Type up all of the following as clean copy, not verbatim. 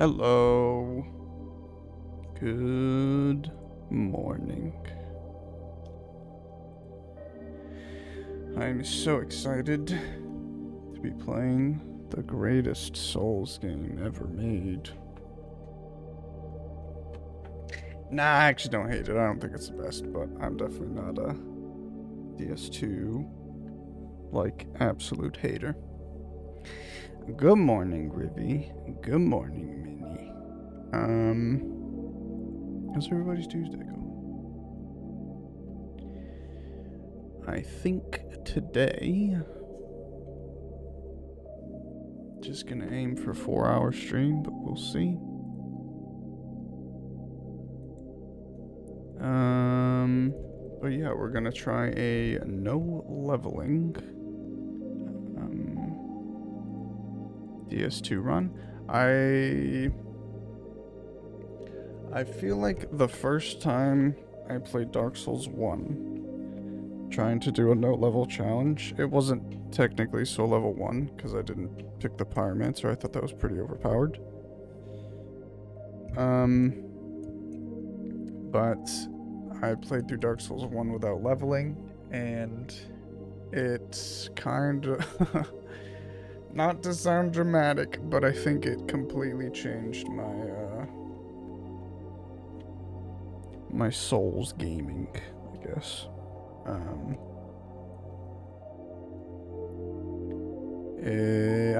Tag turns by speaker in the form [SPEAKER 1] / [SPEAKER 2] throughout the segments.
[SPEAKER 1] Hello. Good morning. I'm so excited to be playing the greatest Souls game ever made. Nah, I actually don't hate it. I don't think it's the best, but I'm definitely not a DS2 absolute hater. Good morning, Rivy. Good morning, Minnie. How's everybody's Tuesday going? I think today, just gonna aim for 4-hour stream, but we'll see. But yeah, we're gonna try a no leveling DS2 run. I feel like the first time I played Dark Souls 1, trying to do a no level challenge, it wasn't technically soul level 1 because I didn't pick the Pyromancer. I thought that was pretty overpowered. But I played through Dark Souls 1 without leveling, and it's kind of not to sound dramatic, but I think it completely changed my Souls gaming, I guess.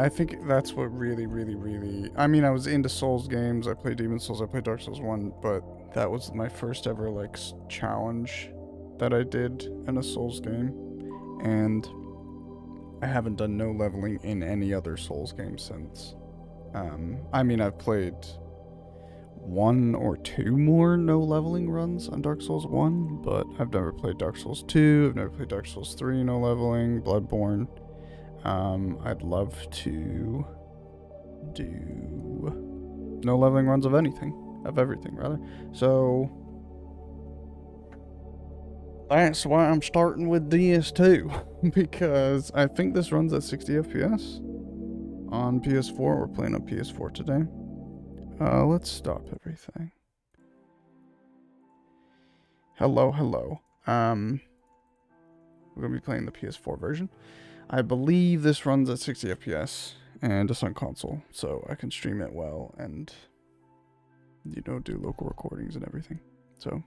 [SPEAKER 1] I think that's what really. I mean, I was into Souls games. I played Demon Souls. I played Dark Souls 1, but that was my first ever challenge that I did in a Souls game, and I haven't done no leveling in any other Souls game since. I mean, I've played 1 or 2 more no leveling runs on Dark Souls 1, but I've never played Dark Souls 2. I've never played Dark Souls 3 no leveling, Bloodborne. I'd love to do no leveling runs of everything rather. So that's why I'm starting with DS2 because I think this runs at 60 FPS on PS4. We're playing on PS4 today. Let's stop everything. Hello. We're gonna be playing the PS4 version. I believe this runs at 60 FPS and it's on console, so I can stream it well and, do local recordings and everything. So,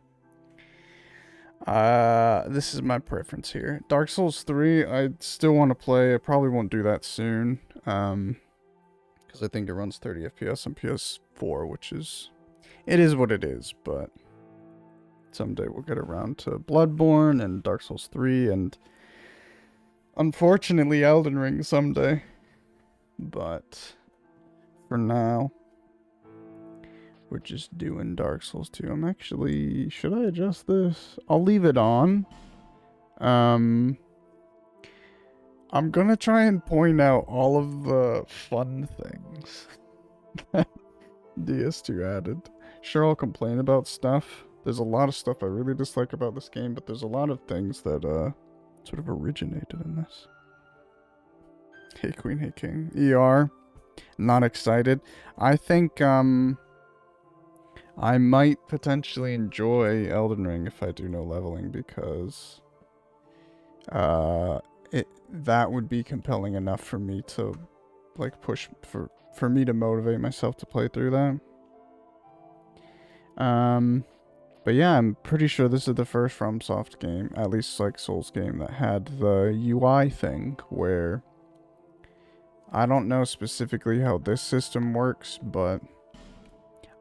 [SPEAKER 1] this is my preference here. Dark Souls 3, I still want to play. I probably won't do that soon, because I think it runs 30 FPS on PS4, it is what it is, but someday we'll get around to Bloodborne and Dark Souls 3 and unfortunately Elden Ring someday. But for now, we're just doing Dark Souls 2. Should I adjust this? I'll leave it on. I'm gonna try and point out all of the fun things that DS2 added. Sure, I'll complain about stuff. There's a lot of stuff I really dislike about this game, but there's a lot of things that sort of originated in this. Hey Queen, hey King. ER. Not excited. I think I might potentially enjoy Elden Ring if I do no leveling, because that would be compelling enough for me to push for me to motivate myself to play through that. But yeah, I'm pretty sure this is the first FromSoft game, at least Souls game, that had the UI thing where I don't know specifically how this system works, but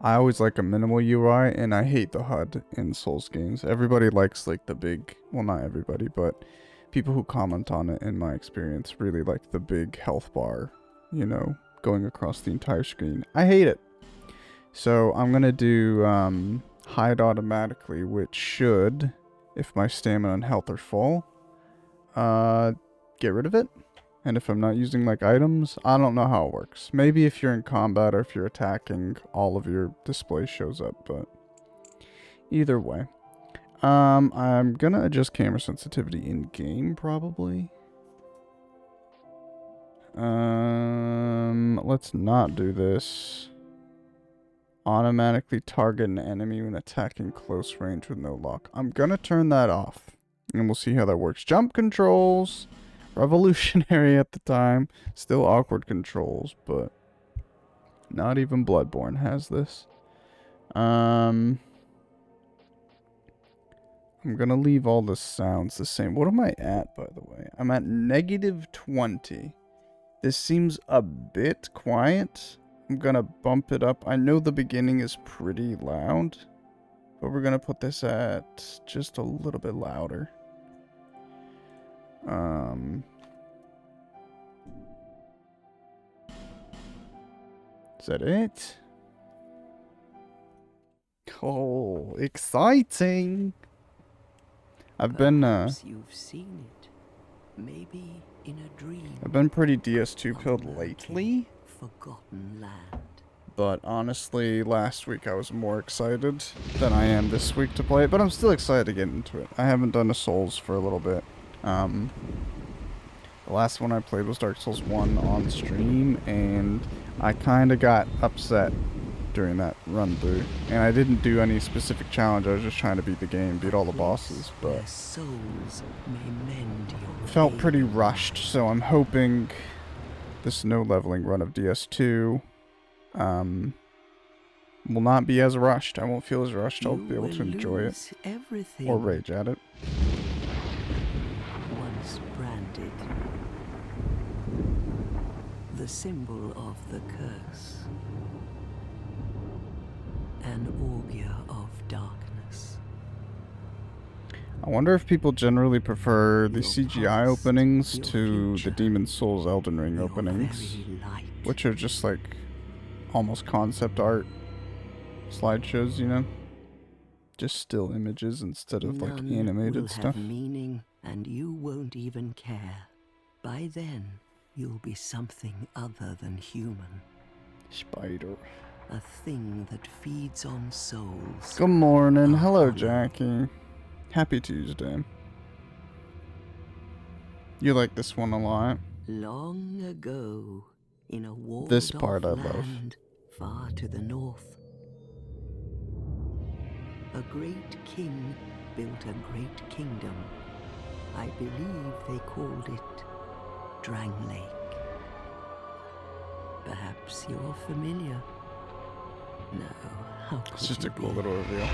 [SPEAKER 1] I always like a minimal UI, and I hate the HUD in Souls games. Everybody likes the big, well, not everybody, but people who comment on it, in my experience, really like the big health bar, going across the entire screen. I hate it. So I'm gonna do hide automatically, which should, if my stamina and health are full, get rid of it. And if I'm not using items, I don't know how it works. Maybe if you're in combat or if you're attacking, all of your display shows up, but either way. I'm gonna adjust camera sensitivity in game probably. Let's not do this. Automatically target an enemy when attacking close range with no lock. I'm gonna turn that off. And we'll see how that works. Jump controls. Revolutionary at the time. Still awkward controls, but not even Bloodborne has this. I'm gonna leave all the sounds the same. What am I at, by the way? I'm at -20. This seems a bit quiet. I'm gonna bump it up. I know the beginning is pretty loud, but we're gonna put this at just a little bit louder. Is that it? Oh, exciting! I've been
[SPEAKER 2] you've seen it. Maybe in a dream.
[SPEAKER 1] I've been pretty DS2 pilled lately.
[SPEAKER 2] Forgotten land.
[SPEAKER 1] But honestly, last week I was more excited than I am this week to play it. But I'm still excited to get into it. I haven't done a Souls for a little bit. The last one I played was Dark Souls 1 on stream, and I kind of got upset during that run through. And I didn't do any specific challenge, I was just trying to beat the game, beat all the bosses, but
[SPEAKER 2] souls may mend your
[SPEAKER 1] felt pretty rushed, so I'm hoping this no leveling run of DS2 will not be as rushed. I won't feel as rushed. I'll be able to enjoy it or rage at it.
[SPEAKER 2] Once branded, the symbol of the curse, an augur of darkness.
[SPEAKER 1] I wonder if people generally prefer the CGI openings to the Demon's Souls Elden Ring openings, which are just like almost concept art slideshows, you know? Just still images instead of like animated stuff.
[SPEAKER 2] Meaning, and you won't even care. By then, you'll be something other than human.
[SPEAKER 1] Spider.
[SPEAKER 2] A thing that feeds on souls.
[SPEAKER 1] Good morning. Hello, Jackie. Happy Tuesday. You like this one a lot.
[SPEAKER 2] Long ago, in a walled
[SPEAKER 1] this part I
[SPEAKER 2] land
[SPEAKER 1] love.
[SPEAKER 2] Far to the north, a great king built a great kingdom. I believe they called it Drang Lake. Perhaps you're familiar. No, how could
[SPEAKER 1] It's just
[SPEAKER 2] you
[SPEAKER 1] a cool
[SPEAKER 2] be?
[SPEAKER 1] little reveal.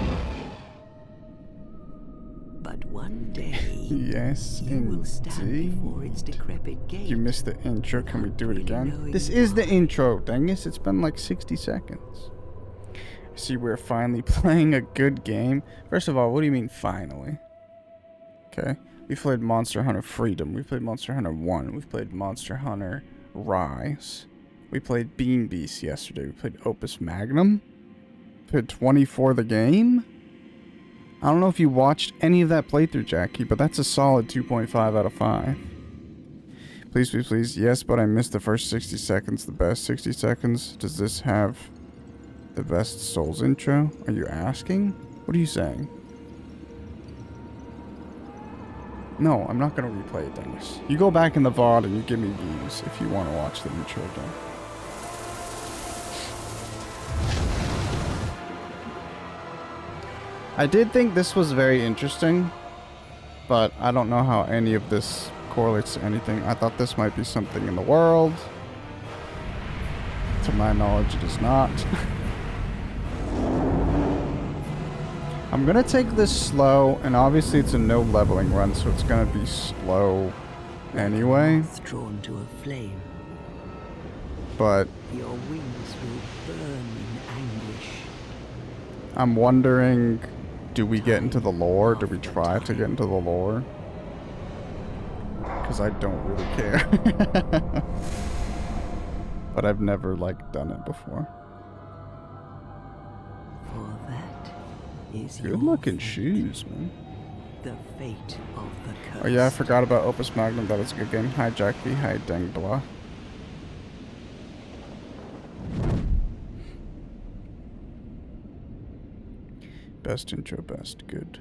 [SPEAKER 2] But one day,
[SPEAKER 1] yes,
[SPEAKER 2] you will stand before its
[SPEAKER 1] indeed.
[SPEAKER 2] decrepit gate.
[SPEAKER 1] You missed the intro. Can we do it
[SPEAKER 2] Really
[SPEAKER 1] again?
[SPEAKER 2] knowing
[SPEAKER 1] This is the
[SPEAKER 2] why.
[SPEAKER 1] intro. Dang it, it's been like 60 seconds. See, we're finally playing a good game. First of all, what do you mean finally? Okay. We played Monster Hunter Freedom. We played Monster Hunter 1. We've played Monster Hunter Rise. We played Bean Beast yesterday. We played Opus Magnum. We played 24 the game. I don't know if you watched any of that playthrough, Jackie, but that's a solid 2.5 out of 5. Please, please, please. Yes, but I missed the first 60 seconds. The best 60 seconds. Does this have the best Souls intro? Are you asking? What are you saying? No, I'm not going to replay it, Dennis. You go back in the VOD and you give me views if you want to watch the intro again. I did think this was very interesting, but I don't know how any of this correlates to anything. I thought this might be something in the world. To my knowledge, it is not. I'm gonna take this slow, and obviously it's a no leveling run, so it's gonna be slow anyway.
[SPEAKER 2] Drawn to a flame.
[SPEAKER 1] But
[SPEAKER 2] Your wings will burn in anguish.
[SPEAKER 1] I'm wondering, do we get into the lore? Do we try to get into the lore? Because I don't really care. But I've never, like, done it before.
[SPEAKER 2] For that is
[SPEAKER 1] Good looking shoes, man.
[SPEAKER 2] the fate of the curse.
[SPEAKER 1] Oh yeah, I forgot about Opus Magnum. That is a good game. Hi, Jack B. Hi, Dengbla. Best intro, best. Good.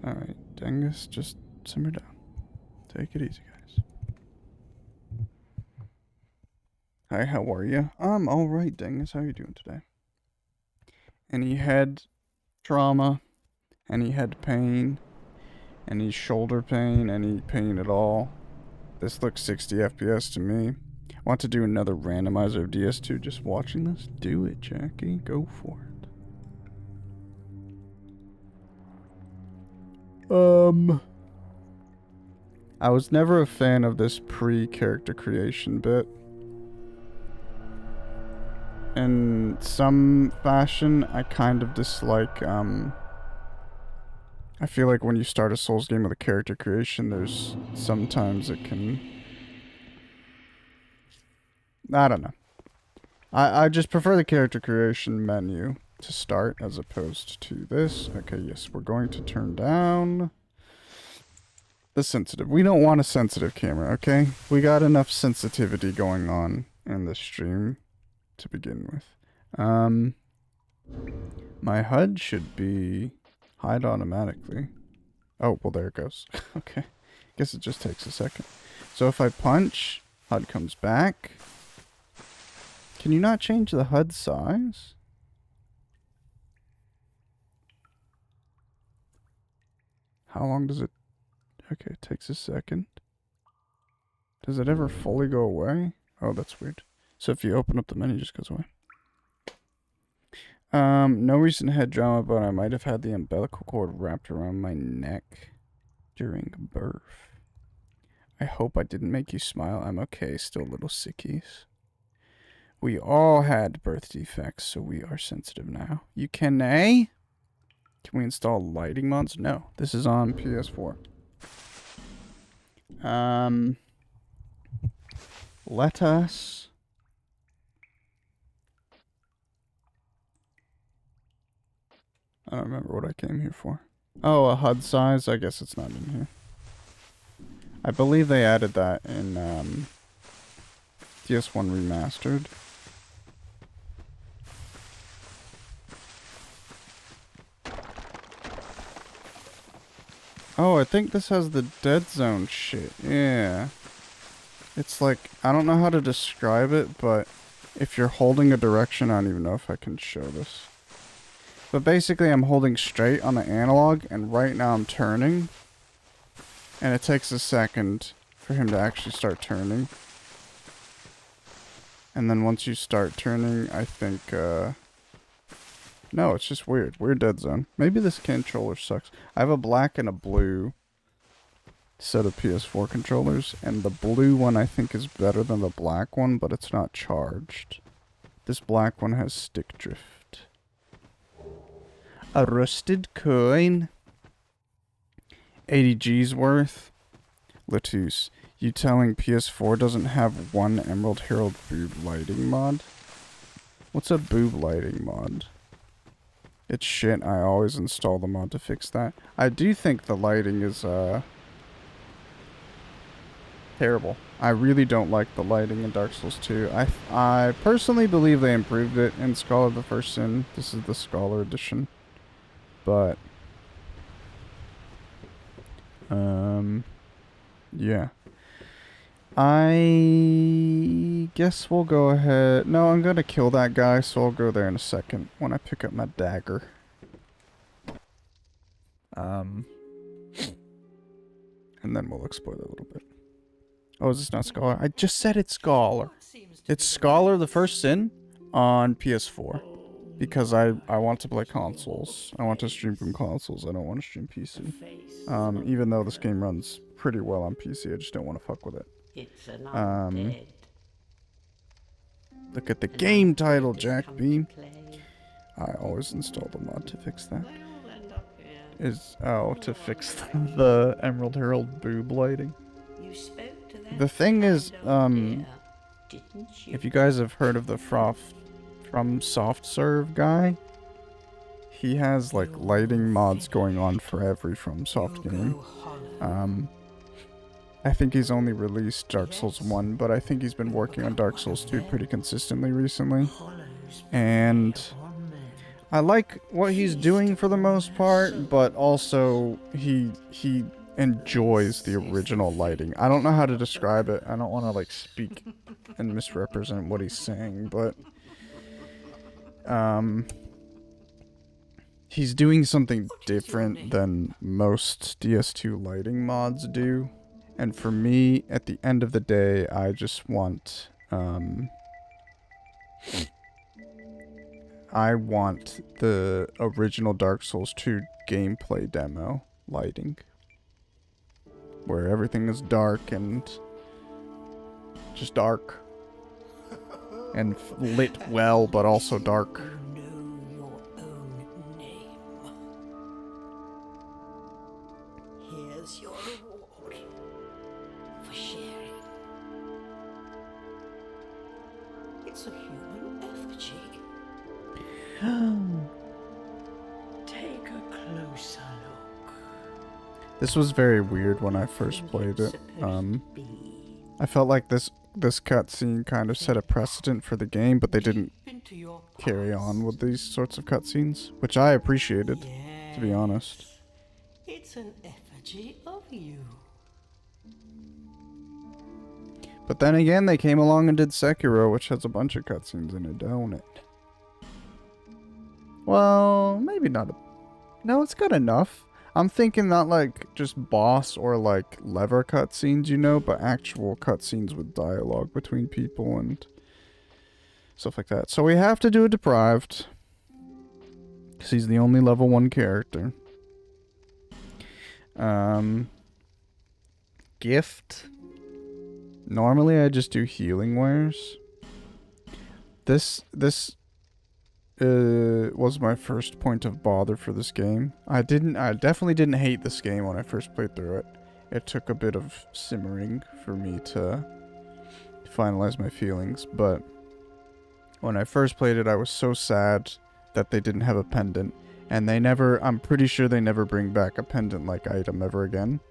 [SPEAKER 1] Alright, Dengus, just simmer down. Take it easy, guys. Hi, how are you? I'm alright, Dengus. How are you doing today? any head trauma, any head pain, any shoulder pain, any pain at all. This looks 60 FPS to me. I want to do another randomizer of DS2 just watching this. Do it, Jackie. Go for it. I was never a fan of this pre-character creation bit. In some fashion, I kind of dislike, I feel like when you start a Souls game with a character creation, there's sometimes it can... I don't know. I just prefer the character creation menu to start as opposed to this. Okay, yes, we're going to turn down the sensitive. We don't want a sensitive camera, okay? We got enough sensitivity going on in this stream to begin with. My HUD should be hide automatically. Oh, well, there it goes. Okay. Guess it just takes a second. So if I punch, HUD comes back. Can you not change the HUD size? How long does it... Okay, it takes a second. Does it ever fully go away? Oh, that's weird. So if you open up the menu, it just goes away. No recent head drama, but I might have had the umbilical cord wrapped around my neck during birth. I hope I didn't make you smile. I'm okay, still a little sickies. We all had birth defects, so we are sensitive now. You can, eh? Can we install lighting mods? No, this is on PS4. Let us... I don't remember what I came here for. Oh, a HUD size? I guess it's not in here. I believe they added that in DS1 Remastered. Oh, I think this has the dead zone shit. Yeah. It's like, I don't know how to describe it, but if you're holding a direction, I don't even know if I can show this. But basically, I'm holding straight on the analog, and right now I'm turning. And it takes a second for him to actually start turning. And then once you start turning, I think, no, it's just weird. Weird dead zone. Maybe this controller sucks. I have a black and a blue set of PS4 controllers, and the blue one I think is better than the black one, but it's not charged. This black one has stick drift. A rusted coin. 80 G's worth. Latus, you telling PS4 doesn't have one Emerald Herald boob lighting mod? What's a boob lighting mod? It's shit. I always install the mod to fix that. I do think the lighting is, terrible. I really don't like the lighting in Dark Souls 2. I personally believe they improved it in Scholar of the First Sin. This is the Scholar edition. But, yeah. I guess we'll go ahead. No, I'm gonna kill that guy, so I'll go there in a second when I pick up my dagger. And then we'll explore that a little bit. Oh, is this not Scholar? I just said it's Scholar. It's Scholar the First Sin on PS4. Because I want to play consoles. I want to stream from consoles. I don't want to stream PC. Even though this game runs pretty well on PC, I just don't want to fuck with it. Look at the game title, Jack Beam. I always install the mod to fix that. To fix the Emerald Herald boob lighting. The thing is, if you guys have heard of the from Soft Serve guy, he has like lighting mods going on for every FromSoft game. I think he's only released Dark Souls 1, but I think he's been working on Dark Souls 2 pretty consistently recently. And I like what he's doing for the most part, but also he enjoys the original lighting. I don't know how to describe it. I don't want to like speak and misrepresent what he's saying, but he's doing something
[SPEAKER 2] What is your
[SPEAKER 1] different
[SPEAKER 2] name?
[SPEAKER 1] than most DS2 lighting mods do. And for me, at the end of the day, I just want, I want the original Dark Souls 2 gameplay demo lighting, where everything is dark and just dark and lit well, but also dark.
[SPEAKER 2] You know your own name. Here's your reward for sharing. It's a human effigy. Take a closer look.
[SPEAKER 1] This was very weird when I first played it. I felt like this cutscene kind of set a precedent for the game, but they didn't carry on with these sorts of cutscenes, which I appreciated, to be honest.
[SPEAKER 2] It's an effigy of you.
[SPEAKER 1] But then again, they came along and did Sekiro, which has a bunch of cutscenes in it, don't it? Well, maybe not. No, it's good enough. I'm thinking not like just boss or like lever cutscenes, you know, but actual cutscenes with dialogue between people and stuff like that. So we have to do a deprived, because he's the only level 1 character. Gift. Normally I just do healing wares. This was my first point of bother for this game. I definitely didn't hate this game when I first played through it. It took a bit of simmering for me to finalize my feelings, but when I first played it, I was so sad that they didn't have a pendant, and they never, I'm pretty sure they never bring back a pendant-like item ever again.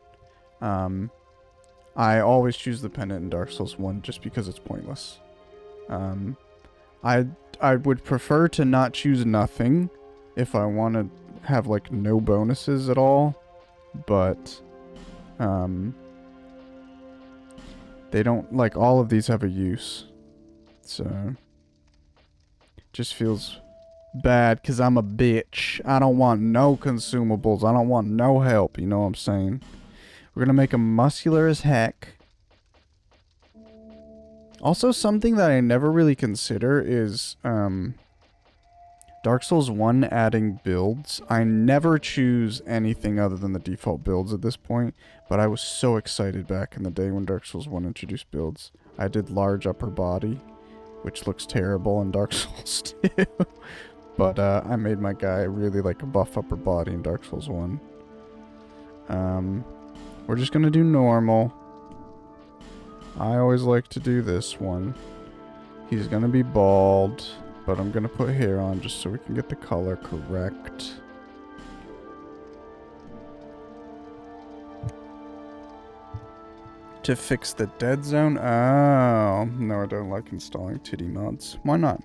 [SPEAKER 1] I always choose the pendant in Dark Souls 1 just because it's pointless. I would prefer to not choose nothing if I want to have like no bonuses at all, but they don't, like, all of these have a use, so just feels bad because I'm a bitch. I don't want no consumables. I don't want no help, you know what I'm saying? We're gonna make him muscular as heck. Also, something that I never really consider is Dark Souls 1 adding builds. I never choose anything other than the default builds at this point, but I was so excited back in the day when Dark Souls 1 introduced builds. I did large upper body, which looks terrible in Dark Souls 2. But I made my guy really like a buff upper body in Dark Souls 1. We're just gonna do normal. I always like to do this one. He's gonna be bald, but I'm gonna put hair on just so we can get the color correct. To fix the dead zone? Oh, no, I don't like installing titty mods. Why not?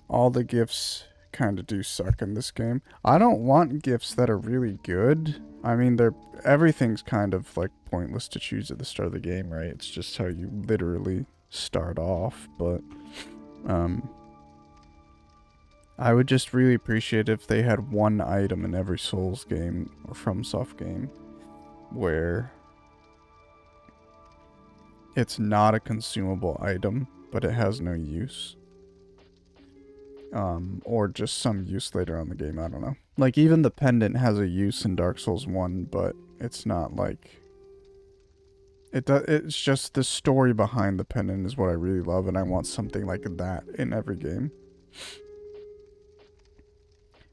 [SPEAKER 1] All the gifts kind of do suck in this game. I don't want gifts that are really good. I mean, everything's kind of like pointless to choose at the start of the game, right? It's just how you literally start off, but I would just really appreciate if they had one item in every Souls game or FromSoft game where it's not a consumable item, but it has no use. Or just some use later on in the game, I don't know. Like, even the pendant has a use in Dark Souls 1, but it's not like... It's just the story behind the pendant is what I really love, and I want something like that in every game.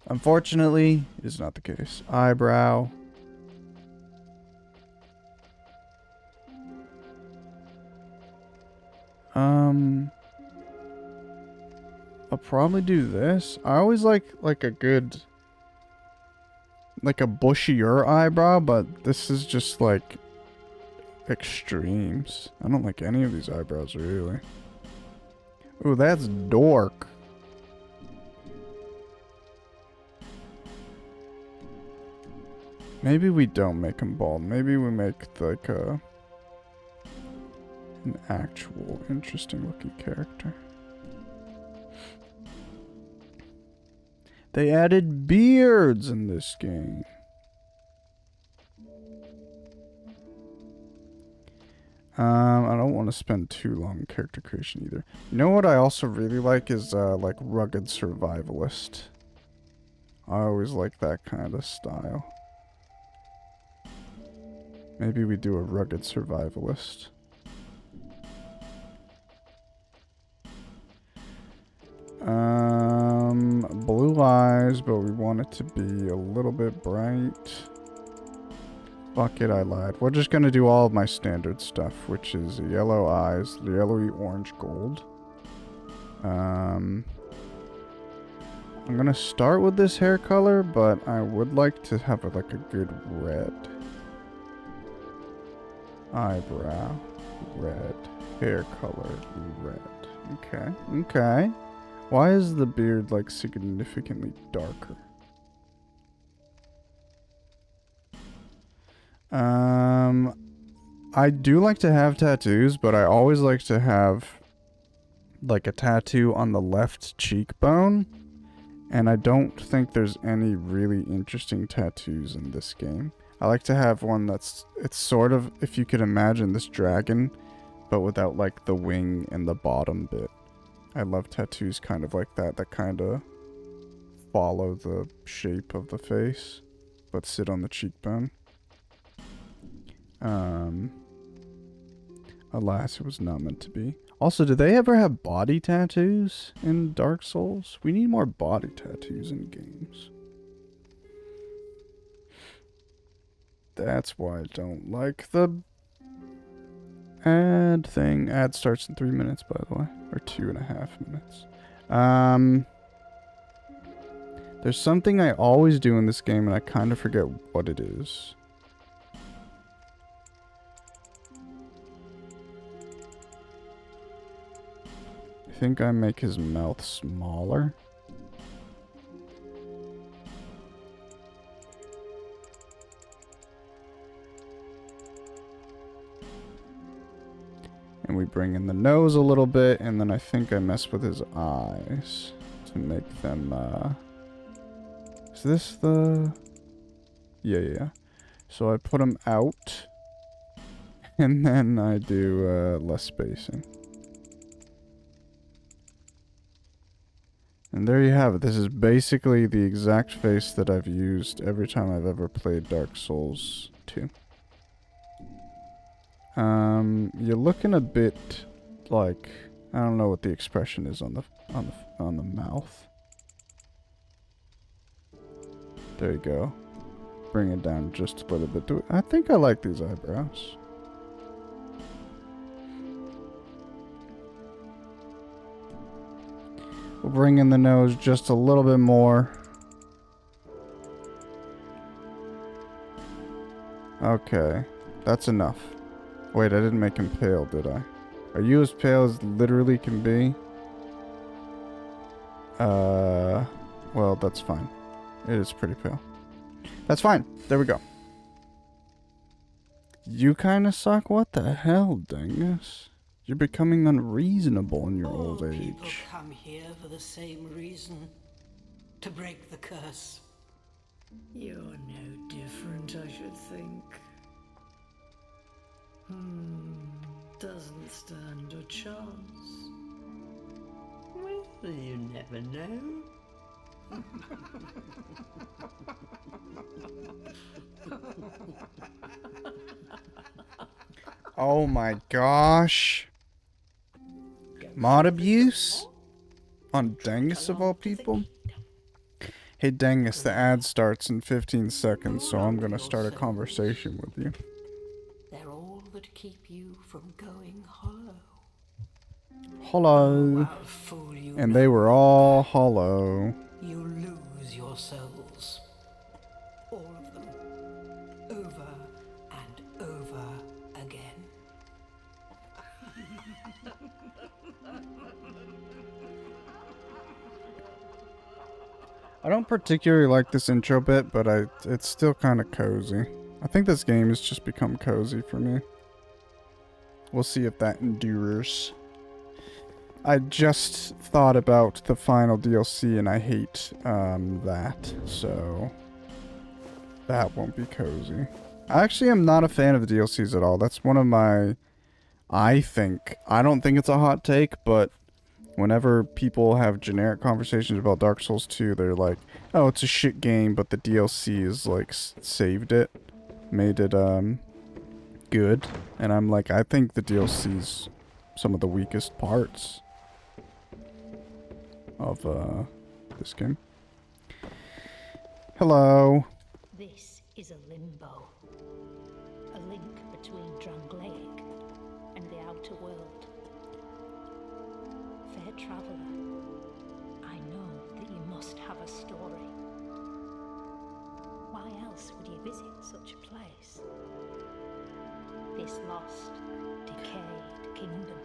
[SPEAKER 1] Unfortunately, it is not the case. Eyebrow. I'll probably do this. I always like a good, like a bushier eyebrow, but this is just like extremes. I don't like any of these eyebrows really. Ooh, that's dork. Maybe we don't make him bald. Maybe we make like an actual interesting looking character. They added beards in this game. I don't want to spend too long in character creation either. You know what I also really like is like rugged survivalist. I always like that kind of style. Maybe we do a rugged survivalist. Blue eyes, but we want it to be a little bit bright. Fuck it, I lied. We're just gonna do all of my standard stuff, which is yellow eyes, yellowy orange gold. I'm gonna start with this hair color, but I would like to have like a good red. Eyebrow, red. Hair color, red. Okay, okay. Why is the beard like significantly darker? I do like to have tattoos, but I always like to have like a tattoo on the left cheekbone. And I don't think there's any really interesting tattoos in this game. I like to have one it's sort of, if you could imagine this dragon, but without like the wing and the bottom bit. I love tattoos kind of like that kind of follow the shape of the face, but sit on the cheekbone. Alas, it was not meant to be. Also, did they ever have body tattoos in Dark Souls? We need more body tattoos in games. That's why I don't like the ad thing. Ad starts in 3 minutes, by the way. Or 2.5 minutes. There's something I always do in this game, and I kind of forget what it is. I think I make his mouth smaller. And we bring in the nose a little bit, and then I think I mess with his eyes to make them, is this the... Yeah. So I put them out, and then I do, less spacing. And there you have it. This is basically the exact face that I've used every time I've ever played Dark Souls 2. You're looking a bit like, I don't know what the expression is on the mouth. There you go. Bring it down just a little bit. I think I like these eyebrows. We'll bring in the nose just a little bit more. Okay, that's enough. Wait, I didn't make him pale, did I? Are you as pale as literally can be? Well, that's fine. It is pretty pale. That's fine. There we go. You kind of suck? What the hell, dingus? You're becoming unreasonable in your old age.
[SPEAKER 3] People come here for the same reason. To break the curse. You're no different, I should think. Doesn't stand a chance. Well, you never know.
[SPEAKER 1] Oh my gosh. Mod abuse? On Dangus of all people? Hey Dangus, the ad starts in 15 seconds, so I'm gonna start a conversation with you.
[SPEAKER 3] They're all that keep you from going hollow.
[SPEAKER 1] Hollow.
[SPEAKER 3] I'll fool you.
[SPEAKER 1] And they were all hollow.
[SPEAKER 3] You lose your souls. All of them. Over and over again.
[SPEAKER 1] I don't particularly like this intro bit, but it's still kind of cozy. I think this game has just become cozy for me. We'll see if that endures. I just thought about the final DLC and I hate that, so that won't be cozy. I actually am not a fan of the DLCs at all. That's one of my, I don't think it's a hot take, but whenever people have generic conversations about Dark Souls 2, they're like, oh, it's a shit game, but the DLC is like saved it, made it good. And I'm like, I think the DLC's some of the weakest parts of this game. Hello.
[SPEAKER 4] This is a limbo. A link between Drangleic and the outer world. Fair traveller, I know that you must have a story. Why else would you visit such a place? This lost, decayed kingdom.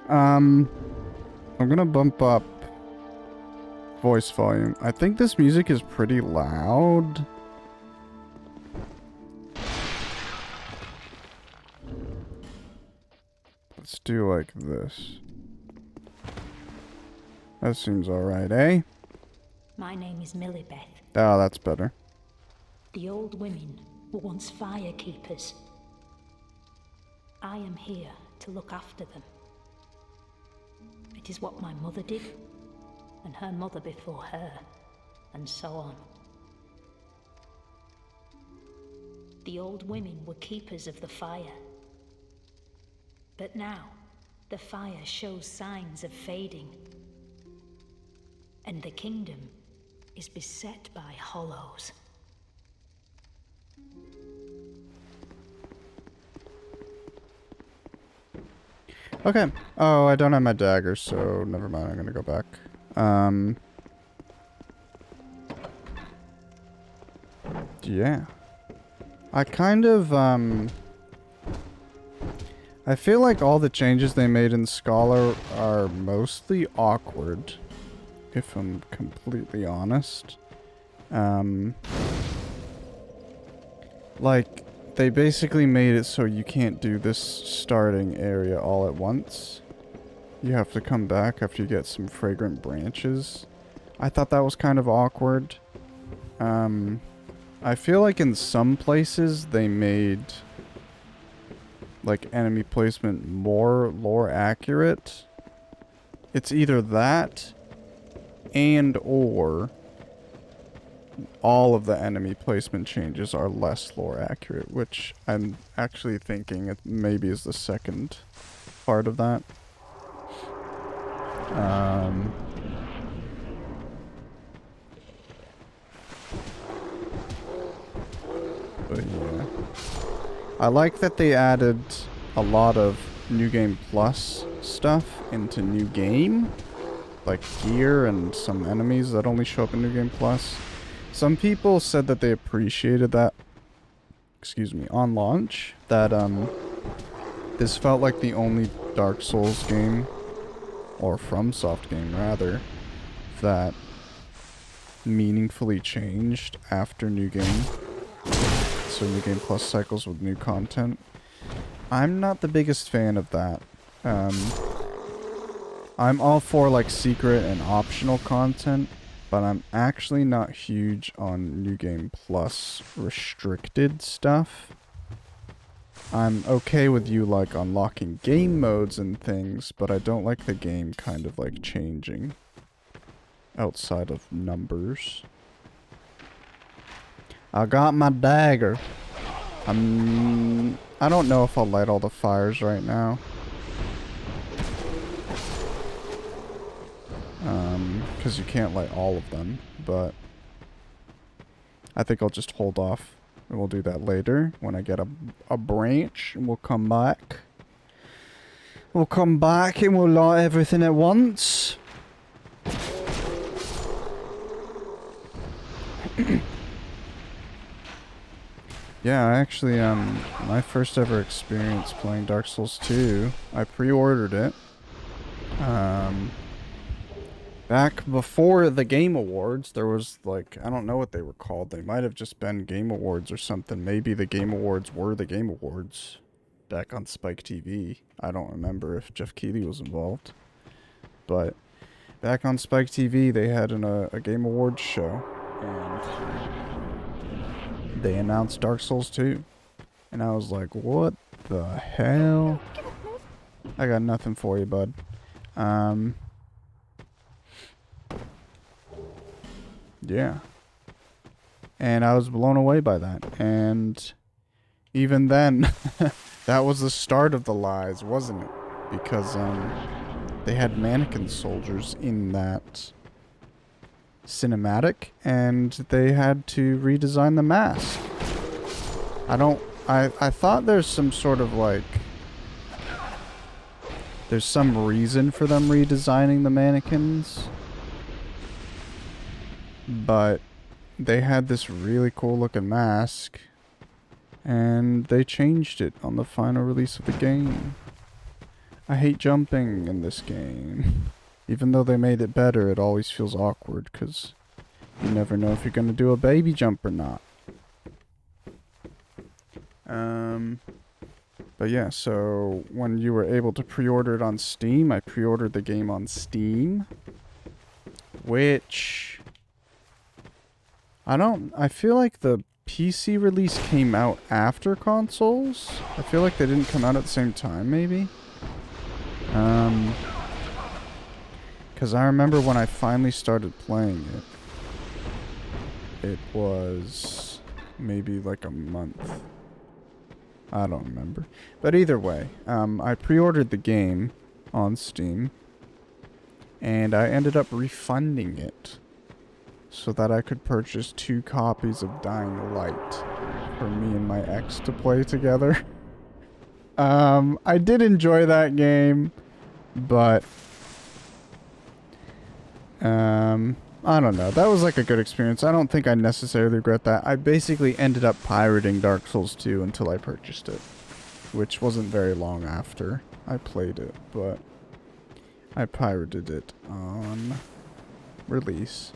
[SPEAKER 1] I'm gonna bump up voice volume. I think this music is pretty loud. Let's do like this. That seems alright, eh?
[SPEAKER 4] My name is Millibeth.
[SPEAKER 1] Oh, that's better.
[SPEAKER 4] The old women were once fire keepers. I am here to look after them. It is what my mother did, and her mother before her, and so on. The old women were keepers of the fire. But now, the fire shows signs of fading. And the kingdom is beset by hollows.
[SPEAKER 1] Okay. Oh, I don't have my dagger, so never mind. I'm gonna go back. Yeah. I kind of, I feel like all the changes they made in Scholar are mostly awkward, if I'm completely honest. Like, they basically made it so you can't do this starting area all at once. You have to come back after you get some fragrant branches. I thought that was kind of awkward. I feel like in some places they made like enemy placement more lore accurate. It's either that and or all of the enemy placement changes are less lore accurate, which I'm actually thinking it maybe is the second part of that. But yeah. I like that they added a lot of New Game Plus stuff into New Game. Like gear and some enemies that only show up in New Game Plus. Some people said that they appreciated that, excuse me, on launch. That, this felt like the only Dark Souls game, or FromSoft game rather, that meaningfully changed after New Game. So New Game Plus cycles with new content. I'm not the biggest fan of that. I'm all for like secret and optional content, but I'm actually not huge on New Game Plus restricted stuff. I'm okay with you like unlocking game modes and things, but I don't like the game kind of like changing outside of numbers. I got my dagger. I don't know if I'll light all the fires right now. Because you can't light all of them, but I think I'll just hold off, and we'll do that later when I get a branch, and we'll come back. We'll come back and we'll light everything at once. Yeah, actually, my first ever experience playing Dark Souls 2, I pre-ordered it. Back before the Game Awards, there was like, I don't know what they were called. They might have just been Game Awards or something. Maybe the Game Awards were the Game Awards. back on Spike TV. I don't remember if Jeff Keighley was involved, but back on Spike TV, they had a Game Awards show, and they announced Dark Souls 2. And I was like, what the hell? I got nothing for you, bud. Yeah. And I was blown away by that. And even then, that was the start of the lies, wasn't it? Because they had mannequin soldiers in that cinematic, and they had to redesign the mask. I thought there's some sort of like, there's some reason for them redesigning the mannequins, but they had this really cool looking mask, and they changed it on the final release of the game. I hate jumping in this game. Even though they made it better, it always feels awkward because you never know if you're going to do a baby jump or not. But yeah, so when you were able to pre-order it on Steam, I pre-ordered the game on Steam, which I feel like the PC release came out after consoles. I feel like they didn't come out at the same time, maybe. Because I remember when I finally started playing it, it was maybe like a month. I don't remember. But either way, I pre-ordered the game on Steam, and I ended up refunding it so that I could purchase 2 copies of Dying Light for me and my ex to play together. I did enjoy that game, but I don't know. That was like a good experience. I don't think I necessarily regret that. I basically ended up pirating Dark Souls 2 until I purchased it, which wasn't very long after I played it, but I pirated it on release.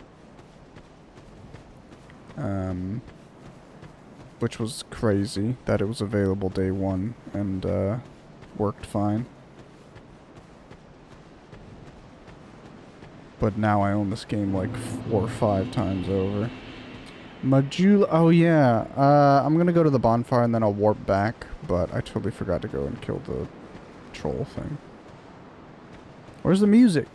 [SPEAKER 1] Which was crazy that it was available day one and worked fine. But now I own this game like 4 or 5 times over. Majula, oh yeah, I'm gonna go to the bonfire and then I'll warp back, but I totally forgot to go and kill the troll thing. Where's the music?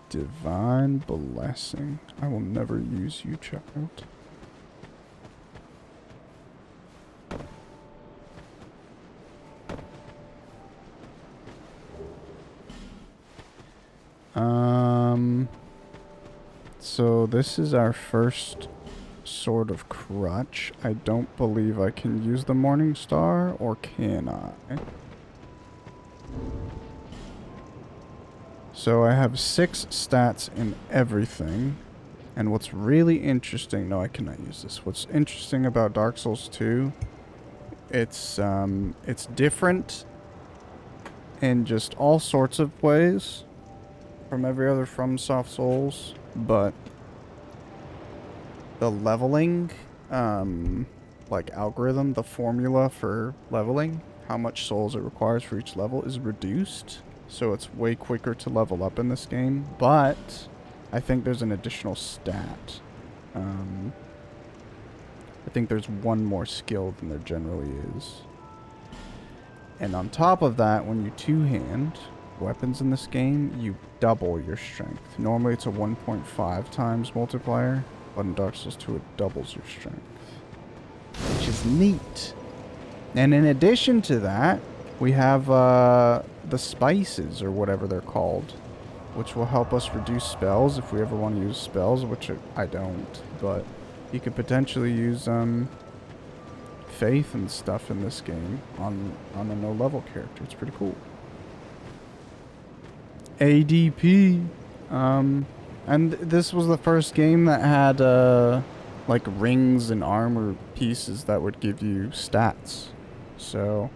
[SPEAKER 1] Divine blessing. I will never use you, child. So this is our first sort of crutch. I don't believe I can use the Morning Star, or can I? So I have 6 stats in everything. And what's really interesting, no, I cannot use this. What's interesting about Dark Souls 2, it's different in just all sorts of ways from every other FromSoft Souls, but the leveling, like algorithm, the formula for leveling, how much souls it requires for each level is reduced. So it's way quicker to level up in this game, but I think there's an additional stat. I think there's one more skill than there generally is. And on top of that, when you two-hand weapons in this game, you double your strength. Normally it's a 1.5 times multiplier, but in Dark Souls 2 it doubles your strength, which is neat. And in addition to that, we have the spices, or whatever they're called, which will help us reduce spells if we ever want to use spells, which I don't, but you could potentially use faith and stuff in this game on a no-level character. It's pretty cool. ADP. And this was the first game that had like rings and armor pieces that would give you stats. So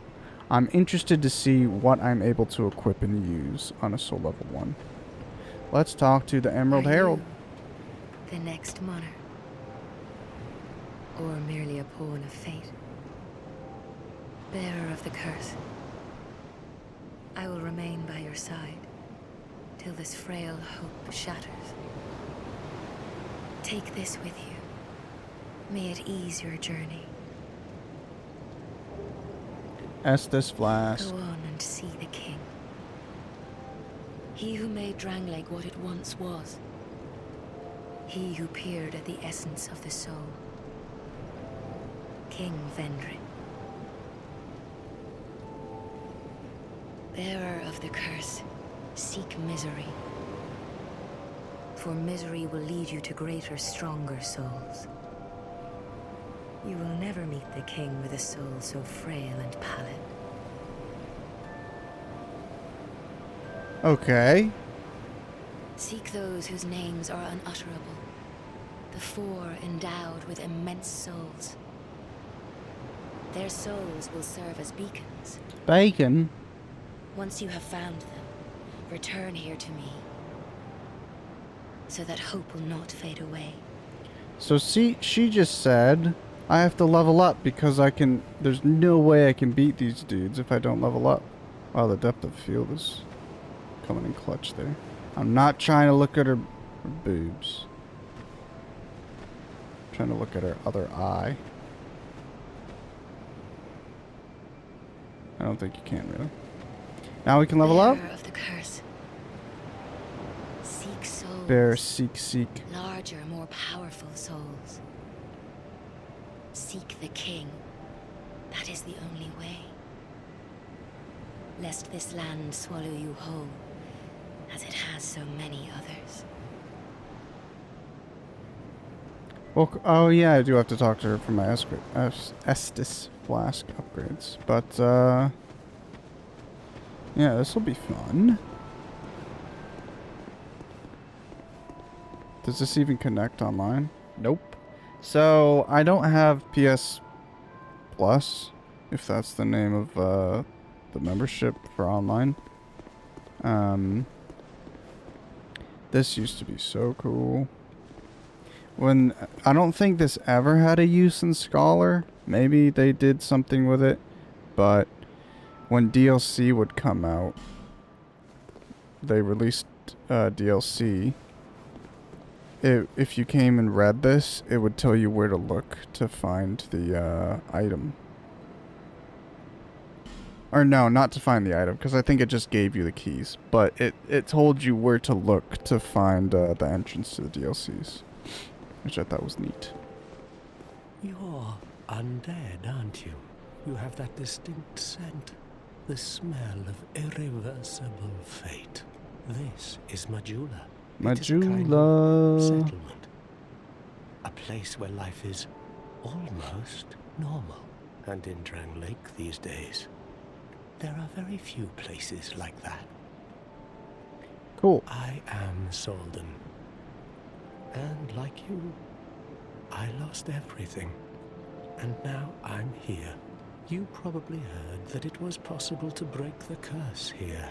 [SPEAKER 1] I'm interested to see what I'm able to equip and use on a soul level 1. Let's talk to the Emerald Herald.
[SPEAKER 5] the next monarch, or merely a pawn of fate. Bearer of the curse, I will remain by your side till this frail hope shatters. Take this with you. May it ease your journey.
[SPEAKER 1] Estes Flask.
[SPEAKER 5] Go on and see the king. He who made Drangleic what it once was. He who peered at the essence of the soul. King Vendrick. Bearer of the curse, seek misery. For misery will lead you to greater, stronger souls. You will never meet the king with a soul so frail and pallid.
[SPEAKER 1] Okay.
[SPEAKER 5] Seek those whose names are unutterable. The four endowed with immense souls. Their souls will serve as beacons.
[SPEAKER 1] Bacon.
[SPEAKER 5] Once you have found them, return here to me, so that hope will not fade away.
[SPEAKER 1] So see, she just said I have to level up because there's no way I can beat these dudes if I don't level up. Wow, the depth of field is coming in clutch there. I'm not trying to look at her boobs. I'm trying to look at her other eye. I don't think you can really. Now we can level up?
[SPEAKER 5] Bearer of the curse. Seek souls.
[SPEAKER 1] Bear, seek.
[SPEAKER 5] Larger, more powerful souls. Seek the king. That is the only way. Lest this land swallow you whole, as it has so many others.
[SPEAKER 1] Well, oh yeah, I do have to talk to her for my Estes Flask upgrades. But, yeah, this will be fun. Does this even connect online? Nope. So, I don't have PS Plus, if that's the name of the membership for online. This used to be so cool. I don't think this ever had a use in Scholar. Maybe they did something with it, but when DLC would come out, they released DLC. If you came and read this, it would tell you where to look to find the item. Or no, not to find the item, because I think it just gave you the keys. But it told you where to look to find the entrance to the DLCs, which I thought was neat.
[SPEAKER 6] You're undead, aren't you? You have that distinct scent. The smell of irreversible fate. This is Majula. It is a kind of settlement. A place where life is almost normal. And in Drangleic these days, there are very few places like that.
[SPEAKER 1] Cool.
[SPEAKER 6] I am Solden. And like you, I lost everything. And now I'm here. You probably heard that it was possible to break the curse here.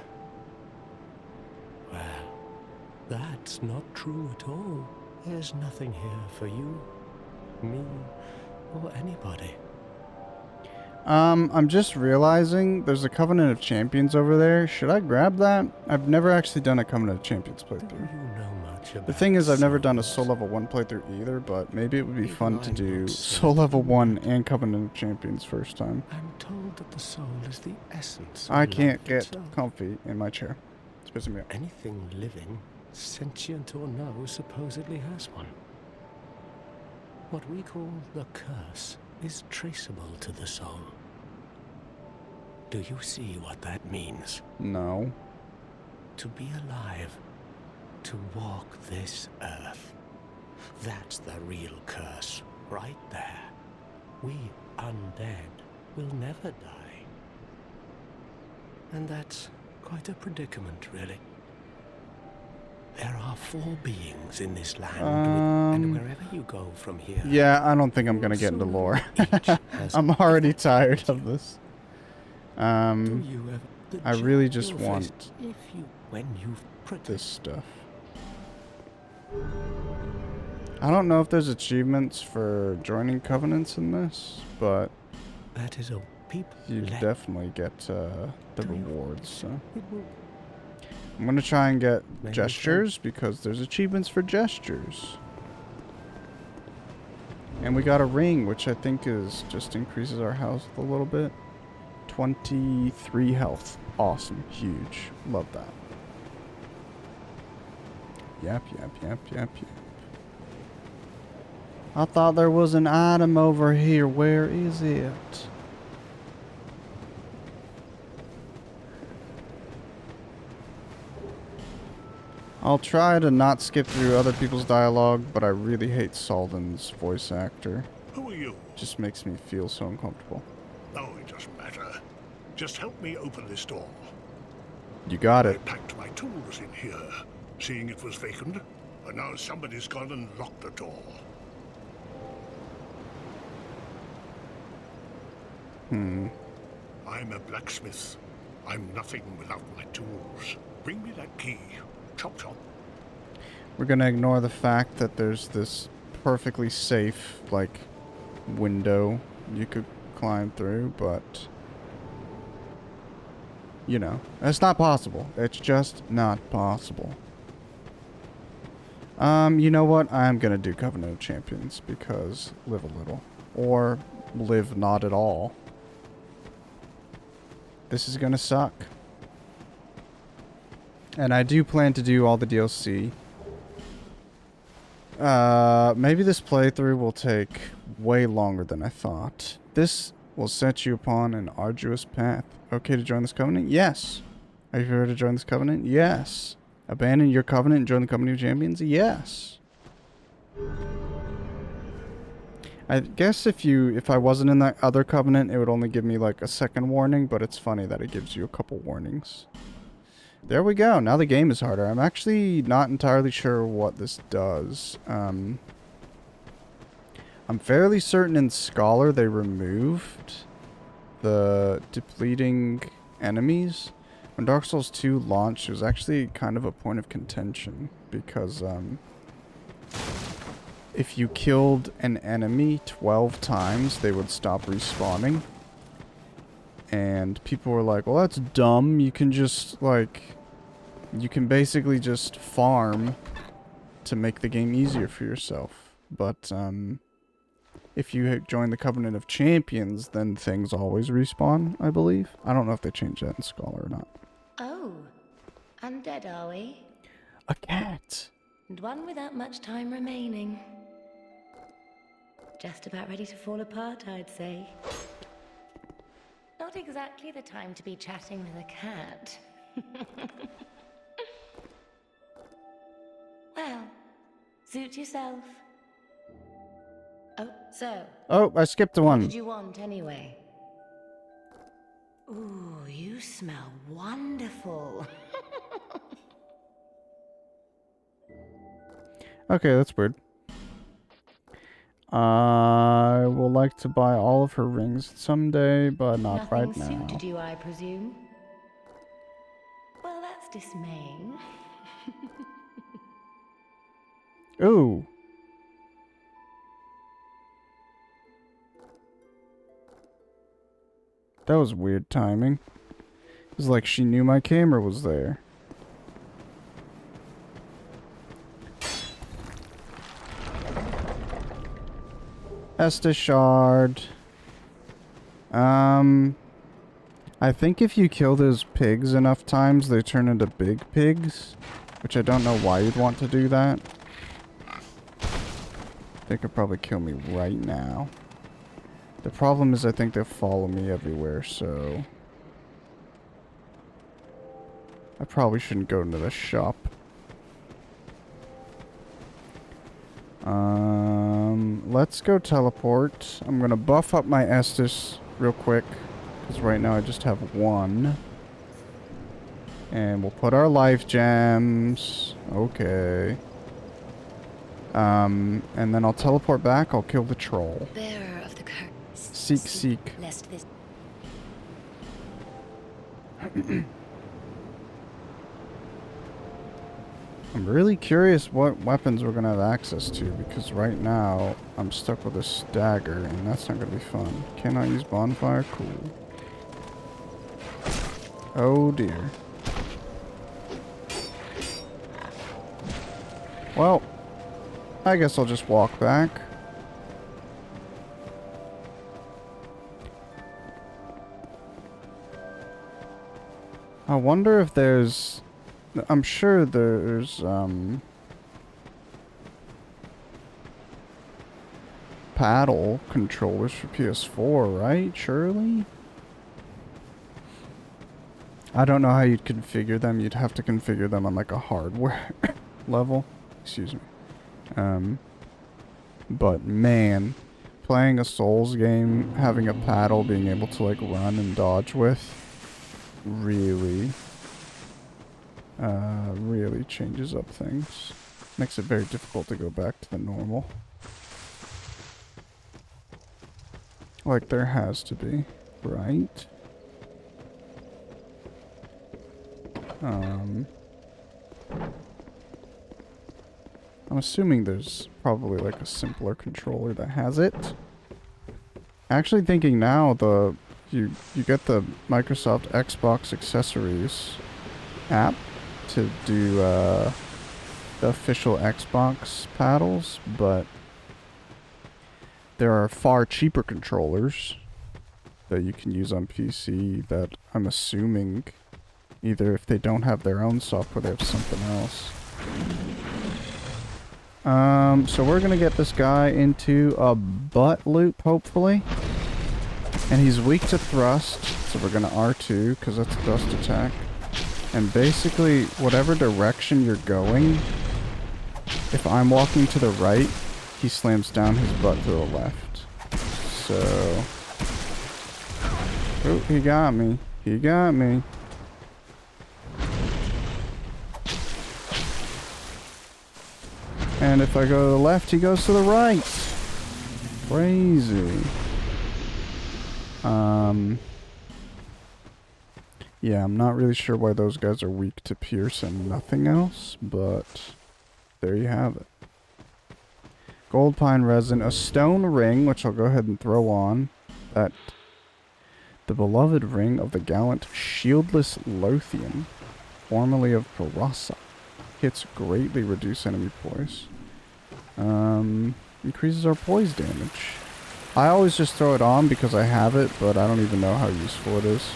[SPEAKER 6] Well, that's not true at all. There's nothing here for you, me, or anybody.
[SPEAKER 1] I'm just realizing there's a Covenant of Champions over there. Should I grab that? I've never actually done a Covenant of Champions
[SPEAKER 6] Do
[SPEAKER 1] playthrough.
[SPEAKER 6] you know much about
[SPEAKER 1] The thing is, I've never done a
[SPEAKER 6] souls?
[SPEAKER 1] Soul Level 1 playthrough either, but maybe it would be
[SPEAKER 6] If
[SPEAKER 1] fun to
[SPEAKER 6] I'm
[SPEAKER 1] do
[SPEAKER 6] not
[SPEAKER 1] Soul Level
[SPEAKER 6] certain.
[SPEAKER 1] 1 and Covenant of Champions first time.
[SPEAKER 6] I'm told that the soul is the essence of
[SPEAKER 1] I
[SPEAKER 6] life
[SPEAKER 1] can't get
[SPEAKER 6] itself.
[SPEAKER 1] comfy in my chair. It's pissing me off.
[SPEAKER 6] Anything living, sentient or no, supposedly has one. What we call the curse is traceable to the soul. Do you see what that means?
[SPEAKER 1] No.
[SPEAKER 6] To be alive, to walk this earth. That's the real curse, right there. We undead will never die. And that's quite a predicament, really. There are 4 beings in this land, and wherever you go from here...
[SPEAKER 1] Yeah, I don't think I'm gonna get into lore.
[SPEAKER 6] each has
[SPEAKER 1] I'm already tired of this.
[SPEAKER 6] Do you ever... the
[SPEAKER 1] I really
[SPEAKER 6] joy
[SPEAKER 1] just
[SPEAKER 6] you'll face
[SPEAKER 1] want
[SPEAKER 6] when you've
[SPEAKER 1] this stuff. I don't know if there's achievements for joining covenants in this, but
[SPEAKER 6] That is all. People
[SPEAKER 1] you
[SPEAKER 6] left.
[SPEAKER 1] definitely get the
[SPEAKER 6] Do you
[SPEAKER 1] rewards. So
[SPEAKER 6] It will
[SPEAKER 1] I'm gonna try and get
[SPEAKER 6] Maybe
[SPEAKER 1] gestures because there's achievements for gestures. And we got a ring, which I think is just increases our health a little bit. 23 health. Awesome. Huge. Love that. Yep. I thought there was an item over here. Where is it? I'll try to not skip through other people's dialogue, but I really hate Salden's voice actor.
[SPEAKER 7] Who are you?
[SPEAKER 1] Just makes me feel so uncomfortable.
[SPEAKER 7] Oh, it doesn't matter. Just help me open this door.
[SPEAKER 1] You got
[SPEAKER 7] I
[SPEAKER 1] it.
[SPEAKER 7] packed my tools in here, seeing it was vacant, and now somebody's gone and locked the door. I'm a blacksmith. I'm nothing without my tools. Bring me that key. Chop chop.
[SPEAKER 1] We're gonna ignore the fact that there's this perfectly safe, like, window you could climb through, but... You know, it's not possible. It's just not possible. You know what? I'm gonna do Covenant of Champions, because live a little. Or live not at all. This is gonna suck. And I do plan to do all the DLC. Maybe this playthrough will take way longer than I thought. This will set you upon an arduous path. Okay to join this covenant? Yes. Are you ready to join this covenant? Yes. Abandon your covenant and join the company of champions? Yes. I guess if I wasn't in that other covenant, it would only give me like a second warning, but it's funny that it gives you a couple warnings. There we go. Now the game is harder. I'm actually not entirely sure what this does. I'm fairly certain in Scholar they removed the depleting enemies. When Dark Souls 2 launched, it was actually kind of a point of contention because if you killed an enemy 12 times, they would stop respawning. And people were like, well, that's dumb. You can just, like... You can basically just farm to make the game easier for yourself. But, if you join the Covenant of Champions, then things always respawn, I believe. I don't know if they changed that in Scholar or not.
[SPEAKER 5] Oh, undead are we?
[SPEAKER 1] A cat!
[SPEAKER 5] And one without much time remaining. Just about ready to fall apart, I'd say. Not exactly the time to be chatting with a cat. Well, suit yourself. Oh, so,
[SPEAKER 1] Oh, I skipped
[SPEAKER 5] what
[SPEAKER 1] one.
[SPEAKER 5] did you want anyway? Ooh, you smell wonderful.
[SPEAKER 1] Okay, that's weird. I will like to buy all of her rings someday, but not
[SPEAKER 5] Nothing
[SPEAKER 1] right now.
[SPEAKER 5] suited you, I presume? Well, that's dismaying.
[SPEAKER 1] Ooh. That was weird timing. It was like she knew my camera was there. Estus Shard. I think if you kill those pigs enough times, they turn into big pigs. Which I don't know why you'd want to do that. They could probably kill me right now. The problem is I think they follow me everywhere, so... I probably shouldn't go into the shop. Let's go teleport. I'm gonna buff up my Estus real quick. Because right now I just have one. And we'll put our life gems. Okay. And then I'll teleport back. I'll kill the troll.
[SPEAKER 5] Bearer of the curse.
[SPEAKER 1] Seek.
[SPEAKER 5] Lest this.
[SPEAKER 1] I'm really curious what weapons we're gonna have access to, because right now I'm stuck with a stagger, and that's not gonna be fun. Can I use bonfire? Cool. Oh dear. Well, I guess I'll just walk back. I wonder if there's... I'm sure there's, paddle controllers for PS4, right? Surely? I don't know how you'd configure them. You'd have to configure them on, like, a hardware level. Excuse me. But, man, playing a Souls game, having a paddle, being able to, like, run and dodge with, really changes up things. Makes it very difficult to go back to the normal. Like there has to be, right? I'm assuming there's probably like a simpler controller that has it. Actually thinking now, you get the Microsoft Xbox accessories app to do the official Xbox paddles, but there are far cheaper controllers that you can use on PC that I'm assuming either if they don't have their own software, they have something else. So we're gonna get this guy into a butt loop, hopefully. And he's weak to thrust, so we're gonna R2, because that's a thrust attack. And basically, whatever direction you're going, if I'm walking to the right, he slams down his butt to the left. So... oh, he got me. He got me. And if I go to the left, he goes to the right. Crazy. Yeah, I'm not really sure why those guys are weak to pierce and nothing else, but there you have it. Gold pine resin, a stone ring, which I'll go ahead and throw on. That the beloved ring of the gallant shieldless Lothian, formerly of Parasa. Hits greatly reduce enemy poise. Increases our poise damage. I always just throw it on because I have it, but I don't even know how useful it is.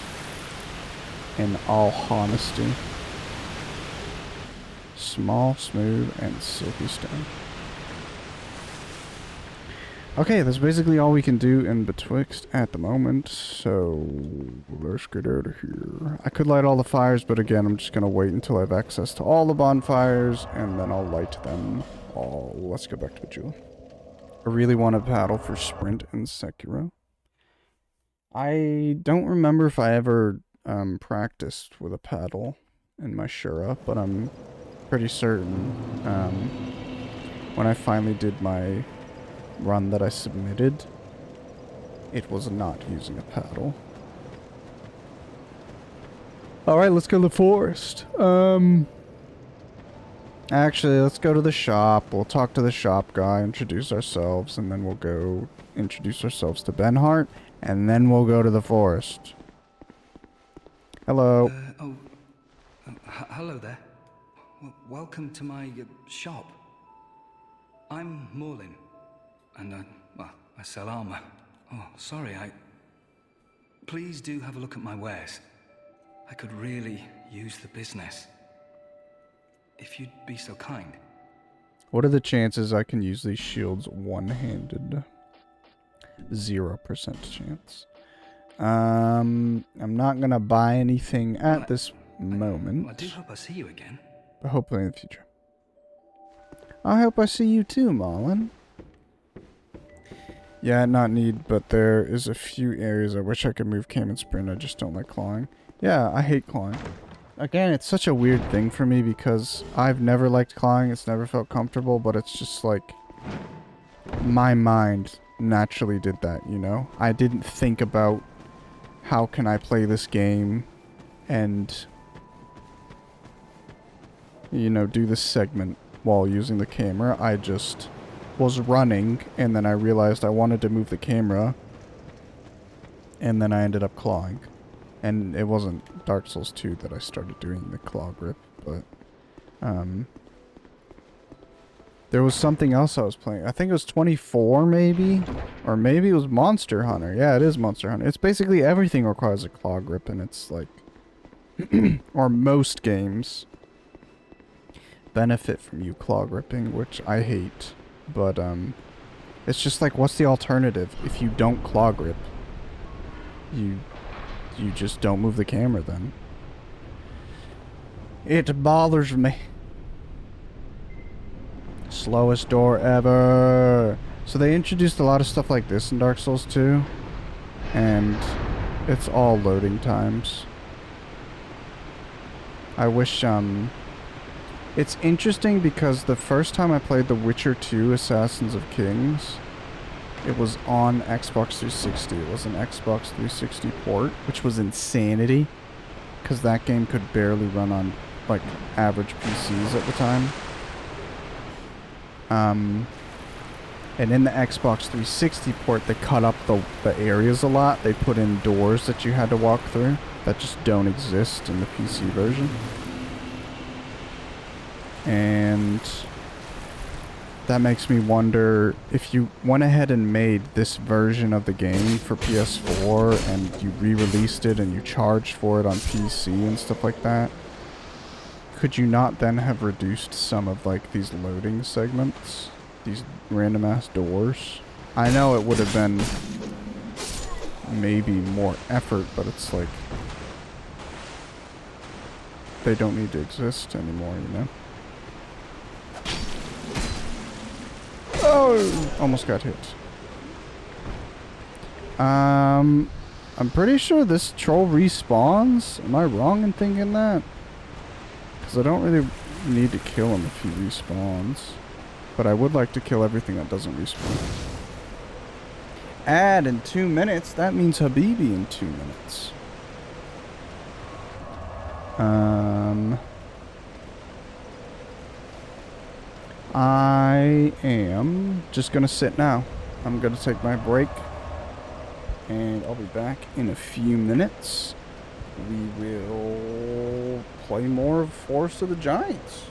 [SPEAKER 1] In all honesty. Small, smooth, and silky stone. Okay, that's basically all we can do in Betwixt at the moment, so let's get out of here. I could light all the fires, but again, I'm just going to wait until I have access to all the bonfires, and then I'll light them all. Let's go back to the jeweler. I really want to paddle for Sprint and Sekiro. I don't remember if I ever practiced with a paddle in my Shura, but I'm pretty certain when I finally did my run that I submitted, it was not using a paddle. Alright, let's go to the forest. Actually, let's go to the shop. We'll talk to the shop guy, introduce ourselves, and then we'll go introduce ourselves to Benhart, and then we'll go to the forest. Hello.
[SPEAKER 8] Hello there. Welcome to my shop. I'm Morlin, and well, I sell armor. Oh, sorry, Please do have a look at my wares. I could really use the business. If you'd be so kind.
[SPEAKER 1] What are the chances I can use these shields one-handed? 0% chance. I'm not gonna buy anything at this moment.
[SPEAKER 8] I do hope I see you again.
[SPEAKER 1] But hopefully in the future. I hope I see you too, Marlon. Yeah, not need, but there is a few areas I wish I could move cam and sprint. I just don't like clawing. Yeah, I hate clawing. Again, it's such a weird thing for me because I've never liked clawing. It's never felt comfortable, but it's just like my mind naturally did that, you know? I didn't think about how can I play this game and you know, do this segment while using the camera. I just was running, and then I realized I wanted to move the camera, and then I ended up clawing. And it wasn't Dark Souls 2 that I started doing the claw grip, but, there was something else I was playing. I think it was 24, maybe? Or maybe it was Monster Hunter. Yeah, it is Monster Hunter. It's basically everything requires a claw grip, and it's like... or most games benefit from you claw gripping, which I hate. But, it's just like, what's the alternative? If you don't claw grip, you just don't move the camera then. It bothers me. Slowest door ever. So they introduced a lot of stuff like this in Dark Souls 2. And it's all loading times. I wish, it's interesting because the first time I played The Witcher 2 Assassins of Kings, it was on Xbox 360. It was an Xbox 360 port, which was insanity. Because that game could barely run on, like, average PCs at the time. And in the Xbox 360 port, they cut up the areas a lot. They put in doors that you had to walk through that just don't exist in the PC version. And that makes me wonder if you went ahead and made this version of the game for PS4 and you re-released it and you charged for it on PC and stuff like that, could you not then have reduced some of, like, these loading segments? These random ass doors? I know it would have been maybe more effort, but it's like they don't need to exist anymore, you know? Oh! Almost got hit. I'm pretty sure this troll respawns. Am I wrong in thinking that? Because I don't really need to kill him if he respawns. But I would like to kill everything that doesn't respawn. Ad in 2 minutes. That means Habibi in 2 minutes. I am just gonna sit now. I'm gonna take my break. And I'll be back in a few minutes. We will play more of Forest of the Giants.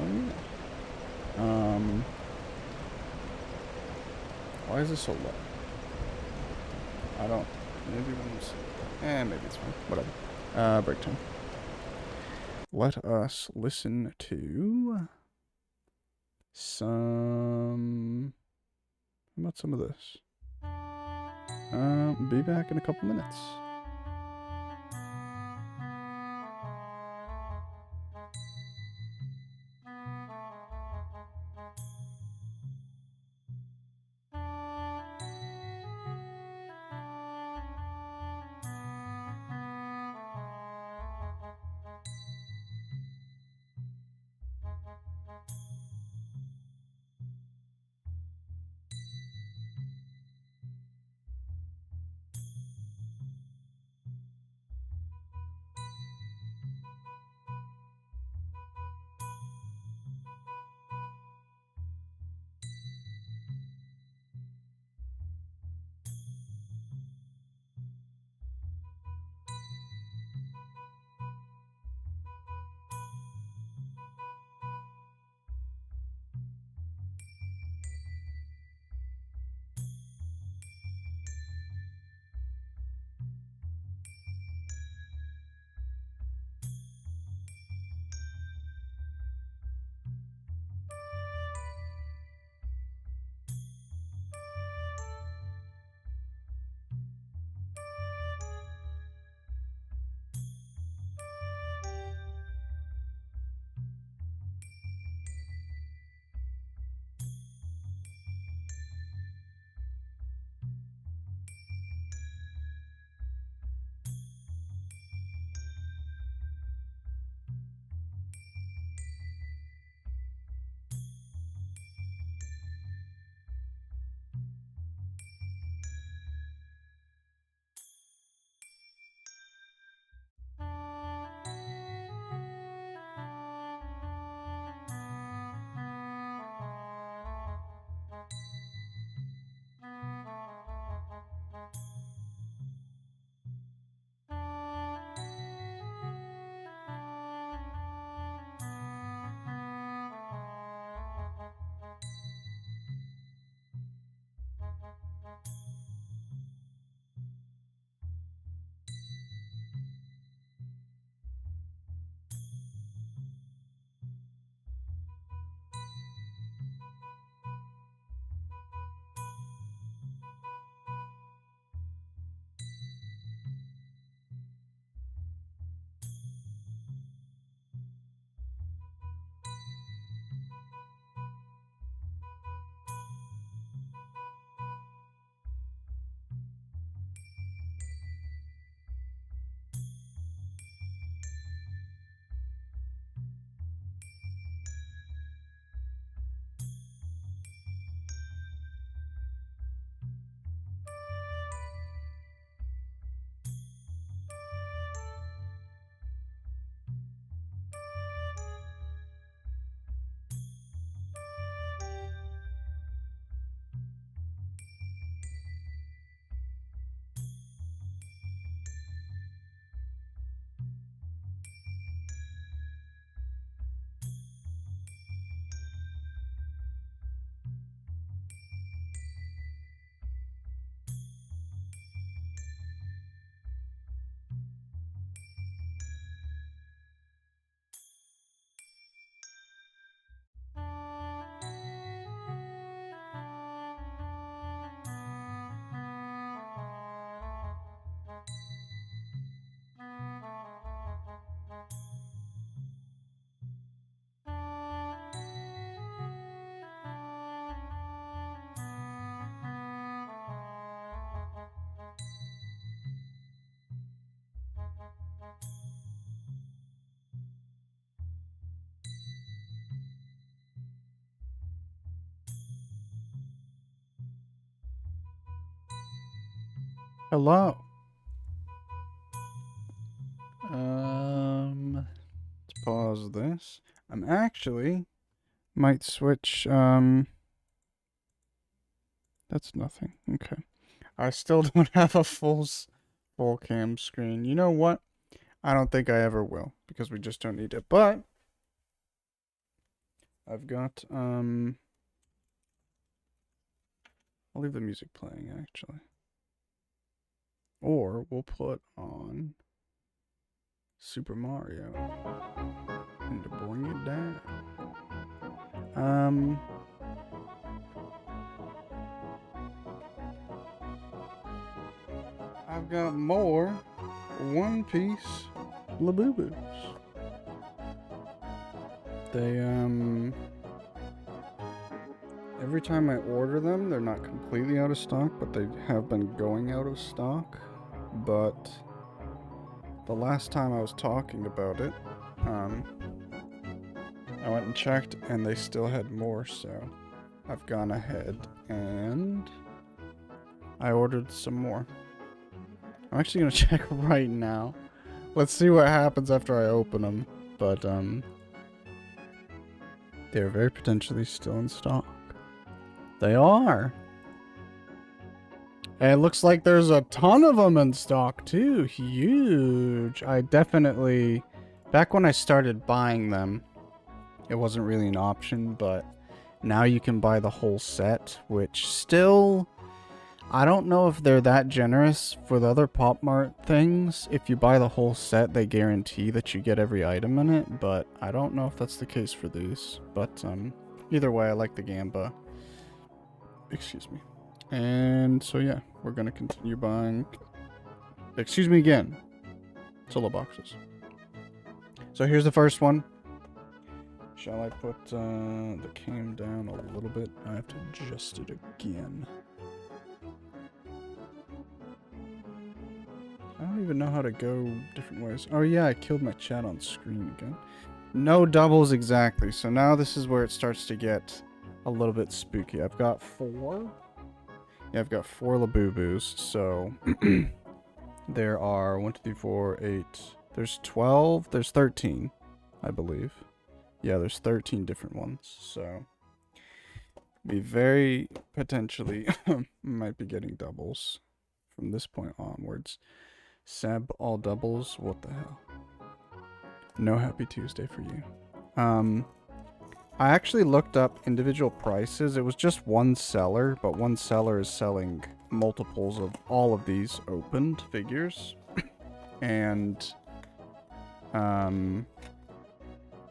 [SPEAKER 1] Oh yeah. Why is this so low? I don't... Maybe when it's... maybe it's fine. Whatever. Break time. Let us listen to... some... How about some of this? Be back in a couple minutes. Hello. Let's pause this. I'm actually might switch. That's nothing. Okay. I still don't have a full cam screen. You know what? I don't think I ever will because we just don't need it. But I've got I'll leave the music playing actually. Or we'll put on Super Mario and to bring it down. I've got more One Piece Labubu's. They every time I order them, they're not completely out of stock, but they have been going out of stock. But the last time I was talking about it, I went and checked and they still had more, so I've gone ahead and I ordered some more. I'm actually gonna check right now. Let's see what happens after I open them. But they're very potentially still in stock. They are. And it looks like there's a ton of them in stock too. Huge. I definitely, back when I started buying them, it wasn't really an option, but now you can buy the whole set, which still, I don't know if they're that generous for the other Pop Mart things. If you buy the whole set, they guarantee that you get every item in it, but I don't know if that's the case for these. But either way, I like the Gamba. Excuse me. And so yeah, we're gonna continue buying. Excuse me again. Solo boxes. So here's the first one. Shall I put the cam down a little bit? I have to adjust it again. I don't even know how to go different ways. Oh yeah, I killed my chat on screen again. No doubles exactly. So now this is where it starts to get a little bit spooky. I've got 4. Yeah, I've got 4 Labubus. So there are 1, 2, 3, 4, 8. There's 12. There's 13, I believe. Yeah, there's 13 different ones. So be very potentially might be getting doubles from this point onwards. Seb all doubles. What the hell? No happy Tuesday for you. I actually looked up individual prices. It was just one seller, but one seller is selling multiples of all of these opened figures. And I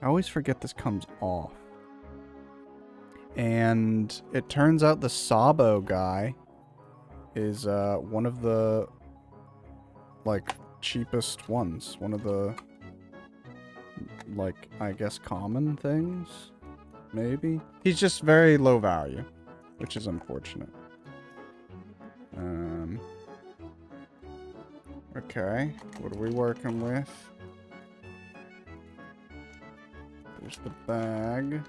[SPEAKER 1] always forget this comes off. And it turns out the Sabo guy is one of the like cheapest ones. One of the like I guess common things. Maybe. He's just very low value, which is unfortunate. Okay, what are we working with? There's the bag.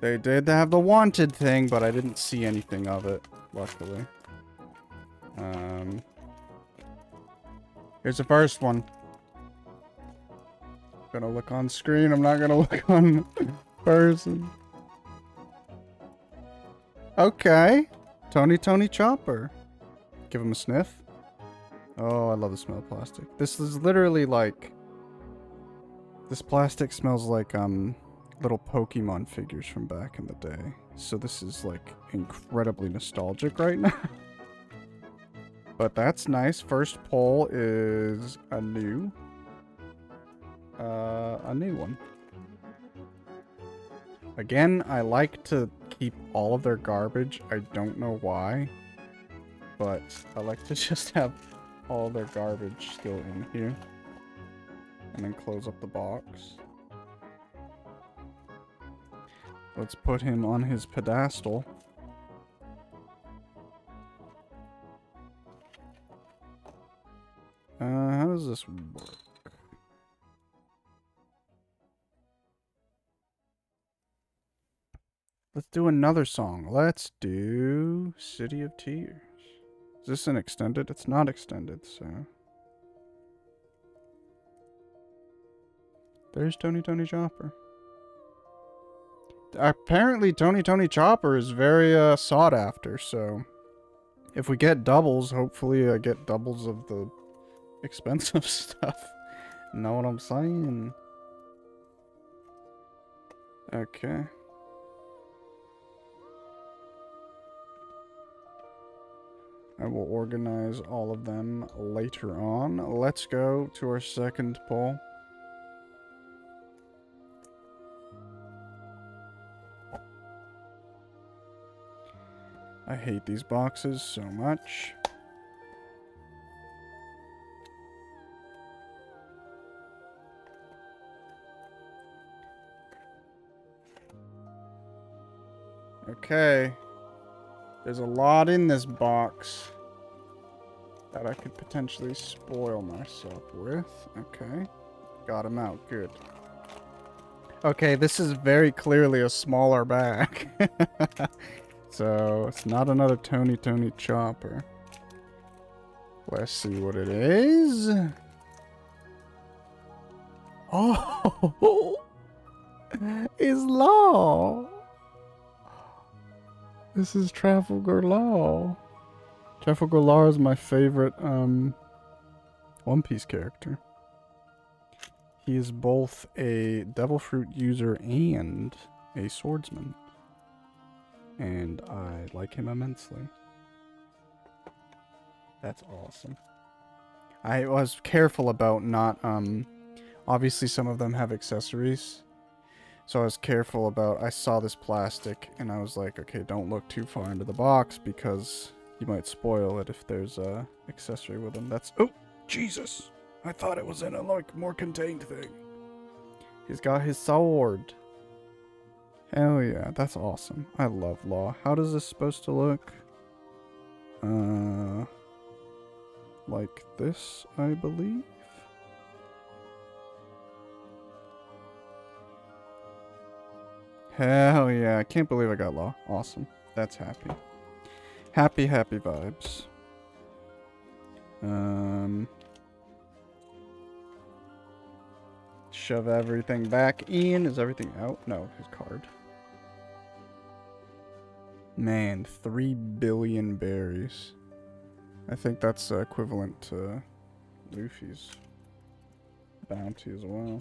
[SPEAKER 1] They did have the wanted thing, but I didn't see anything of it, luckily. Here's the first one. I'm gonna look on screen, I'm not gonna look on person. Okay. Tony Chopper. Give him a sniff. Oh, I love the smell of plastic. This is literally like... This plastic smells like, little Pokemon figures from back in the day. So this is, like, incredibly nostalgic right now. But that's nice. First pull is a new one. Again, I like to keep all of their garbage. I don't know why. But I like to just have all their garbage still in here. And then close up the box. Let's put him on his pedestal. does this work? Let's do another song. Let's do City of Tears. Is this an extended? It's not extended, so. There's Tony Chopper. Apparently Tony Chopper is very sought after, so if we get doubles, hopefully I get doubles of the expensive stuff. Know what I'm saying? Okay. I will organize all of them later on. Let's go to our second poll. I hate these boxes so much. Okay. There's a lot in this box that I could potentially spoil myself with. Okay. Got him out. Good. Okay, this is very clearly a smaller bag. So, it's not another Tony Chopper. Let's see what it is. Oh! It's Law! This is Trafalgar Law. Trafalgar Law is my favorite One Piece character. He is both a Devil Fruit user and a swordsman. And I like him immensely. That's awesome. I was careful about not, obviously some of them have accessories. So I was careful about, I saw this plastic and I was like, okay, don't look too far into the box because you might spoil it if there's a accessory with them. That's, oh, Jesus. I thought it was in a, like, more contained thing. He's got his sword. Hell yeah, that's awesome. I love Law. How does this supposed to look? Like this, I believe. Hell yeah, I can't believe I got Law. Awesome. That's happy. Happy vibes. Shove everything back in. Is everything out? No, his card. Man, 3 billion berries. I think that's equivalent to Luffy's bounty as well.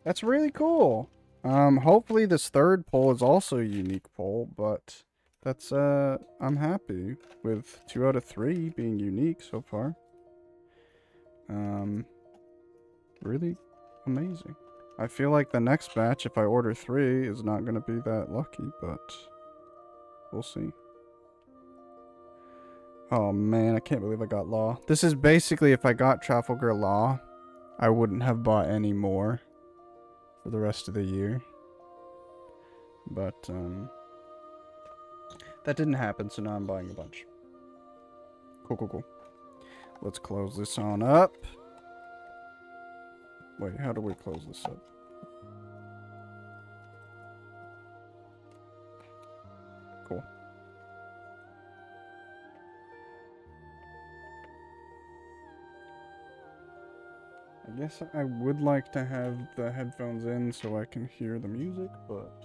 [SPEAKER 1] That's really cool. Hopefully this third poll is also a unique poll, but that's, I'm happy with 2 out of 3 being unique so far. Really amazing. I feel like the next batch, if I order 3, is not going to be that lucky, but we'll see. Oh man, I can't believe I got Law. This is basically, if I got Trafalgar Law, I wouldn't have bought any more for the rest of the year. But, that didn't happen, so now I'm buying a bunch. Cool. Let's close this on up. Wait, how do we close this up? Cool. I guess I would like to have the headphones in so I can hear the music, but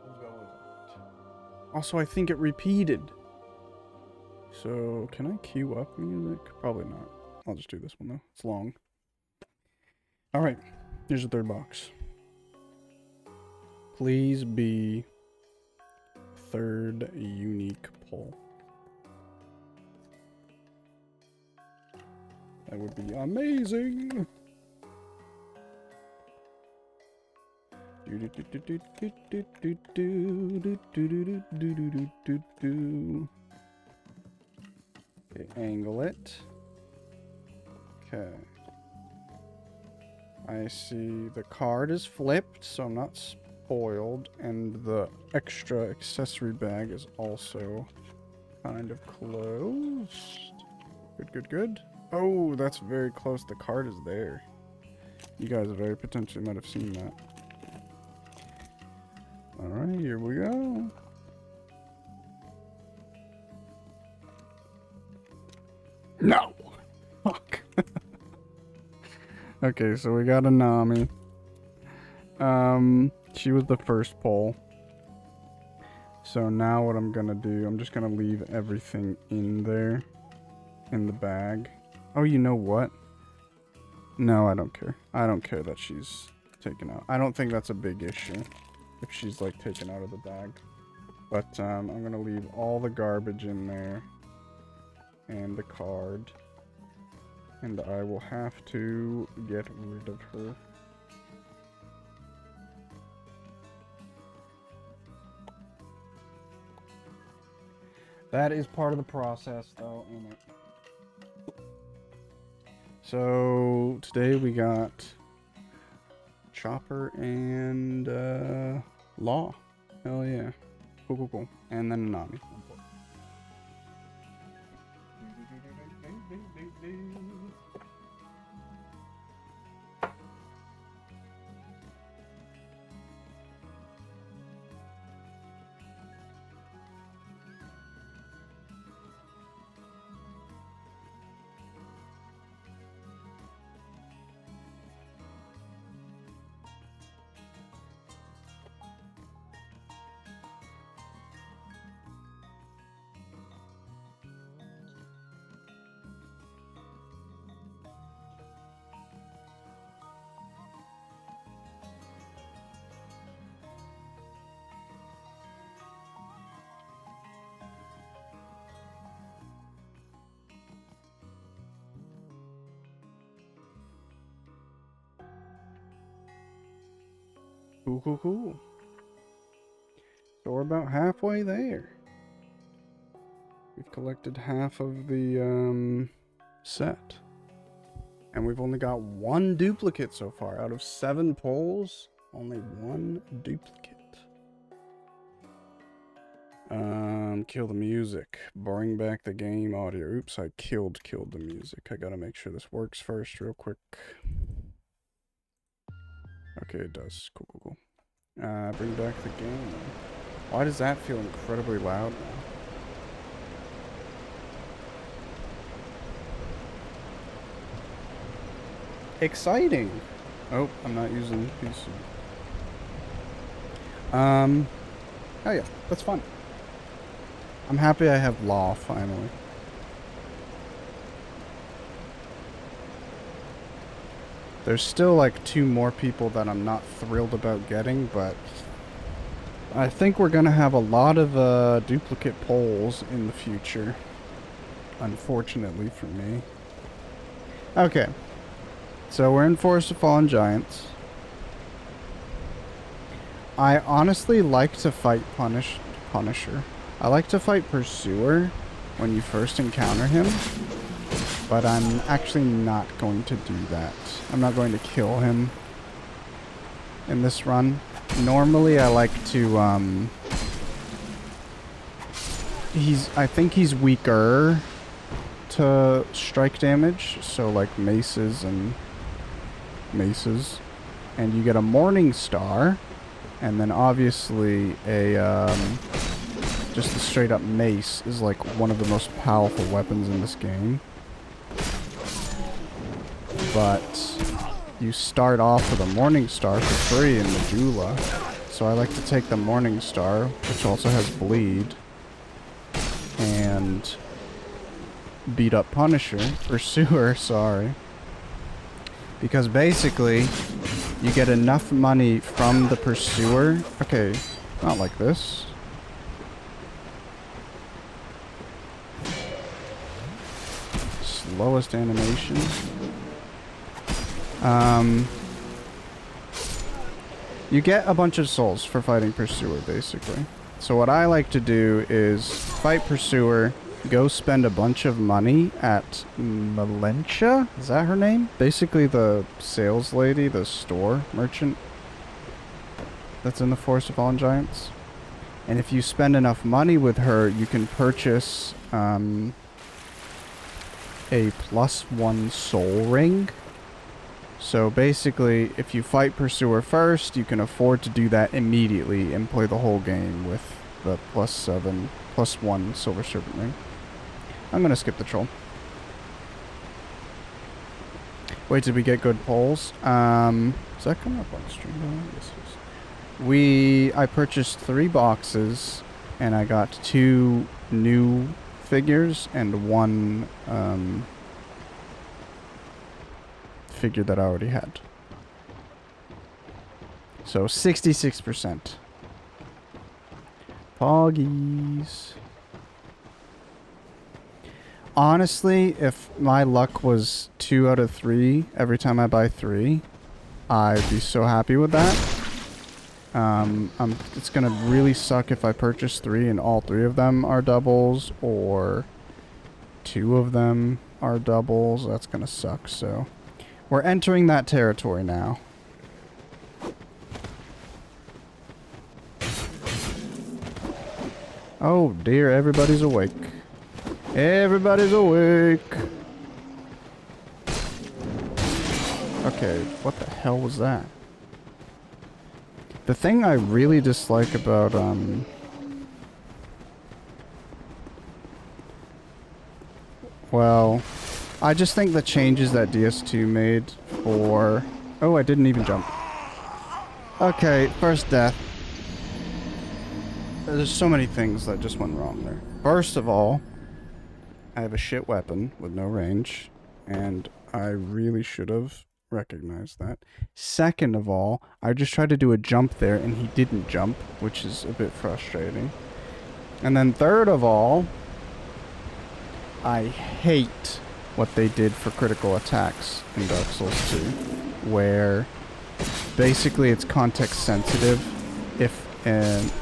[SPEAKER 1] we'll go with it. Also, I think it repeated. So, can I queue up music? Probably not. I'll just do this one though. It's long. Alright, here's the third box. Please be third unique poll. That would be amazing. Okay, angle it. Okay. I see the card is flipped, so I'm not spoiled, and the extra accessory bag is also kind of closed. Good. Oh, that's very close. The card is there. You guys very potentially might have seen that. Alright, here we go. No! Fuck. Okay, so we got a Nami. She was the first poll. So now what I'm gonna do, I'm just gonna leave everything in there. In the bag. Oh, you know what? No, I don't care. I don't care that she's taken out. I don't think that's a big issue. If she's, like, taken out of the bag. But, I'm gonna leave all the garbage in there. And the card. And I will have to get rid of her. That is part of the process, though, ain't it? So, today we got Chopper and, Law. Hell yeah. Cool, cool, cool. And then Nami. Cool, cool, cool. So we're about halfway there. We've collected half of the, set. And we've only got one duplicate so far. Out of 7 polls, only 1 duplicate. Kill the music. Bring back the game audio. Oops, I killed the music. I gotta make sure this works first real quick. Okay, it does. Cool, cool, cool. Bring back the game. Why does that feel incredibly loud now? Exciting! Oh, I'm not using PC. Oh yeah, that's fun. I'm happy I have Law, finally. There's still like 2 more people that I'm not thrilled about getting, but I think we're gonna have a lot of duplicate polls in the future. Unfortunately for me. Okay. So we're in Forest of Fallen Giants. I honestly like to fight Punisher. I like to fight Pursuer when you first encounter him. But I'm actually not going to do that. I'm not going to kill him in this run. Normally I like to, I think he's weaker to strike damage. So like maces. And you get a Morning Star. And then obviously just the straight up mace is like one of the most powerful weapons in this game. But you start off with a Morning Star for free in Majula. So I like to take the Morning Star, which also has bleed, and beat up Pursuer, sorry. Because basically, you get enough money from the Pursuer. Okay, not like this. Slowest animation. You get a bunch of souls for fighting Pursuer, basically. So what I like to do is fight Pursuer, go spend a bunch of money at Malentia? Is that her name? Basically the sales lady, the store merchant that's in the Forest of Fallen Giants. And if you spend enough money with her, you can purchase a +1 soul ring. So basically, if you fight Pursuer first, you can afford to do that immediately and play the whole game with the +1 Silver Serpent ring. I'm gonna skip the troll. Wait, did we get good polls? Is that coming up on the stream? Yes, it is. I purchased 3 boxes, and I got 2 new figures and 1 figure that I already had. So 66%. Poggies. Honestly, if my luck was 2 out of 3 every time I buy 3, I'd be so happy with that. It's gonna really suck if I purchase 3 and all 3 of them are doubles, or 2 of them are doubles. That's gonna suck, so we're entering that territory now. Oh dear, everybody's awake. Everybody's awake. Okay, what the hell was that? The thing I really dislike about, well, I just think the changes that DS2 made for... Oh, I didn't even jump. Okay, first death. There's so many things that just went wrong there. First of all, I have a shit weapon with no range, and I really should have recognized that. Second of all, I just tried to do a jump there, and he didn't jump, which is a bit frustrating. And then third of all, I hate what they did for critical attacks in Dark Souls 2, where basically it's context sensitive.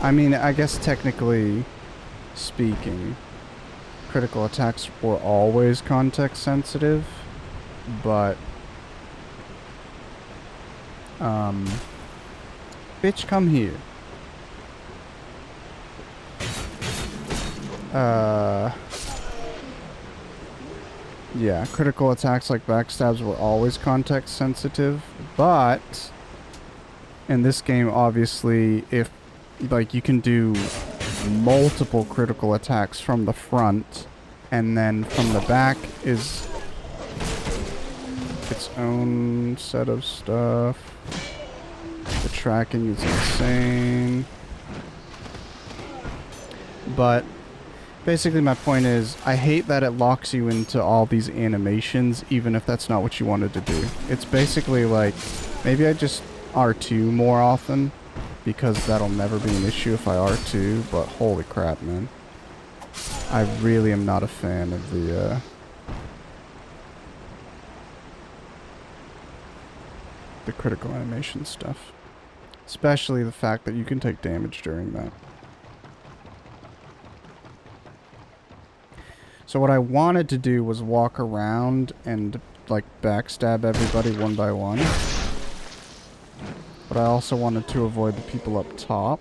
[SPEAKER 1] I mean, I guess technically speaking, critical attacks were always context sensitive, but bitch, come here. Yeah, critical attacks like backstabs were always context sensitive, but in this game, obviously, if like you can do multiple critical attacks from the front, and then from the back is its own set of stuff. The tracking is insane. But basically my point is, I hate that it locks you into all these animations, even if that's not what you wanted to do. It's basically like, maybe I just R2 more often, because that'll never be an issue if I R2, but holy crap, man. I really am not a fan of the critical animation stuff. Especially the fact that you can take damage during that. So what I wanted to do was walk around and like backstab everybody one by one. But I also wanted to avoid the people up top.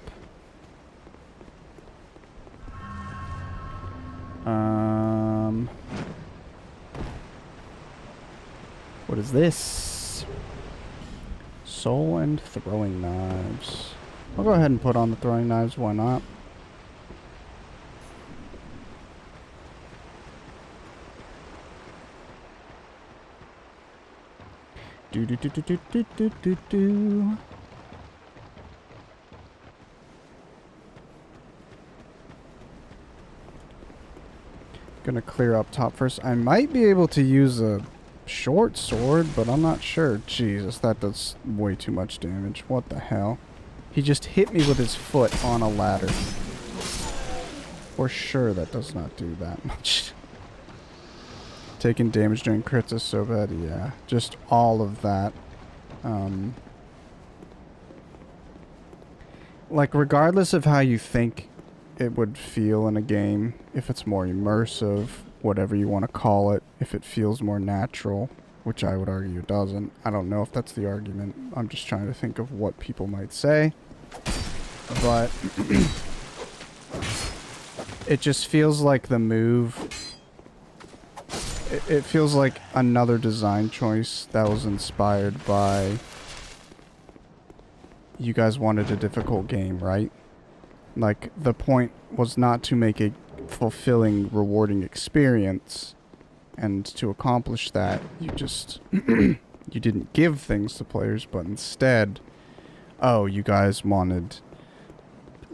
[SPEAKER 1] What is this? Soul and throwing knives. I'll go ahead and put on the throwing knives, why not? Do do do do do do do do do. Gonna clear up top first. I might be able to use a short sword, but I'm not sure. Jesus, that does way too much damage. What the hell? He just hit me with his foot on a ladder. For sure that does not do that much. Taking damage during crits is so bad, yeah. Just all of that. Like, regardless of how you think it would feel in a game, if it's more immersive, whatever you want to call it, if it feels more natural, which I would argue it doesn't. I don't know if that's the argument. I'm just trying to think of what people might say. But it just feels like the move it feels like another design choice that was inspired by you guys wanted a difficult game, right? Like, the point was not to make a fulfilling, rewarding experience, and to accomplish that, you just you didn't give things to players, but instead, oh, you guys wanted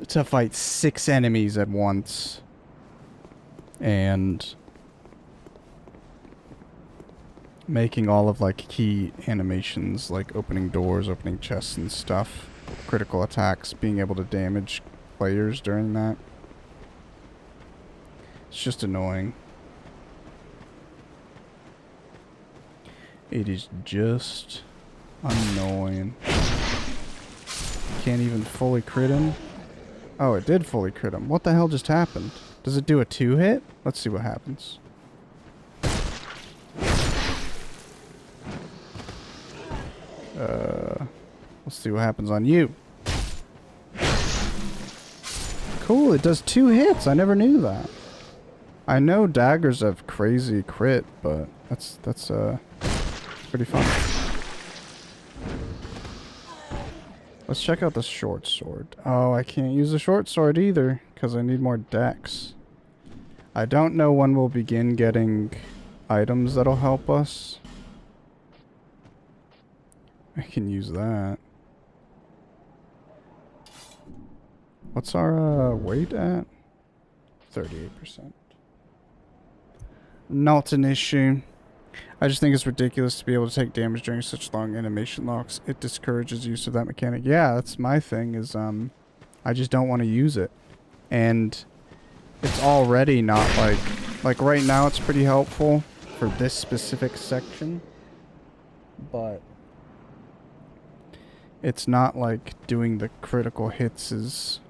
[SPEAKER 1] to fight 6 enemies at once, and making all of, like, key animations, like opening doors, opening chests and stuff, critical attacks, being able to damage players during that. It's just annoying. It is just annoying. Can't even fully crit him. Oh, it did fully crit him. What the hell just happened? Does it do a 2-hit? Let's see what happens. Let's see what happens on you. Cool, it does 2 hits. I never knew that. I know daggers have crazy crit, but that's pretty fun. Let's check out the short sword. Oh, I can't use the short sword either, because I need more dex. I don't know when we'll begin getting items that'll help us. I can use that. What's our weight at? 38%. Not an issue. I just think it's ridiculous to be able to take damage during such long animation locks. It discourages use of that mechanic. Yeah, that's my thing is, I just don't want to use it. And it's already not like right now it's pretty helpful for this specific section. But it's not like doing the critical hits is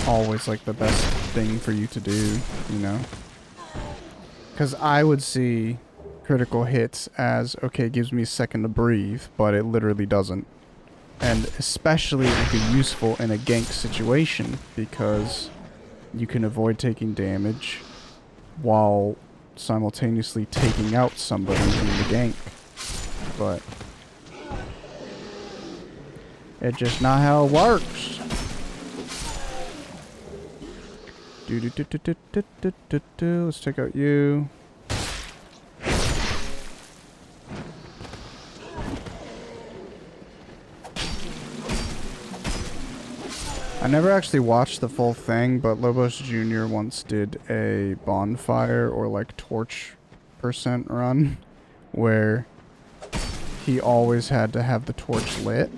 [SPEAKER 1] always like the best thing for you to do, you know? Because I would see critical hits as, okay, it gives me a second to breathe, but it literally doesn't. And especially it would be useful in a gank situation, because you can avoid taking damage while simultaneously taking out somebody in the gank. But it's just not how it works. Let's take out you. I never actually watched the full thing, but Lobos Jr. once did a bonfire or like torch percent run where he always had to have the torch lit.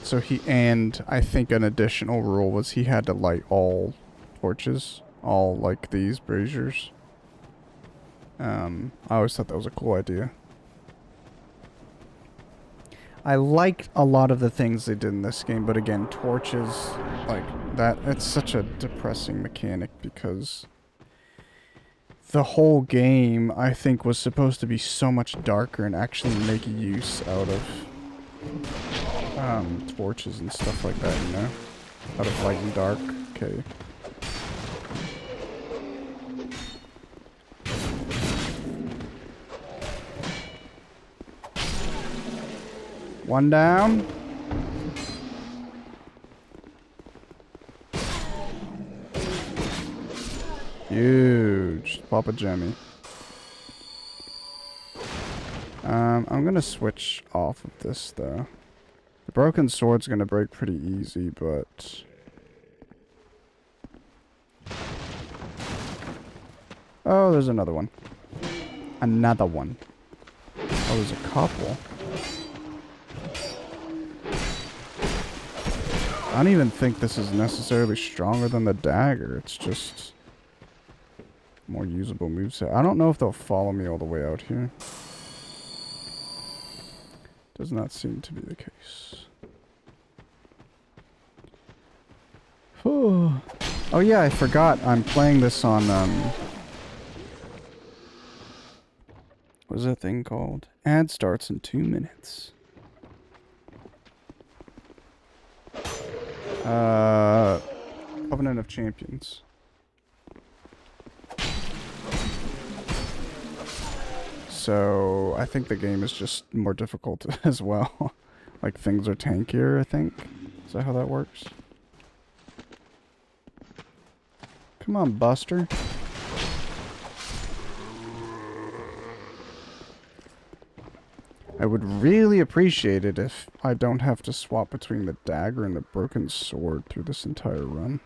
[SPEAKER 1] So and I think an additional rule was he had to light all torches, all like these braziers. I always thought that was a cool idea. I liked a lot of the things they did in this game, but again, torches, like that, it's such a depressing mechanic because the whole game, I think, was supposed to be so much darker and actually make use out of torches and stuff like that, you know? Out of light and dark. Okay. One down. Huge. Papa Jemmy. I'm gonna switch off of this though. The broken sword's gonna break pretty easy, but oh, there's another one. Another one. Oh, there's a couple. I don't even think this is necessarily stronger than the dagger. It's just more usable moveset. I don't know if they'll follow me all the way out here. Does not seem to be the case. Oh yeah, I forgot. I'm playing this on, what's that thing called? Ad starts in 2 minutes. Covenant of Champions. So I think the game is just more difficult as well. Like things are tankier, I think. Is that how that works? Come on, Buster. I would really appreciate it if I don't have to swap between the dagger and the broken sword through this entire run.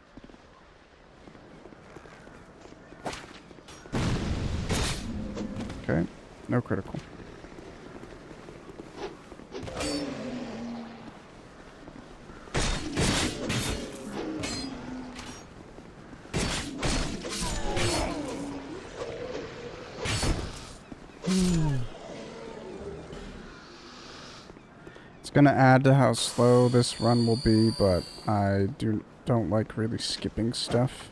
[SPEAKER 1] Okay, no critical. It's gonna add to how slow this run will be, but I don't like really skipping stuff.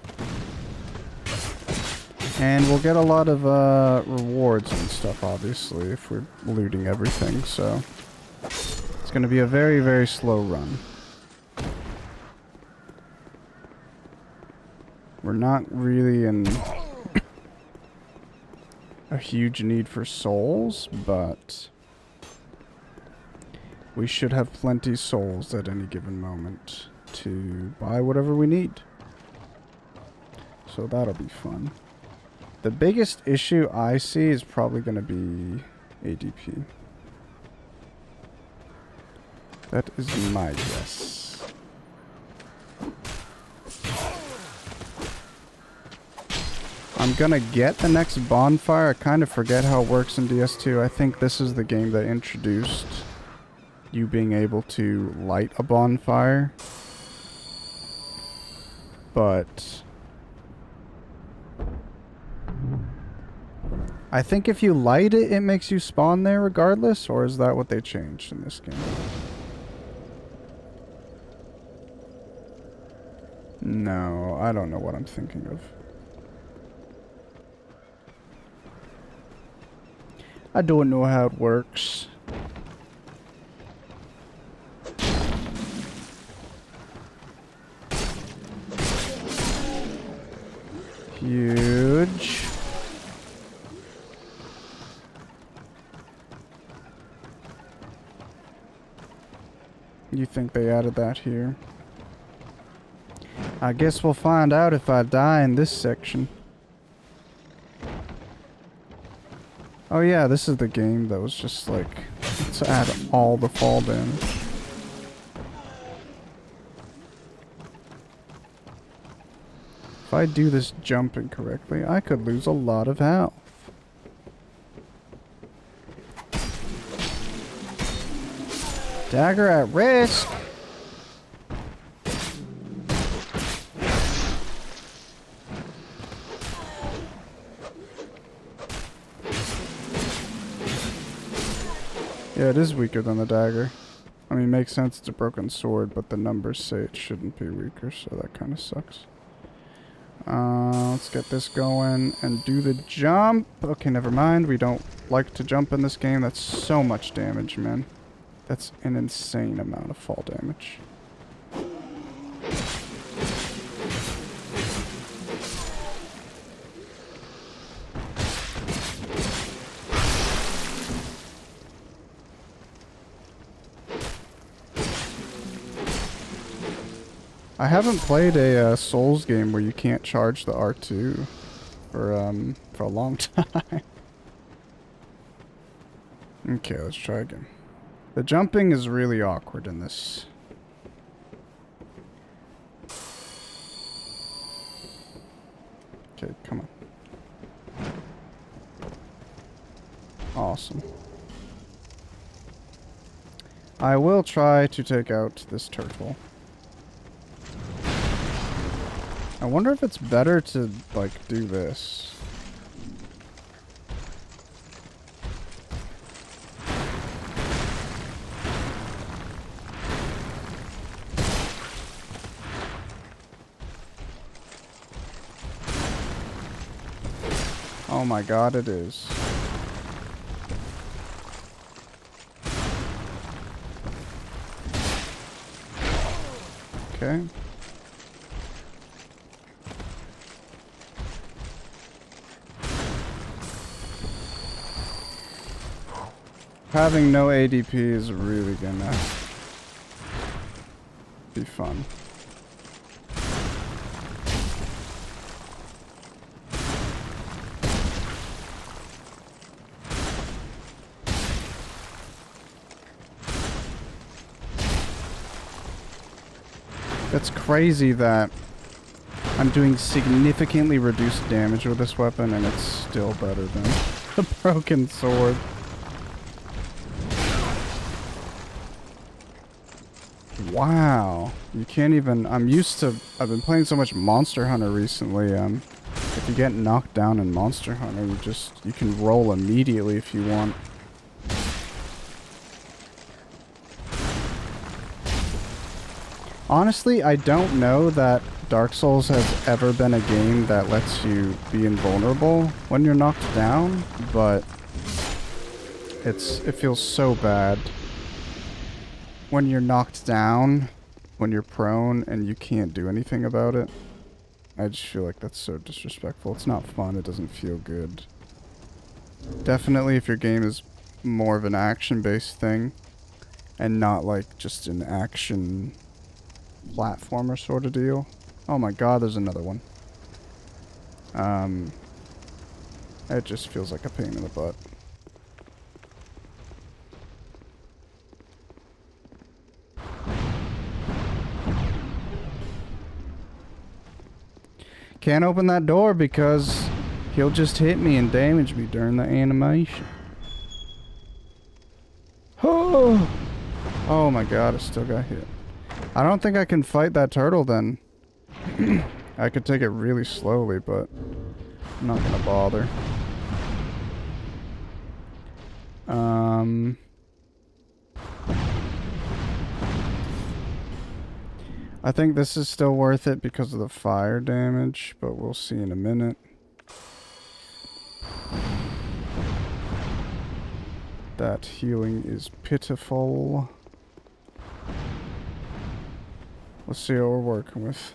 [SPEAKER 1] And we'll get a lot of rewards and stuff, obviously, if we're looting everything, so it's gonna be a very, very slow run. We're not really in a huge need for souls, but we should have plenty souls at any given moment to buy whatever we need. So that'll be fun. The biggest issue I see is probably going to be ADP. That is my guess. I'm gonna get the next bonfire. I kind of forget how it works in DS2. I think this is the game that introduced you being able to light a bonfire. But I think if you light it, it makes you spawn there regardless, or is that what they changed in this game? No, I don't know what I'm thinking of. I don't know how it works. Huge. You think they added that here? I guess we'll find out if I die in this section. Oh yeah, this is the game that was just like, let's add all the fall damage. If I do this jumping correctly, I could lose a lot of health. Dagger at risk. Yeah, it is weaker than the dagger. I mean, it makes sense, it's a broken sword, but the numbers say it shouldn't be weaker, so that kind of sucks. Let's get this going and do the jump. Okay, never mind. We don't like to jump in this game. That's so much damage, man. That's an insane amount of fall damage. I haven't played a Souls game where you can't charge the R2 for a long time. Okay, let's try again. The jumping is really awkward in this. Okay, come on. Awesome. I will try to take out this turtle. I wonder if it's better to, like, do this. Oh my god, it is. Okay. Having no ADP is really gonna be fun. That's crazy that I'm doing significantly reduced damage with this weapon and it's still better than the broken sword. Wow. You can't even... I've been playing so much Monster Hunter recently. If you get knocked down in Monster Hunter, you can roll immediately if you want. Honestly, I don't know that Dark Souls has ever been a game that lets you be invulnerable when you're knocked down, but it feels so bad when you're knocked down, when you're prone, and you can't do anything about it. I just feel like that's so disrespectful. It's not fun. It doesn't feel good. Definitely if your game is more of an action-based thing and not like just an action platformer sort of deal. Oh my god, there's another one. It just feels like a pain in the butt. Can't open that door because he'll just hit me and damage me during the animation. Oh! Oh my god, I still got hit. I don't think I can fight that turtle then. I could take it really slowly, but I'm not gonna bother. I think this is still worth it because of the fire damage, but we'll see in a minute. That healing is pitiful. Let's see what we're working with.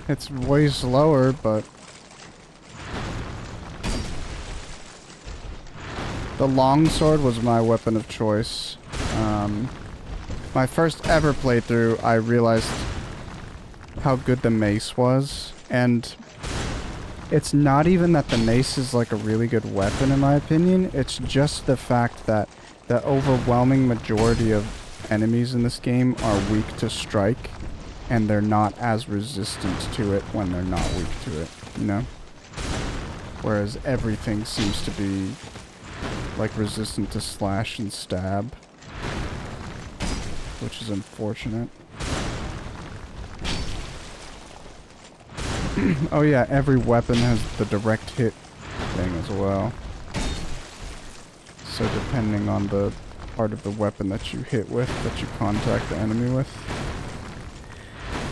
[SPEAKER 1] It's way slower, but the longsword was my weapon of choice. My first ever playthrough, I realized how good the mace was, and it's not even that the mace is like a really good weapon in my opinion, it's just the fact that the overwhelming majority of enemies in this game are weak to strike, and they're not as resistant to it when they're not weak to it, you know? Whereas everything seems to be like resistant to slash and stab, which is unfortunate. Oh yeah, every weapon has the direct hit thing as well. So depending on the part of the weapon that you hit with, that you contact the enemy with,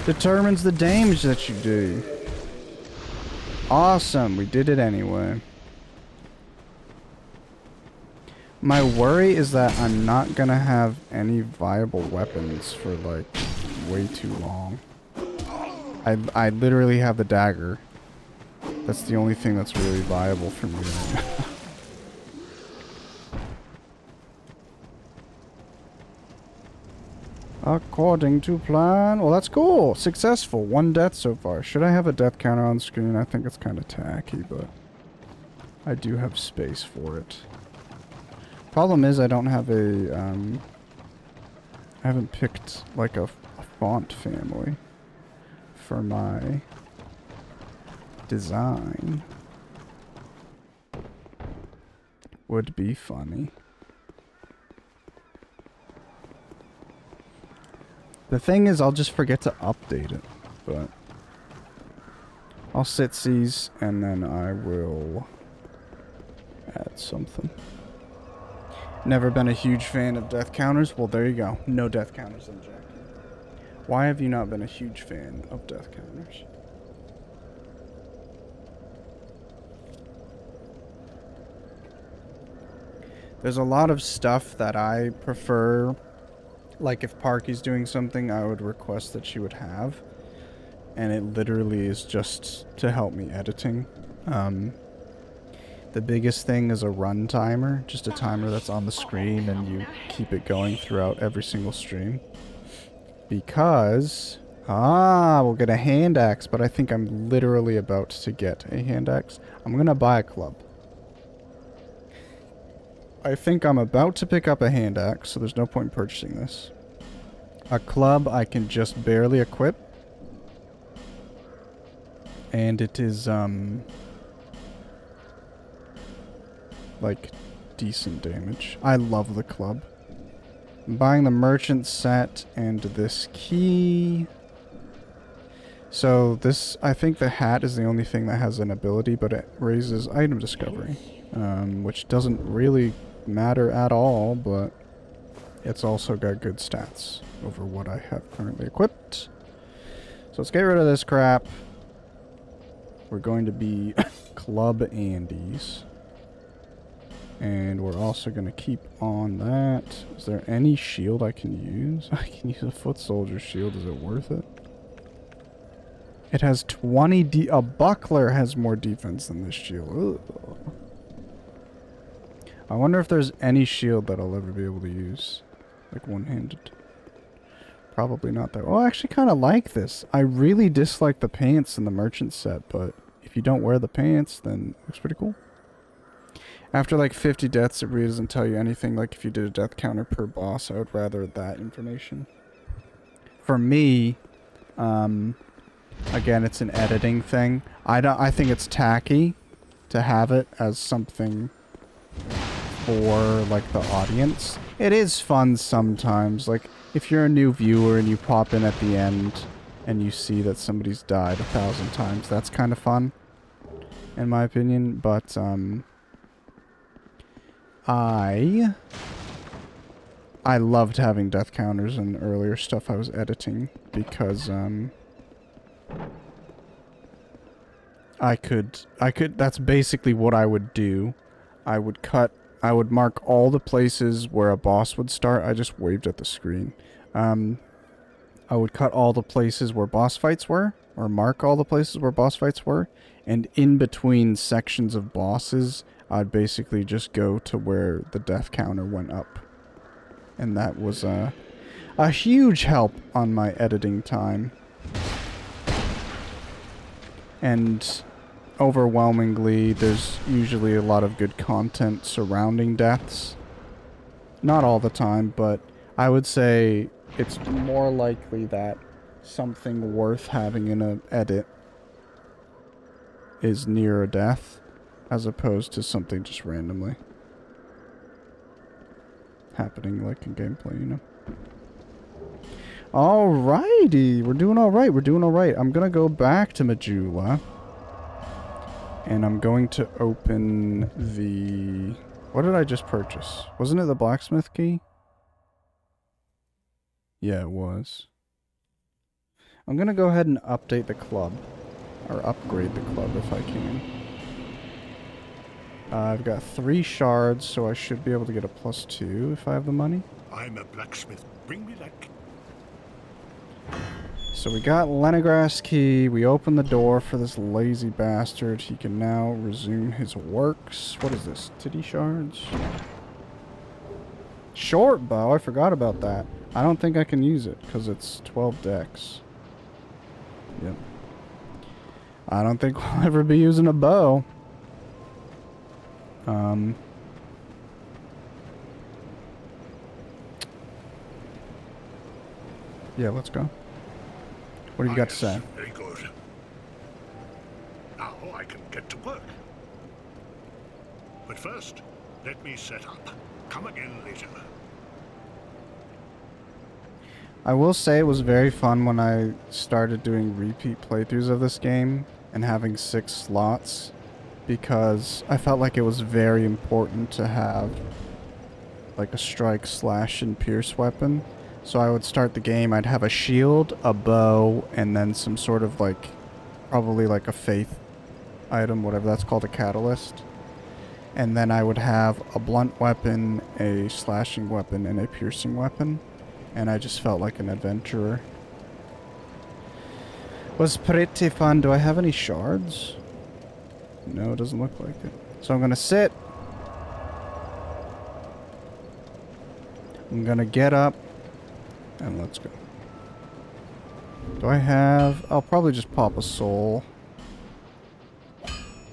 [SPEAKER 1] determines the damage that you do. Awesome, we did it anyway. My worry is that I'm not gonna have any viable weapons for like way too long. I literally have the dagger. That's the only thing that's really viable for me right now. According to plan. Well, that's cool. Successful. 1 death so far. Should I have a death counter on screen? I think it's kind of tacky, but I do have space for it. Problem is I don't have a, I haven't picked like a font family for my design. Would be funny. The thing is, I'll just forget to update it, but I'll sit C's and then I will add something. Never been a huge fan of death counters? Well, there you go. No death counters in Jack. Why have you not been a huge fan of death counters? There's a lot of stuff that I prefer like if Parky's doing something, I would request that she would have. And it literally is just to help me editing. The biggest thing is a run timer, just a timer that's on the screen and you keep it going throughout every single stream. Because, we'll get a hand axe, but I think I'm literally about to get a hand axe. I'm gonna buy a club. I think I'm about to pick up a hand axe, so there's no point in purchasing this. A club I can just barely equip. And it is, like, decent damage. I love the club. I'm buying the merchant set and this key. So this, I think the hat is the only thing that has an ability, but it raises item discovery. Which doesn't really matter at all, but it's also got good stats over what I have currently equipped. So let's get rid of this crap. We're going to be Club Andes. And we're also going to keep on that. Is there any shield I can use? I can use a foot soldier shield. Is it worth it? It has 20 a buckler has more defense than this shield. Ugh. I wonder if there's any shield that I'll ever be able to use. Like one-handed. Probably not though. Oh, I actually kind of like this. I really dislike the pants in the merchant set, but if you don't wear the pants, then it looks pretty cool. After like 50 deaths, it really doesn't tell you anything. Like if you did a death counter per boss, I would rather that information. For me, again, it's an editing thing. I think it's tacky to have it as something for like the audience. It is fun sometimes. Like if you're a new viewer and you pop in at the end and you see that somebody's died 1,000 times, that's kind of fun, in my opinion. But I loved having death counters in earlier stuff I was editing because I could that's basically what I would do. I would mark all the places where a boss would start. I just waved at the screen. I would cut all the places where boss fights were, or mark all the places where boss fights were, and in between sections of bosses, I'd basically just go to where the death counter went up. And that was a huge help on my editing time. And overwhelmingly, there's usually a lot of good content surrounding deaths. Not all the time, but I would say it's more likely that something worth having in an edit is near a death, as opposed to something just randomly happening like in gameplay, you know. Alrighty, we're doing alright, I'm gonna go back to Majula. And I'm going to open the... What did I just purchase? Wasn't it the blacksmith key? Yeah, it was. I'm gonna go ahead and update the club. Or upgrade the club if I can. I've got 3 shards, so I should be able to get a +2 if I have the money.
[SPEAKER 7] I'm a blacksmith. Bring me that key.
[SPEAKER 1] So we got Leningrass key. We opened the door for this lazy bastard. He can now resume his works. What is this? Titty shards? Short bow. I forgot about that. I don't think I can use it because it's 12 decks. Yep. I don't think we'll ever be using a bow. Yeah, let's go. What do you got to say?
[SPEAKER 7] Very good. Now I can get to work. But first, let me set up. Come again later.
[SPEAKER 1] I will say it was very fun when I started doing repeat playthroughs of this game and having 6 slots, because I felt like it was very important to have like a strike, slash, and pierce weapon. So I would start the game, I'd have a shield, a bow, and then some sort of like, probably like a faith item, whatever that's called, a catalyst. And then I would have a blunt weapon, a slashing weapon, and a piercing weapon. and I just felt like an adventurer. Was pretty fun. Do I have any shards? No, it doesn't look like it. So I'm gonna sit. I'm gonna get up, and let's go. Do I have... I'll probably just pop a soul.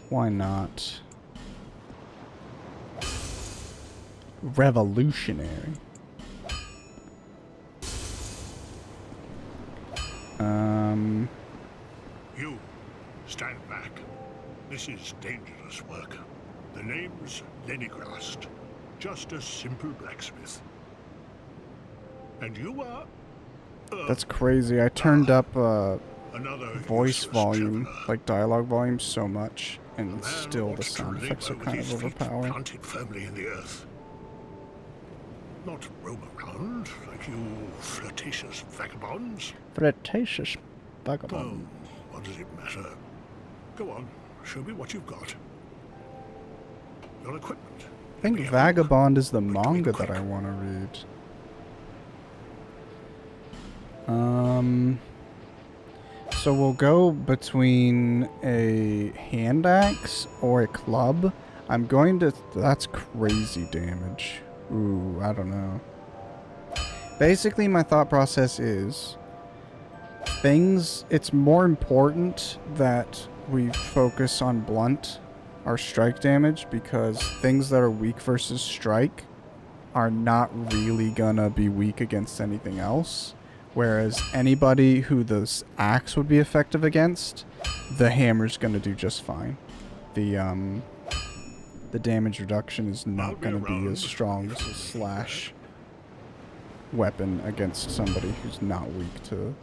[SPEAKER 1] Why not? Revolutionary.
[SPEAKER 7] You, stand back. This is dangerous work. The name's Lenigrast. Just a simple blacksmith. And you are...
[SPEAKER 1] That's crazy. I turned up
[SPEAKER 7] another
[SPEAKER 1] voice
[SPEAKER 7] useless
[SPEAKER 1] volume,
[SPEAKER 7] traveler.
[SPEAKER 1] like dialogue volume, so much,
[SPEAKER 7] A
[SPEAKER 1] and
[SPEAKER 7] man
[SPEAKER 1] still
[SPEAKER 7] ought
[SPEAKER 1] the
[SPEAKER 7] to
[SPEAKER 1] sound effects are
[SPEAKER 7] labor
[SPEAKER 1] kind
[SPEAKER 7] with
[SPEAKER 1] of
[SPEAKER 7] his feet
[SPEAKER 1] overpowering.
[SPEAKER 7] planted firmly in the earth. Not roam around like you flirtatious vagabonds.
[SPEAKER 1] Flirtatious
[SPEAKER 7] Oh,
[SPEAKER 1] vagabond.
[SPEAKER 7] what does it matter? Go on, show me what you've got. Your equipment.
[SPEAKER 1] I think
[SPEAKER 7] Let me have a look.
[SPEAKER 1] Vagabond is the
[SPEAKER 7] But do it
[SPEAKER 1] manga that
[SPEAKER 7] quick.
[SPEAKER 1] I want to read. So we'll go between a hand axe or a club. I'm going to... That's crazy damage. Ooh, I don't know. Basically, my thought process is... It's more important that we focus on blunt, our strike damage, because things that are weak versus strike are not really gonna be weak against anything else. Whereas anybody who this axe would be effective against, the hammer's gonna do just fine. The damage reduction is not gonna be as strong as a slash weapon against somebody who's not weak to...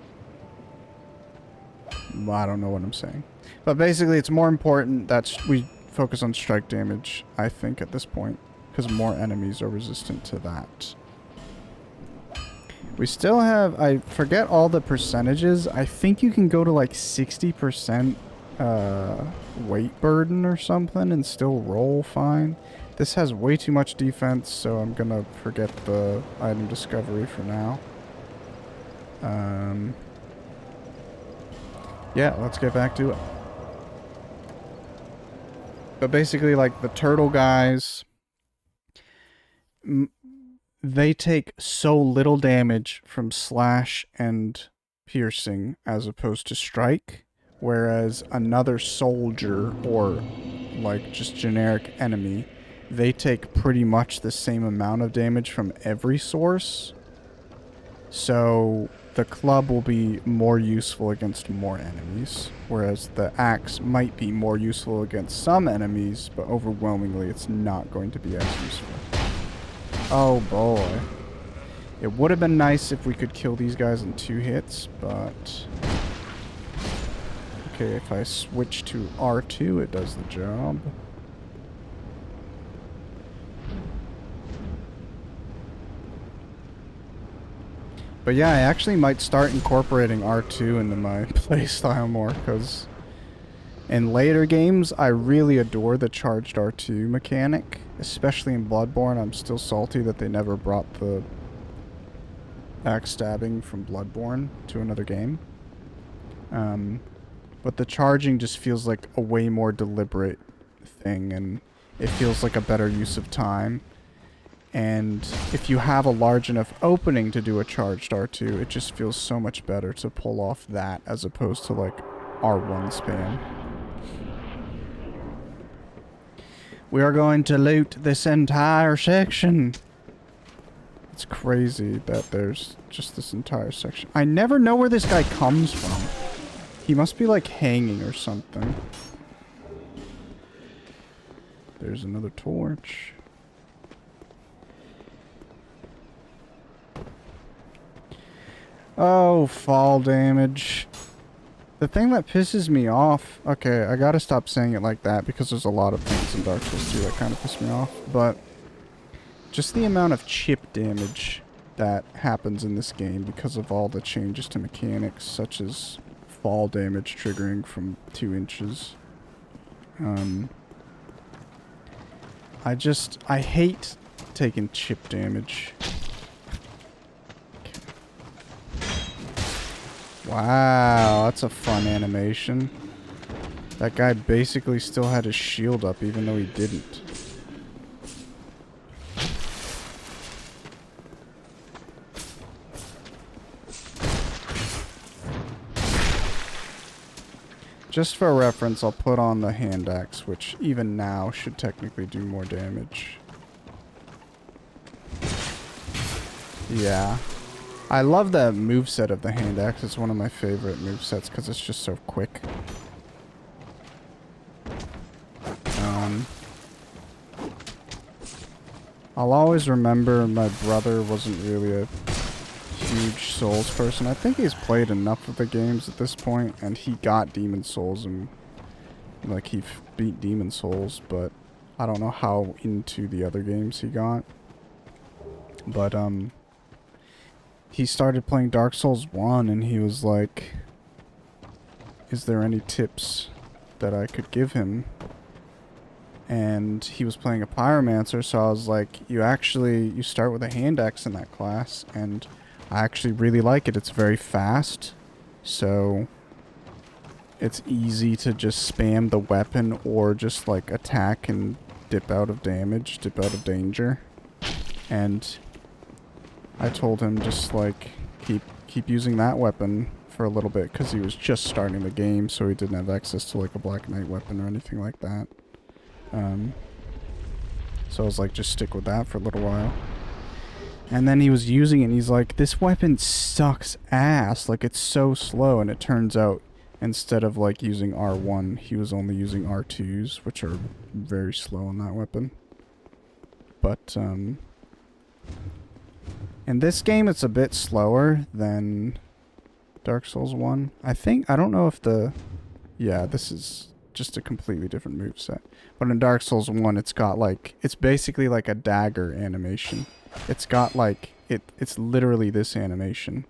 [SPEAKER 1] I don't know what I'm saying. But basically, it's more important that we focus on strike damage, I think, at this point. Because more enemies are resistant to that. We still have... I forget all the percentages. I think you can go to like 60% weight burden or something and still roll fine. This has way too much defense, so I'm gonna forget the item discovery for now. Yeah, let's get back to it. But basically, like, the turtle guys... They take so little damage from slash and piercing as opposed to strike, whereas another soldier or like just generic enemy, they take pretty much the same amount of damage from every source. So the club will be more useful against more enemies, whereas the axe might be more useful against some enemies, but overwhelmingly it's not going to be as useful. Oh boy. It would have been nice if we could kill these guys in 2 hits, but... Okay, if I switch to R2, it does the job. But yeah, I actually might start incorporating R2 into my playstyle more, because... In later games, I really adore the charged R2 mechanic. Especially in Bloodborne, I'm still salty that they never brought the backstabbing from Bloodborne to another game. But the charging just feels like a way more deliberate thing, and it feels like a better use of time. And if you have a large enough opening to do a charged R2, it just feels so much better to pull off that as opposed to like R1 spam. We are going to loot this entire section. It's crazy that there's just this entire section. I never know where this guy comes from. He must be like hanging or something. There's another torch. Oh, fall damage. The thing that pisses me off... Okay, I gotta stop saying it like that because there's a lot of things in Dark Souls 2 that kind of piss me off. But just the amount of chip damage that happens in this game because of all the changes to mechanics, such as fall damage triggering from 2 inches. I hate taking chip damage. Okay. Wow, that's a fun animation. That guy basically still had his shield up even though he didn't. Just for reference, I'll put on the hand axe, which even now should technically do more damage. Yeah. I love that moveset of the hand axe. It's one of my favorite movesets because it's just so quick. I'll always remember my brother wasn't really a huge Souls person. I think he's played enough of the games at this point, and he got Demon Souls, and like he beat Demon Souls, but I don't know how into the other games he got. But he started playing Dark Souls 1, and he was like, is there any tips that I could give him? And he was playing a Pyromancer, so I was like, you start with a hand axe in that class, and I actually really like it. It's very fast, so it's easy to just spam the weapon or just like attack and dip out of damage, dip out of danger. And I told him just like keep using that weapon for a little bit because he was just starting the game, so he didn't have access to like a Black Knight weapon or anything like that. So I was like, just stick with that for a little while. And then he was using it, and he's like, this weapon sucks ass. Like, it's so slow. And it turns out, instead of, like, using R1, he was only using R2s, which are very slow on that weapon. But, in this game, it's a bit slower than Dark Souls 1. I don't know if yeah, this is just a completely different moveset. But in Dark Souls 1, it's got, like, it's basically like a dagger animation. It's got like, it's literally this animation,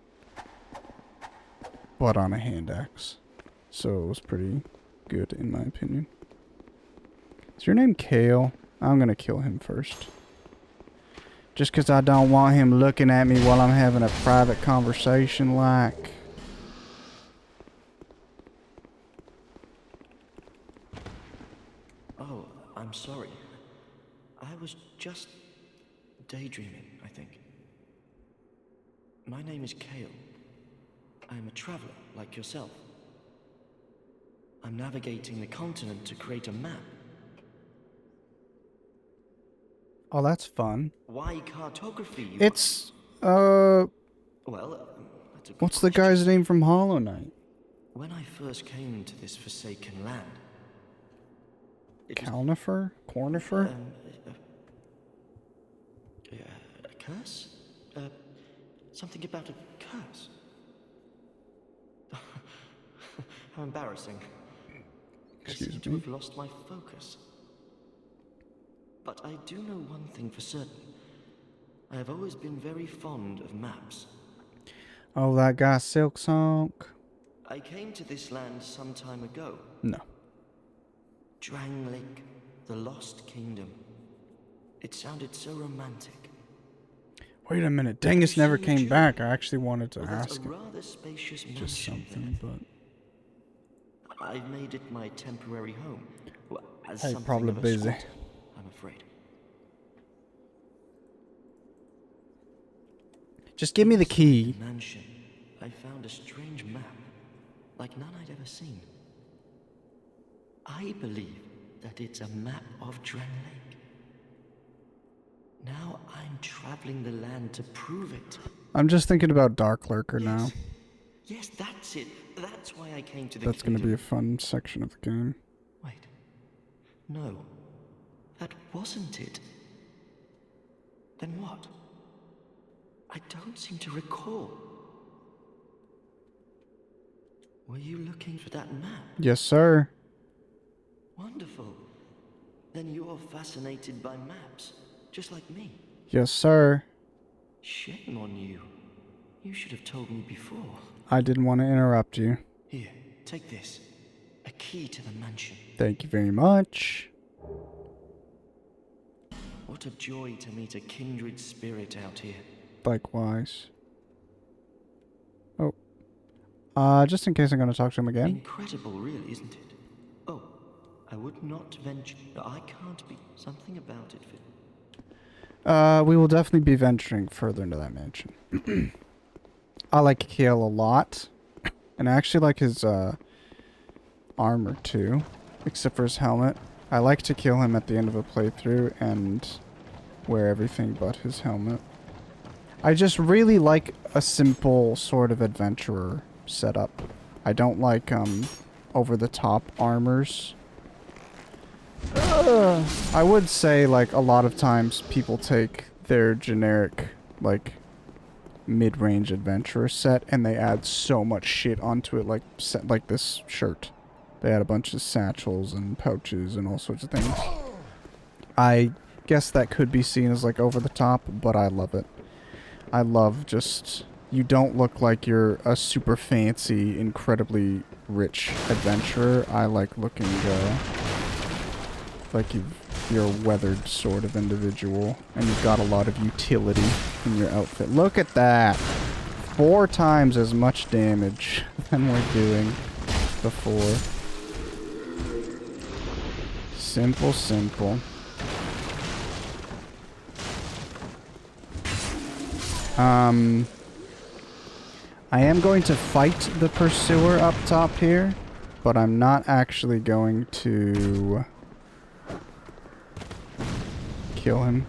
[SPEAKER 1] but on a hand axe. So it was pretty good in my opinion. Is your name Kale? I'm gonna kill him first. Just because I don't want him looking at me while I'm having a private conversation like.
[SPEAKER 9] Oh, I'm sorry. I was just daydreaming, I think. My name is Kale. I am a traveler, like yourself. I'm navigating the continent to create a map.
[SPEAKER 1] Oh, that's fun.
[SPEAKER 9] Why cartography?
[SPEAKER 1] It's,
[SPEAKER 9] Well, that's a good
[SPEAKER 1] what's the
[SPEAKER 9] question.
[SPEAKER 1] guy's name from Hollow Knight?
[SPEAKER 9] When I first came to this forsaken land...
[SPEAKER 1] Calnifer? Cornifer?
[SPEAKER 9] A curse? Something about a curse? How embarrassing. I seem to have lost my focus. But I do know one thing for certain. I have always been very fond of maps.
[SPEAKER 1] Oh, that guy Silk Song?
[SPEAKER 9] I came to this land some time ago.
[SPEAKER 1] No.
[SPEAKER 9] Drang Lake, the Lost Kingdom. It sounded so romantic.
[SPEAKER 1] Wait a minute, Dengus never came back. I actually wanted to
[SPEAKER 9] Well,
[SPEAKER 1] ask
[SPEAKER 9] a
[SPEAKER 1] him.
[SPEAKER 9] rather spacious
[SPEAKER 1] Just
[SPEAKER 9] mansion
[SPEAKER 1] something,
[SPEAKER 9] there.
[SPEAKER 1] but
[SPEAKER 9] I've made it my temporary home. Well, as
[SPEAKER 1] hey,
[SPEAKER 9] something
[SPEAKER 1] probably
[SPEAKER 9] of a
[SPEAKER 1] busy.
[SPEAKER 9] squatter, I'm afraid.
[SPEAKER 1] Just give me the key.
[SPEAKER 9] In the mansion, I found a strange map, like none I'd ever seen. I believe that it's a map of Drang Lake. Now I'm traveling the land to prove it.
[SPEAKER 1] I'm just thinking about Dark Lurker now.
[SPEAKER 9] Yes, that's it. That's why I came to the
[SPEAKER 1] That's going to
[SPEAKER 9] kingdom.
[SPEAKER 1] be a fun section of the game.
[SPEAKER 9] Wait. No. That wasn't it. Then what? I don't seem to recall. Were you looking for that map?
[SPEAKER 1] Yes, sir.
[SPEAKER 9] Wonderful. Then you're fascinated by maps, just like me.
[SPEAKER 1] Yes, sir.
[SPEAKER 9] Shame on you. You should have told me before.
[SPEAKER 1] I didn't want to interrupt you.
[SPEAKER 9] Here, take this. A key to the mansion.
[SPEAKER 1] Thank you very much.
[SPEAKER 9] What a joy to meet a kindred spirit out here.
[SPEAKER 1] Likewise. Oh. Just in case I'm going to talk to him again.
[SPEAKER 9] Incredible, really, isn't it? Oh, I would not venture. No, I can't be. Something about it.
[SPEAKER 1] We will definitely be venturing further into that mansion. I like Kale a lot. And I actually like his, armor, too. Except for his helmet. I like to kill him at the end of a playthrough and wear everything but his helmet. I just really like a simple sort of adventurer setup. I don't like, over-the-top armors. I would say, like, a lot of times people take their generic, like, mid-range adventurer set and they add so much shit onto it, like this shirt. They add a bunch of satchels and pouches and all sorts of things. I guess that could be seen as, like, over the top, but I love it. I love just... You don't look like you're a super fancy, incredibly rich adventurer. I like looking, like you're a weathered sort of individual, and you've got a lot of utility in your outfit. Look at that! 4 times as much damage than we're doing before. Simple, simple. I am going to fight the pursuer up top here, but I'm not actually going to kill him.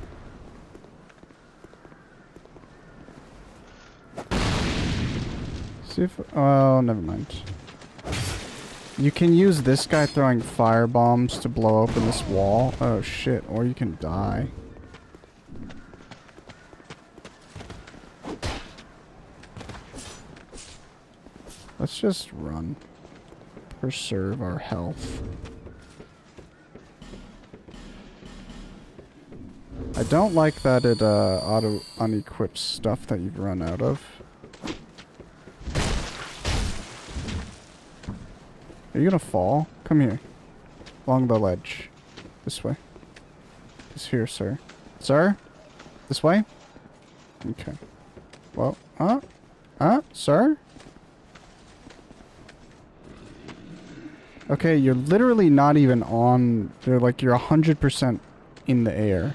[SPEAKER 1] See if... Oh, never mind. You can use this guy throwing fire bombs to blow open this wall. Oh shit, or you can die. Let's just run. Preserve our health. I don't like that it auto unequips stuff that you've run out of. Are you gonna fall? Come here. Along the ledge. This way. This here, sir. Sir? This way? Okay. Well, sir? Okay, you're literally not even on... They're like, you're 100% in the air.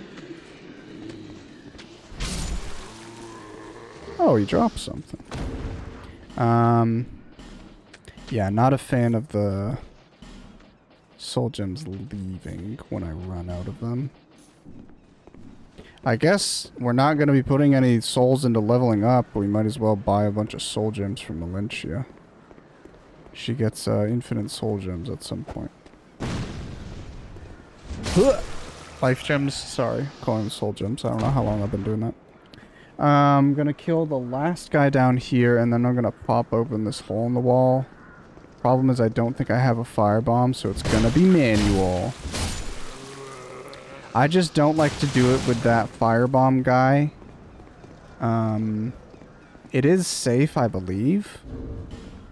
[SPEAKER 1] Oh, he dropped something. Yeah, not a fan of the soul gems leaving when I run out of them. I guess we're not going to be putting any souls into leveling up. We might as well buy a bunch of soul gems from Valencia. She gets infinite soul gems at some point. Life gems, sorry. Calling them soul gems. I don't know how long I've been doing that. I'm going to kill the last guy down here, and then I'm going to pop open this hole in the wall. Problem is I don't think I have a firebomb, so it's going to be manual. I just don't like to do it with that firebomb guy. It is safe, I believe.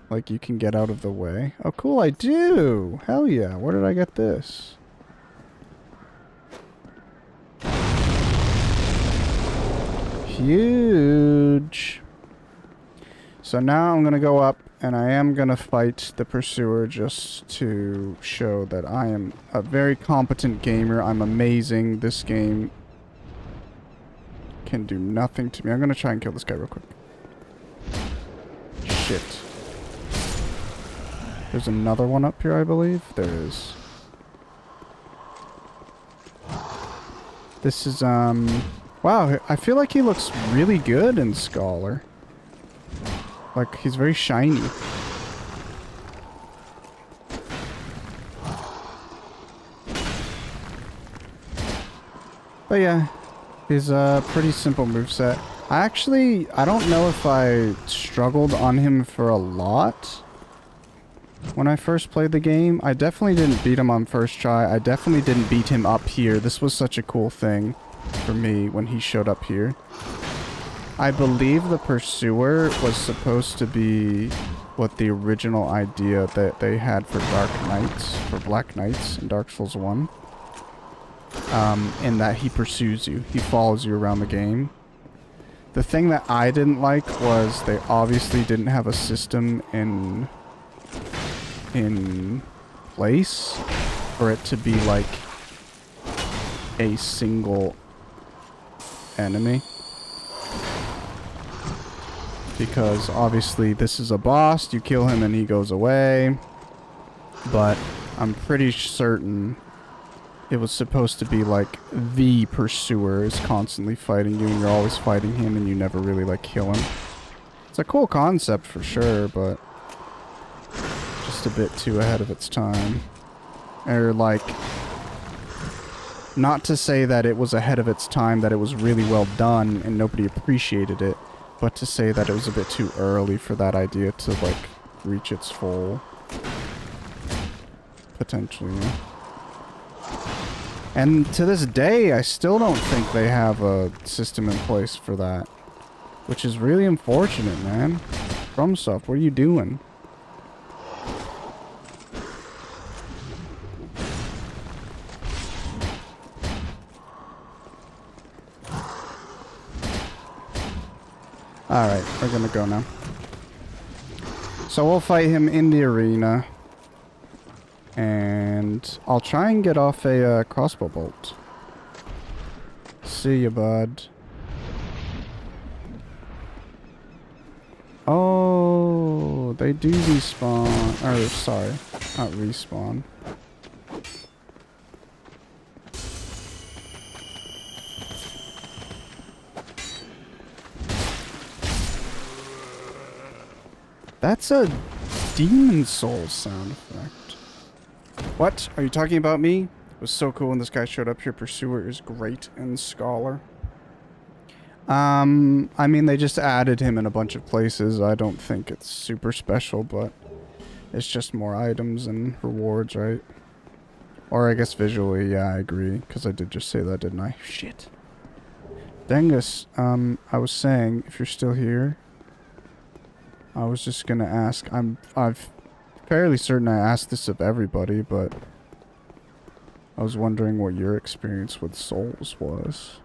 [SPEAKER 1] Like, you can get out of the way. Oh, cool, I do! Hell yeah, where did I get this? Huge! So now I'm gonna go up, and I am gonna fight the pursuer just to show that I am a very competent gamer. I'm amazing. This game can do nothing to me. I'm gonna try and kill this guy real quick. Shit. There's another one up here, I believe. There is. This is, wow, I feel like he looks really good in Scholar. Like, he's very shiny. But yeah, he's a pretty simple moveset. I don't know if I struggled on him for a lot when I first played the game. I definitely didn't beat him on first try. I definitely didn't beat him up here. This was such a cool thing for me when he showed up here. I believe the pursuer was supposed to be what the original idea that they had for Dark Knights, for Black Knights in Dark Souls 1. In that he pursues you. He follows you around the game. The thing that I didn't like was they obviously didn't have a system in place for it to be like a single enemy. Because obviously this is a boss, you kill him and he goes away. But I'm pretty certain it was supposed to be like the pursuer is constantly fighting you and you're always fighting him and you never really like kill him. It's a cool concept for sure, but just a bit too ahead of its time. Or like, not to say that it was ahead of its time, that it was really well done and nobody appreciated it, but to say that it was a bit too early for that idea to like reach its full potential, you know? And to this day, I still don't think they have a system in place for that. Which is really unfortunate, man. FromSoft, what are you doing? Alright, we're gonna go now. So we'll fight him in the arena. And I'll try and get off a crossbow bolt. See ya, bud. Oh, they do respawn. Or, sorry, not respawn. That's a Demon Soul sound effect. What? Are you talking about me? It was so cool when this guy showed up here. Pursuer is great and Scholar. I mean, they just added him in a bunch of places. I don't think it's super special, but it's just more items and rewards, right? Or I guess visually, yeah, I agree, because I did just say that, didn't I? Shit. Dengus, I was saying, if you're still here, I was just gonna ask, I'm fairly certain I asked this of everybody, but I was wondering what your experience with Souls was.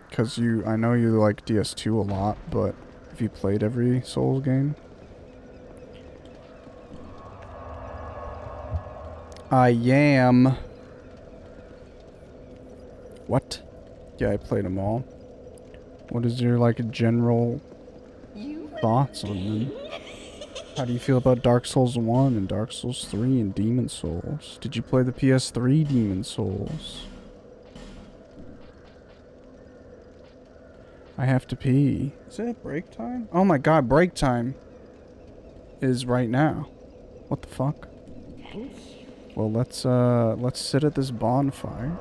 [SPEAKER 1] Because I know you like DS2 a lot, but have you played every Souls game? I am. What? Yeah, I played them all. What is your, like, general thoughts on them? How do you feel about Dark Souls 1 and Dark Souls 3 and Demon Souls? Did you play the PS3 Demon Souls? I have to pee. Is it break time? Oh my god, break time is right now. What the fuck? Well, let's sit at this bonfire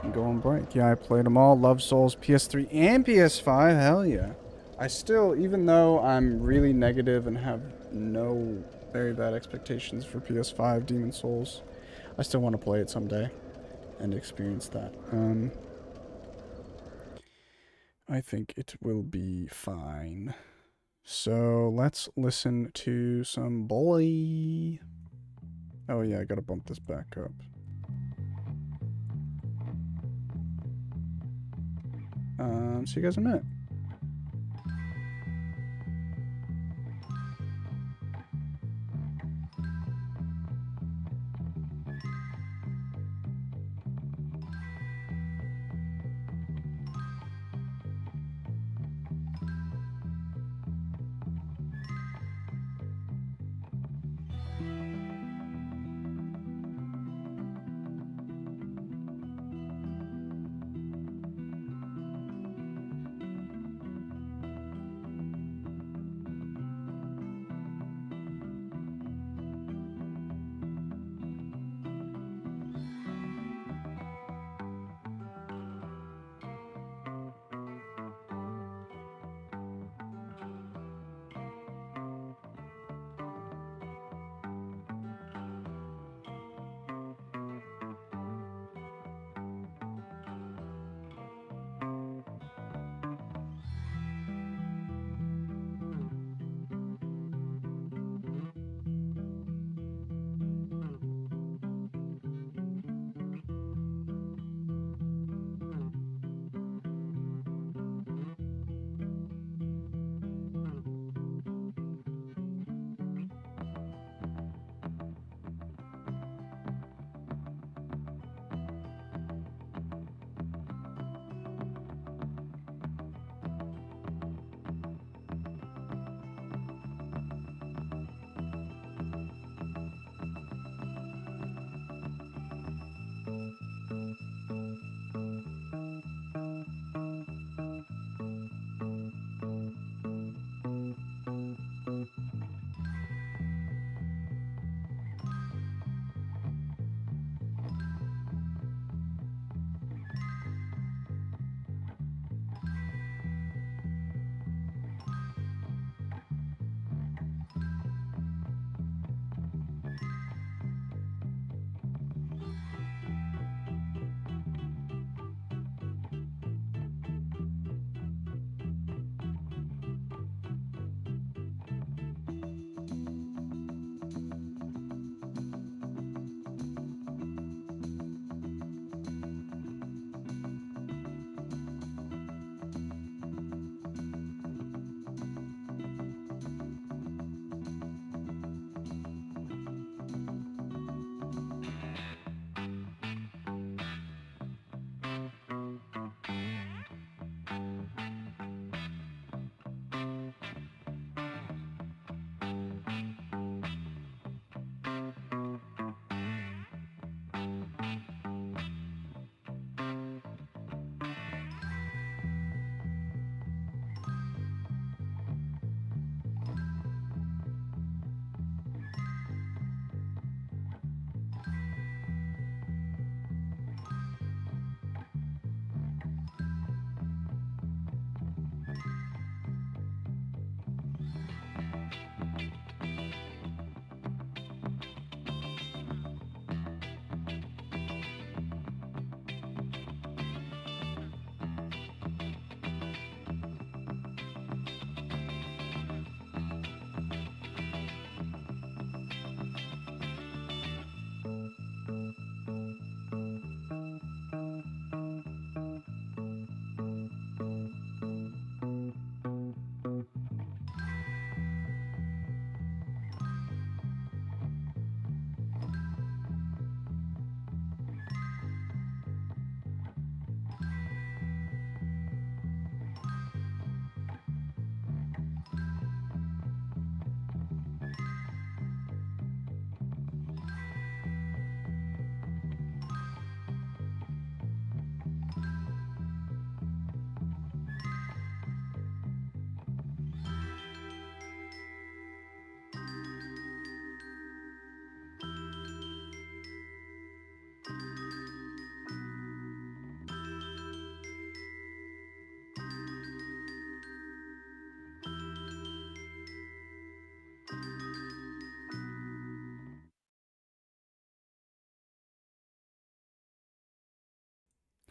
[SPEAKER 1] and go on break. Yeah, I played them all. Love Souls, PS3 and PS5. Hell yeah. I still, even though I'm really negative and have no very bad expectations for PS5 Demon Souls, I still want to play it someday and experience that. I think it will be fine. So let's listen to some Bully. Oh yeah, I gotta bump this back up. See you guys in a minute.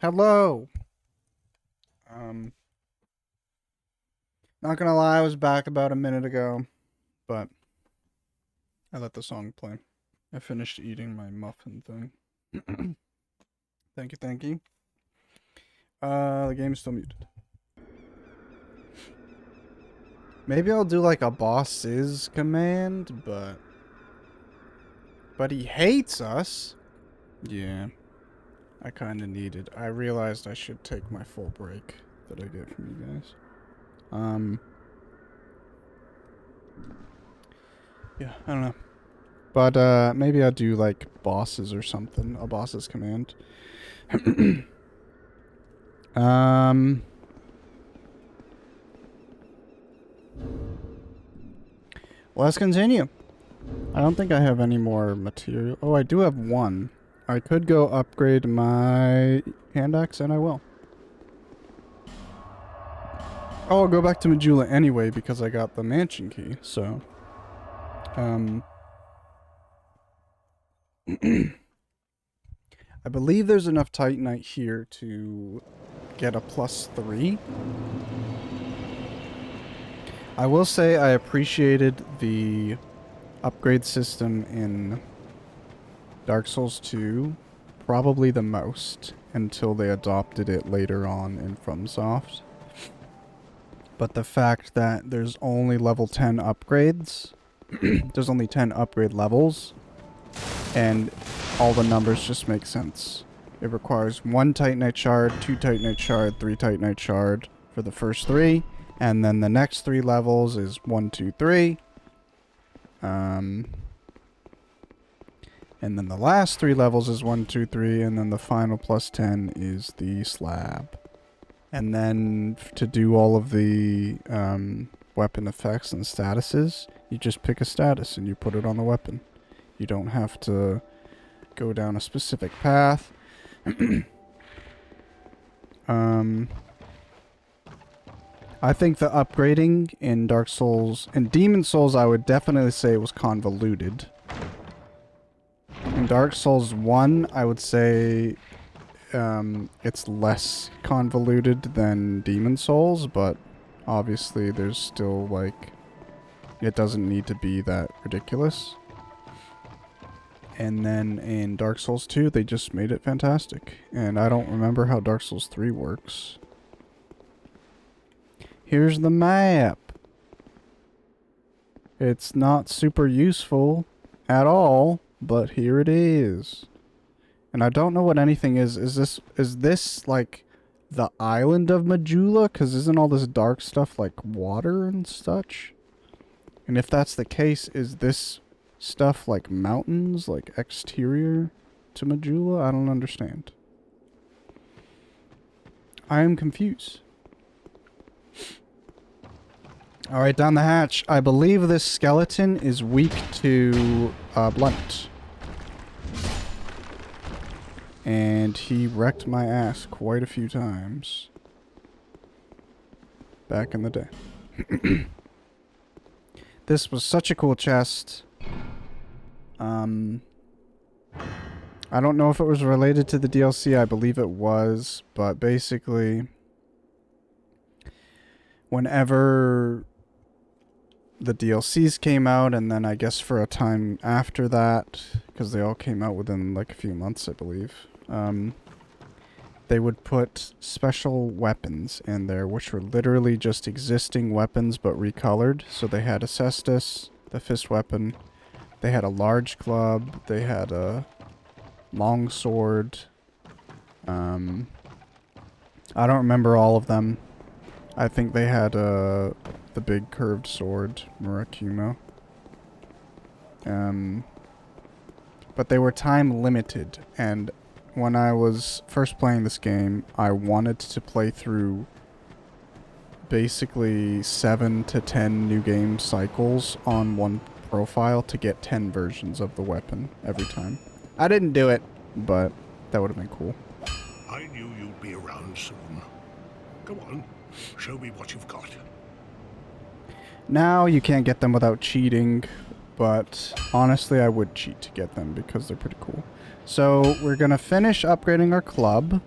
[SPEAKER 1] Hello. Not gonna lie, I was back about a minute ago, but I let the song play. I finished eating my muffin thing. Thank you, thank you. The game's still muted. Maybe I'll do like a boss's command, but he hates us. Yeah. I kind of need it. I realized I should take my full break that I get from you guys. Yeah, I don't know. But, maybe I'll do, like, bosses or something. A boss's command. Let's continue. I don't think I have any more material. Oh, I do have one. I could go upgrade my hand axe, and I will. Oh, I'll go back to Majula anyway, because I got the mansion key, so... I believe there's enough Titanite here to get a +3. I will say I appreciated the upgrade system in Dark Souls 2 probably the most until they adopted it later on in FromSoft. But the fact that there's only level 10 upgrades, there's only 10 upgrade levels, and all the numbers just make sense. It requires 1 Titanite shard, 2 Titanite shard, 3 Titanite shard for the first 3, and then the next 3 levels is 1, 2, 3. And then the last 3 levels is 1, 2, 3, and then the final plus 10 is the slab. And then to do all of the weapon effects and statuses, you just pick a status and you put it on the weapon. You don't have to go down a specific path. I think the upgrading in Dark Souls and Demon Souls, I would definitely say was convoluted. In Dark Souls 1, I would say it's less convoluted than Demon Souls, but obviously there's still, like, it doesn't need to be that ridiculous. And then in Dark Souls 2, they just made it fantastic. And I don't remember how Dark Souls 3 works. Here's the map. It's not super useful at all, but here it is. And I don't know what anything is. Is this like the island of Majula? Because isn't all this dark stuff like water and such? And if that's the case, is this stuff like mountains, like exterior to Majula? I don't understand. I am confused. Alright, down the hatch. I believe this skeleton is weak to blunt. And he wrecked my ass quite a few times. Back in the day. This was such a cool chest. I don't know if it was related to the DLC. I believe it was. But basically, whenever the DLCs came out, and then I guess for a time after that, because they all came out within like a few months, I believe, they would put special weapons in there, which were literally just existing weapons but recolored. So they had a cestus, the fist weapon, they had a large club, they had a long sword. I don't remember all of them. I think they had the big curved sword, Murakumo. But they were time limited, and when I was first playing this game, I wanted to play through basically 7 to 10 new game cycles on one profile to get 10 versions of the weapon every time. I didn't do it, but that would have been cool.
[SPEAKER 7] I knew you'd be around soon. Come on, show me what you've got.
[SPEAKER 1] Now you can't get them without cheating, but honestly I would cheat to get them because they're pretty cool. So we're going to finish upgrading our club,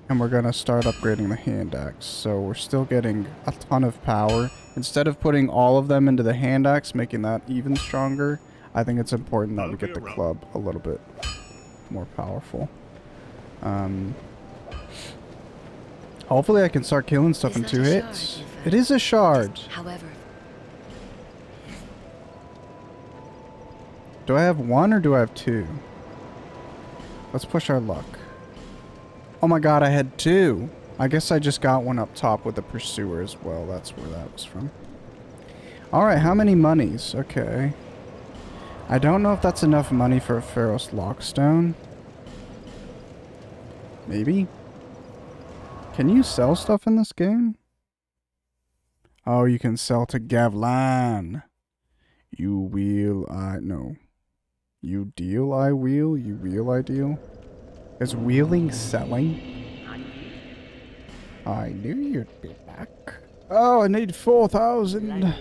[SPEAKER 1] and we're going to start upgrading the hand axe. So we're still getting a ton of power. Instead of putting all of them into the hand axe, making that even stronger, I think it's important that we get the club a little bit more powerful. Hopefully I can start killing stuff in 2 hits. It is a shard.
[SPEAKER 5] However,
[SPEAKER 1] Do I have 1 or do I have 2? Let's push our luck. Oh my god, I had 2. I guess I just got one up top with the pursuer as well. That's where that was from. Alright, how many monies? Okay. I don't know if that's enough money for a Pharos Lockstone. Maybe? Can you sell stuff in this game? Oh, you can sell to Gavlan. You wheel, no. You deal, I wheel. You wheel, I deal. Is wheeling selling? I knew you'd be back. Oh, I need 4,000.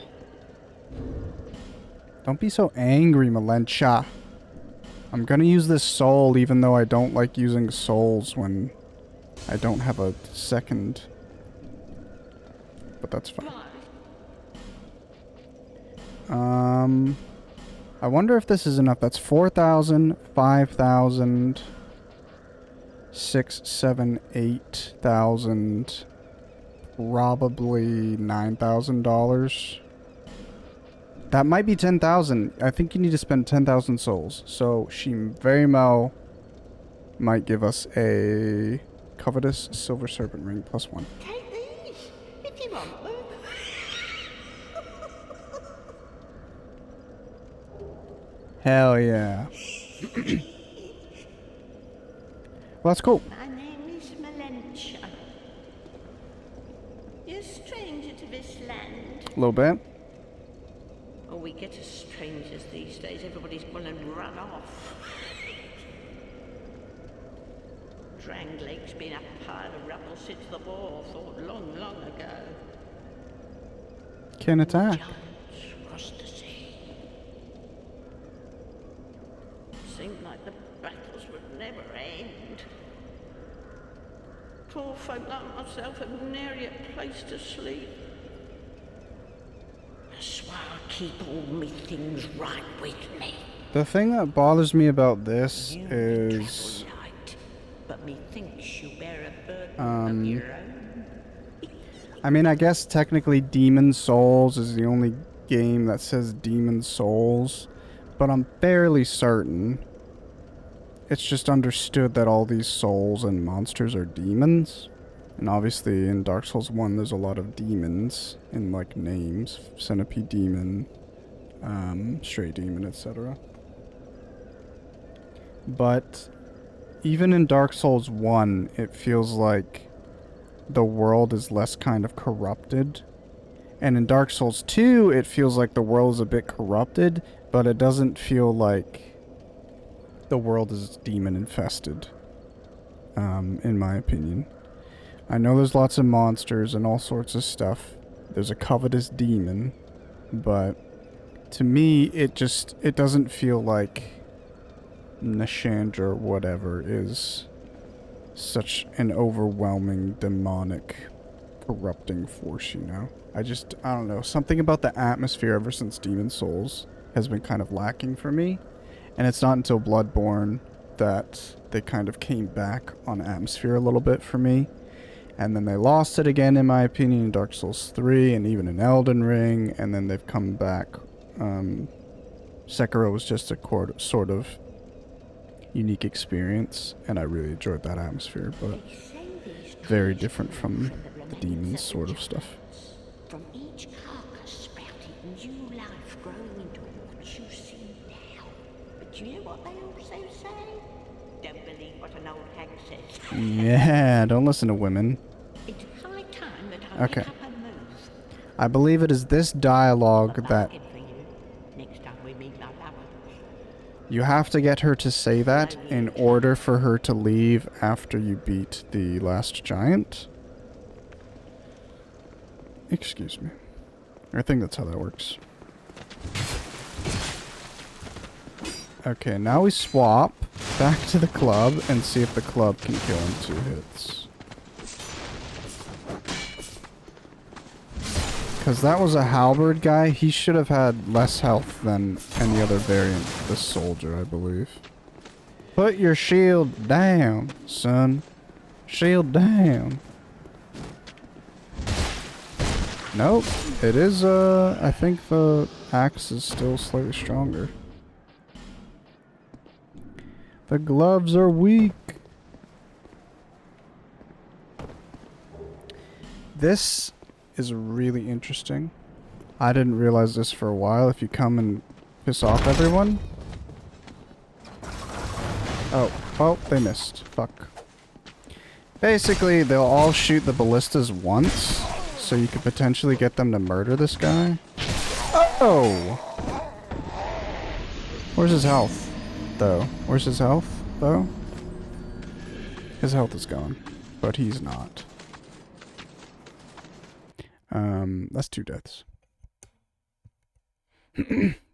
[SPEAKER 1] Don't be so angry, Melencha. I'm gonna use this soul even though I don't like using souls when I don't have a second. But that's fine. I wonder if this is enough. That's 4,000, 5,000, 6, 7, 8,000, probably $9,000. That might be 10,000. I think you need to spend 10,000 souls. So she very well might give us a covetous silver serpent ring +1.
[SPEAKER 3] If you want one.
[SPEAKER 1] Hell yeah. Well, that's cool.
[SPEAKER 3] My name is Melentia. You're a stranger to this land.
[SPEAKER 1] A little bit.
[SPEAKER 3] Oh, we get as strangers these days. Everybody's gone and run off. Dranglake's been a pile of rubble since the war fought long, long ago.
[SPEAKER 1] Can attack.
[SPEAKER 3] Giants crossed the sea. Seemed like the battles would never end. Poor folk like myself have nary a place to sleep. That's why I keep all me things right with me.
[SPEAKER 1] The thing that bothers me about this
[SPEAKER 3] You
[SPEAKER 1] is...
[SPEAKER 3] travel light, but methinks you bear a burden of your own.
[SPEAKER 1] I mean, I guess technically Demon Souls is the only game that says Demon Souls, but I'm fairly certain it's just understood that all these souls and monsters are demons. And obviously in Dark Souls 1 there's a lot of demons in like names. Centipede Demon, Stray Demon, etc. But even in Dark Souls 1 it feels like the world is less kind of corrupted. And in Dark Souls 2, it feels like the world is a bit corrupted, but it doesn't feel like the world is demon infested, in my opinion. I know there's lots of monsters and all sorts of stuff. There's a covetous demon, but to me, it doesn't feel like Nashandra or whatever is such an overwhelming, demonic, corrupting force, you know? I don't know. Something about the atmosphere ever since Demon Souls has been kind of lacking for me. And it's not until Bloodborne that they kind of came back on atmosphere a little bit for me. And then they lost it again, in my opinion, in Dark Souls 3 and even in Elden Ring. And then they've come back. Sekiro was just a sort of unique experience, and I really enjoyed that atmosphere, but very different from the demons sort of stuff.
[SPEAKER 3] From each carcass sprouted new life growing into what you see now. But you know what they also say? Don't believe what an old hag says.
[SPEAKER 1] Yeah, don't listen to women.
[SPEAKER 3] It's high time that I
[SPEAKER 1] Okay.
[SPEAKER 3] pick up and move.
[SPEAKER 1] I believe it is this dialogue that
[SPEAKER 3] Bargain for you. Next time we meet like that one.
[SPEAKER 1] you have to get her to say that in order for her to leave after you beat the last giant. Excuse me. I think that's how that works. Okay, now we swap back to the club and see if the club can kill in 2 hits. Because that was a halberd guy. He should have had less health than any other variant of this soldier, I believe. Put your shield down, son. Shield down. Nope. It is, I think the axe is still slightly stronger. The gloves are weak. This is really interesting. I didn't realize this for a while. If you come and piss off everyone. Oh, they missed. Fuck. Basically, they'll all shoot the ballistas once, so you could potentially get them to murder this guy. Oh! Where's his health, though? Where's his health, though? His health is gone, but he's not. That's 2 deaths.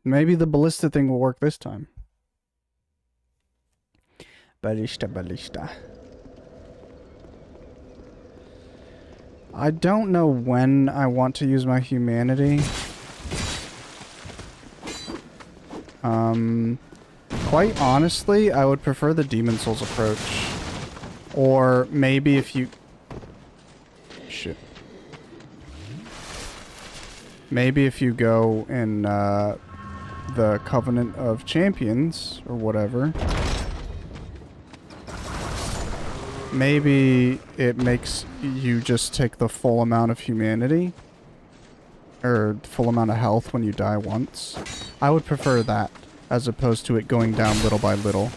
[SPEAKER 1] Maybe the ballista thing will work this time. Ballista. I don't know when I want to use my humanity. Quite honestly, I would prefer the Demon Souls approach. Or maybe if you... Shit. Maybe if you go in the Covenant of Champions, or whatever, maybe it makes you just take the full amount of humanity, or full amount of health when you die once. I would prefer that, as opposed to it going down little by little.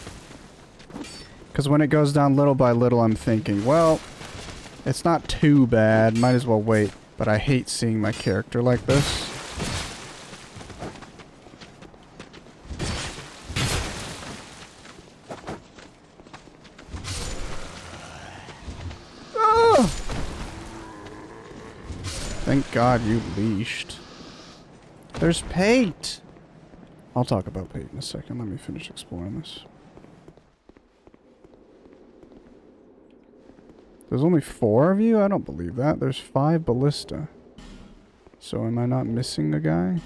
[SPEAKER 1] Because when it goes down little by little, I'm thinking, well, it's not too bad. Might as well wait. But I hate seeing my character like this. Oh! Thank God you leashed. There's Pate! I'll talk about Pate in a second. Let me finish exploring this. There's only 4 of you? I don't believe that. There's 5 ballista. So am I not missing a guy?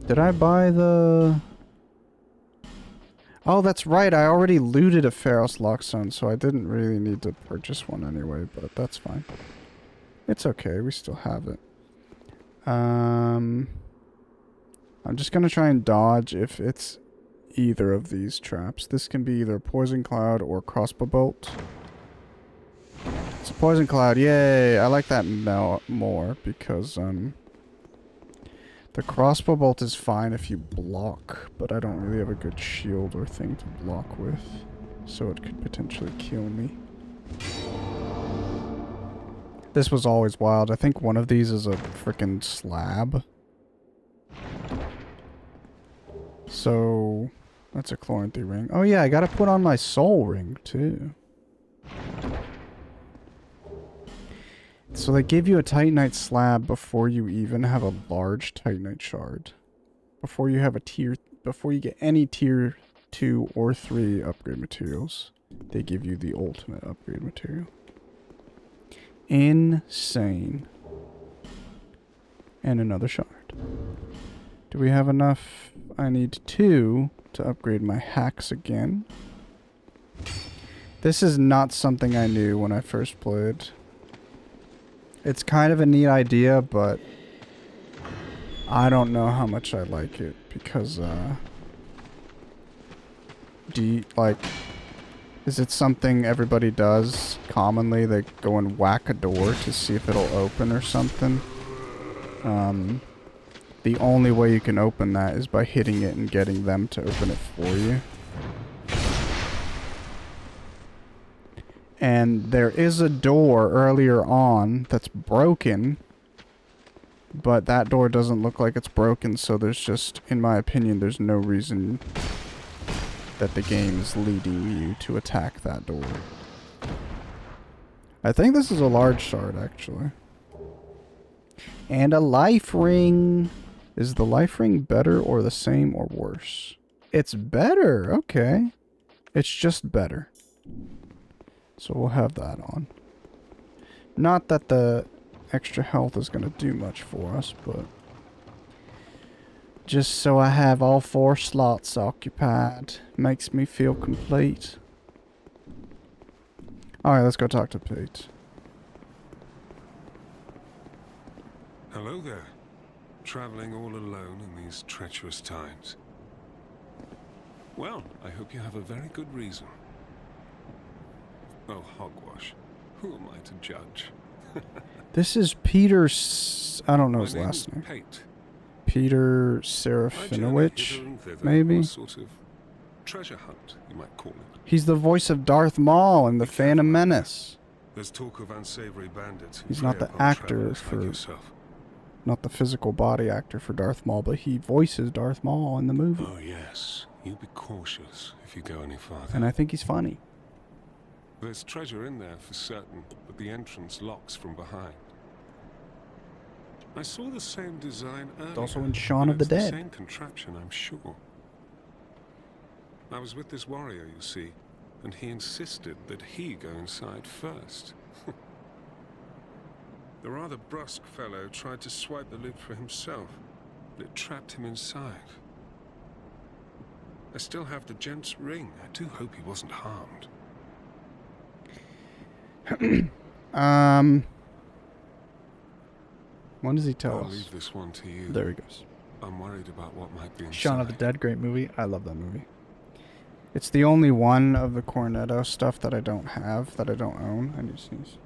[SPEAKER 1] Did I buy the... Oh, that's right. I already looted a Pharos Lockstone, so I didn't really need to purchase one anyway, but that's fine. It's okay. We still have it. I'm just going to try and dodge if it's either of these traps. This can be either Poison Cloud or Crossbow Bolt. It's a Poison Cloud. Yay! I like that more because the Crossbow Bolt is fine if you block, but I don't really have a good shield or thing to block with, so it could potentially kill me. This was always wild. I think one of these is a freaking slab. So that's a Chloranthy ring. Oh yeah, I gotta put on my soul ring too. So they give you a Titanite slab before you even have a large Titanite shard. Before you have a before you get any tier 2 or 3 upgrade materials, they give you the ultimate upgrade material. Insane. And another shard. Do we have enough? I need 2 to upgrade my hacks again. This is not something I knew when I first played. It's kind of a neat idea, but I don't know how much I like it because, is it something everybody does commonly? They go and whack a door to see if it'll open or something. The only way you can open that is by hitting it and getting them to open it for you. And there is a door earlier on that's broken, but that door doesn't look like it's broken, so there's just, in my opinion, there's no reason that the game is leading you to attack that door. I think this is a large shard, actually. And a life ring. Is the life ring better or the same or worse? It's better, okay. It's just better. So we'll have that on. Not that the extra health is going to do much for us, but just so I have all 4 slots occupied makes me feel complete. Alright, let's go talk to Pete.
[SPEAKER 10] Hello there. Traveling all alone in these treacherous times. Well, I hope you have a very good reason. Oh, hogwash. Who am I to judge?
[SPEAKER 1] This is Peter... I don't know his
[SPEAKER 10] My
[SPEAKER 1] last name.
[SPEAKER 10] Pate.
[SPEAKER 1] Peter Serafinowicz, maybe?
[SPEAKER 10] Sort of treasure hunt, you might call it.
[SPEAKER 1] He's the voice of Darth Maul in The Phantom Menace.
[SPEAKER 10] There's talk of unsavory bandits who
[SPEAKER 1] He's not
[SPEAKER 10] prey
[SPEAKER 1] the
[SPEAKER 10] upon
[SPEAKER 1] actor
[SPEAKER 10] travelers
[SPEAKER 1] for...
[SPEAKER 10] like yourself.
[SPEAKER 1] Not the physical body actor for Darth Maul, but he voices Darth Maul in the movie.
[SPEAKER 10] Oh yes, you be cautious if you go any farther.
[SPEAKER 1] And I think he's funny.
[SPEAKER 10] There's treasure in there for certain, but the entrance locks from behind. I saw the same design earlier.
[SPEAKER 1] It's also in Shaun of the
[SPEAKER 10] It's
[SPEAKER 1] Dead.
[SPEAKER 10] The same contraption, I'm sure. I was with this warrior, you see, and he insisted that he go inside first. The rather brusque fellow tried to swipe the lid for himself, but it trapped him inside. I still have the gent's ring. I do hope he wasn't harmed.
[SPEAKER 1] When does he tell
[SPEAKER 10] I'll
[SPEAKER 1] us?
[SPEAKER 10] leave this one to you.
[SPEAKER 1] There he goes.
[SPEAKER 10] I'm worried about what might be inside.
[SPEAKER 1] Shaun of the Dead, great movie. I love that movie. It's the only one of the Cornetto stuff that I don't have, that I don't own. I need to sneeze.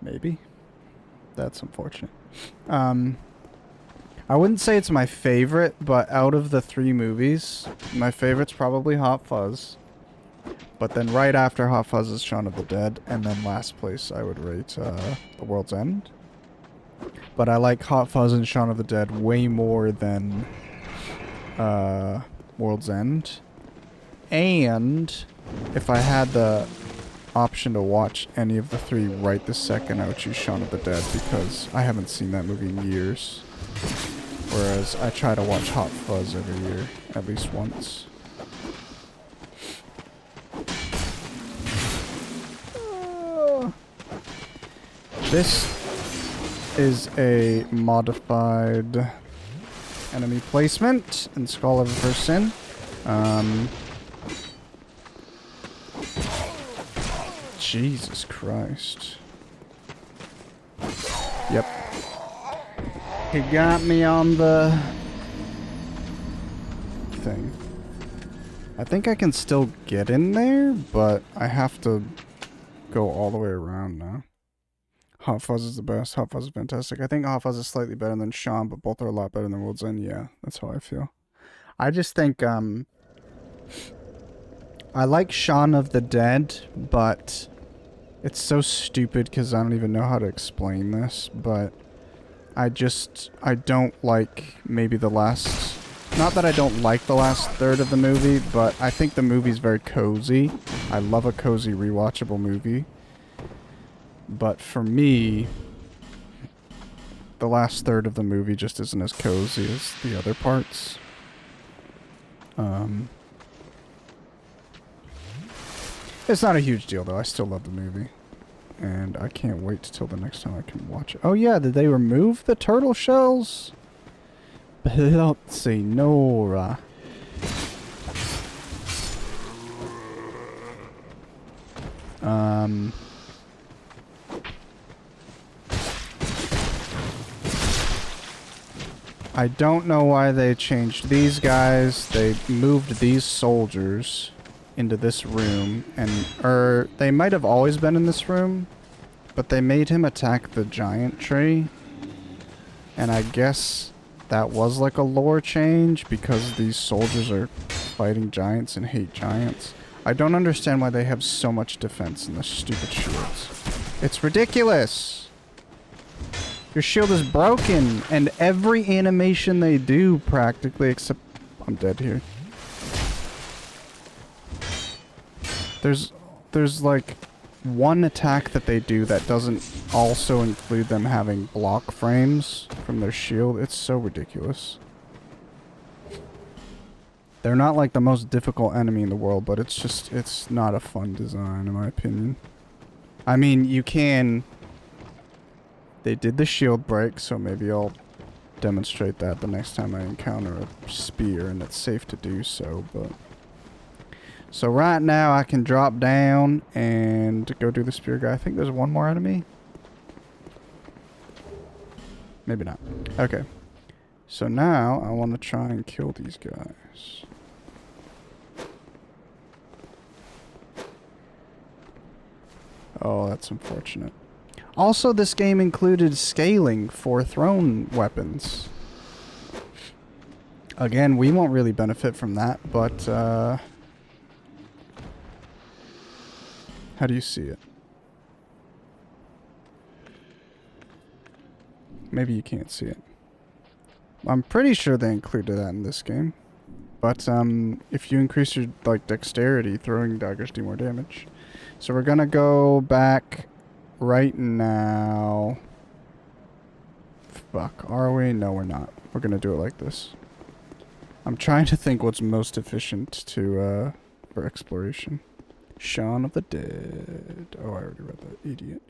[SPEAKER 1] Maybe. That's unfortunate. I wouldn't say it's my favorite, but out of the 3 movies, my favorite's probably Hot Fuzz. But then right after Hot Fuzz is Shaun of the Dead, and then last place I would rate The World's End. But I like Hot Fuzz and Shaun of the Dead way more than World's End. And if I had the option to watch any of the 3 right this second, I would choose Shaun of the Dead because I haven't seen that movie in years. Whereas I try to watch Hot Fuzz every year, at least once. This is a modified enemy placement in Skull of the First Sin. Jesus Christ. Yep. He got me on the thing. I think I can still get in there, but I have to go all the way around now. Hot Fuzz is the best. Hot Fuzz is fantastic. I think Hot Fuzz is slightly better than Shaun, but both are a lot better than World's End. Yeah, that's how I feel. I just think, I like Shaun of the Dead, but it's so stupid because I don't even know how to explain this, but I don't like maybe the last... Not that I don't like the last third of the movie, but I think the movie's very cozy. I love a cozy, rewatchable movie. But for me, the last third of the movie just isn't as cozy as the other parts. It's not a huge deal, though. I still love the movie. And I can't wait till the next time I can watch it. Oh, yeah. Did they remove the turtle shells? Bloody Nora. I don't know why they changed these guys. They moved these soldiers into this room, and they might have always been in this room, but they made him attack the giant tree. And I guess that was like a lore change because these soldiers are fighting giants and hate giants. I don't understand why they have so much defense in the stupid shields. It's ridiculous! Your shield is broken, and every animation they do, practically, except... I'm dead here. There's like one attack that they do that doesn't also include them having block frames from their shield. It's so ridiculous. They're not like the most difficult enemy in the world, but it's not a fun design in my opinion. I mean, you can... They did the shield break, so maybe I'll demonstrate that the next time I encounter a spear, and it's safe to do so, but... So right now I can drop down and go do the spear guy. I think there's one more enemy. Maybe not. Okay. So now I want to try and kill these guys. Oh, that's unfortunate. Also, this game included scaling for thrown weapons. Again, we won't really benefit from that, but how do you see it? Maybe you can't see it. I'm pretty sure they included that in this game. But if you increase your dexterity, throwing daggers do more damage. So we're gonna go back right now. Fuck, are we? No, we're not. We're gonna do it like this. I'm trying to think what's most efficient to for exploration. Shaun of the Dead. Oh, I already read that. Idiot.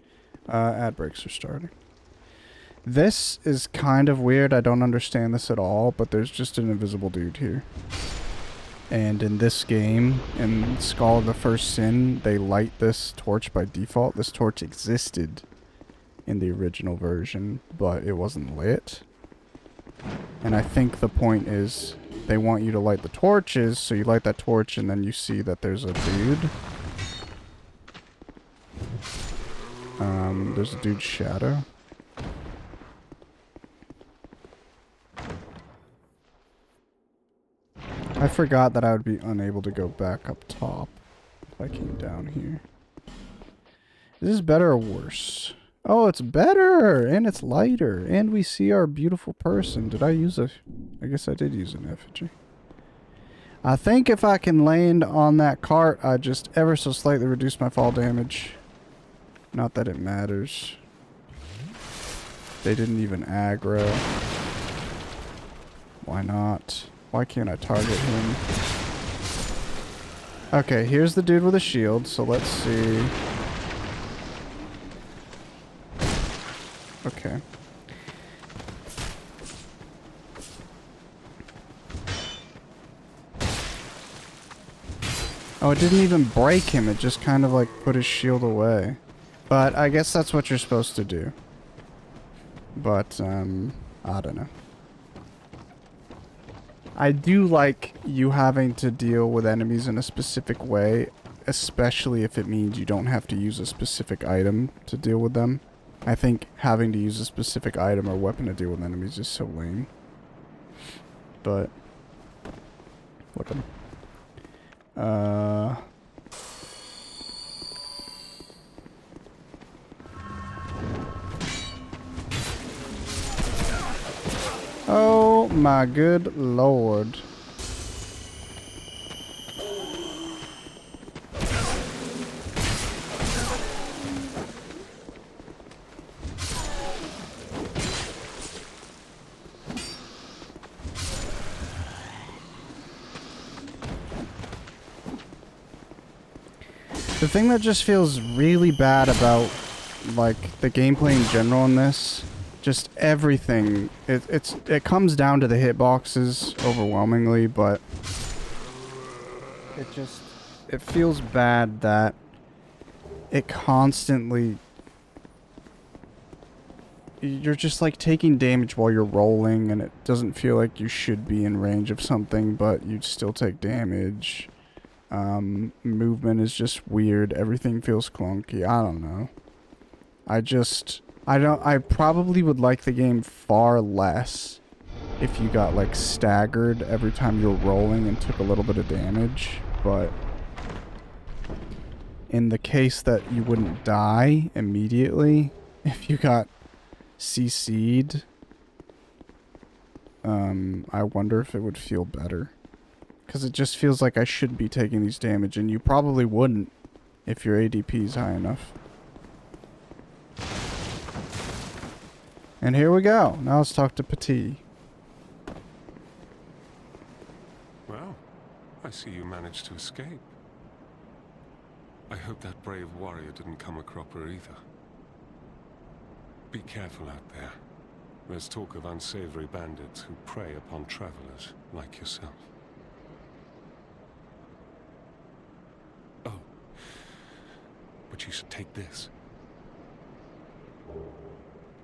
[SPEAKER 1] Ad breaks are starting. This is kind of weird. I don't understand this at all, but there's just an invisible dude here. And in this game, in Skull of the First Sin, they light this torch by default. This torch existed in the original version, but it wasn't lit. And I think the point is they want you to light the torches, so you light that torch and then you see that there's a dude. There's a dude's shadow. I forgot that I would be unable to go back up top if I came down here. Is this better or worse? Oh, it's better! And it's lighter. And we see our beautiful person. Did I use a... I guess I did use an effigy. I think if I can land on that cart, I just ever so slightly reduce my fall damage. Not that it matters. They didn't even aggro. Why not? Why can't I target him? Okay, here's the dude with a shield, so let's see. Okay. Oh, it didn't even break him. It just kind of like put his shield away. But I guess that's what you're supposed to do. But, I don't know. I do like you having to deal with enemies in a specific way, especially if it means you don't have to use a specific item to deal with them. I think having to use a specific item or weapon to deal with enemies is so lame. But, whatever. Oh my good lord. The thing that just feels really bad about, like, the gameplay in general in this, just everything, it comes down to the hitboxes overwhelmingly, but it feels bad that it constantly, you're just like taking damage while you're rolling, and it doesn't feel like you should be in range of something, but you'd still take damage. Movement is just weird. Everything feels clunky. I don't know. I probably would like the game far less if you got like staggered every time you were rolling and took a little bit of damage, but in the case that you wouldn't die immediately if you got CC'd, I wonder if it would feel better. Because it just feels like I shouldn't be taking these damage, and you probably wouldn't if your ADP is high enough. And here we go. Now let's talk to Petit.
[SPEAKER 10] Well, I see you managed to escape. I hope that brave warrior didn't come a cropper either. Be careful out there. There's talk of unsavory bandits who prey upon travelers like yourself. Oh, but you should take this.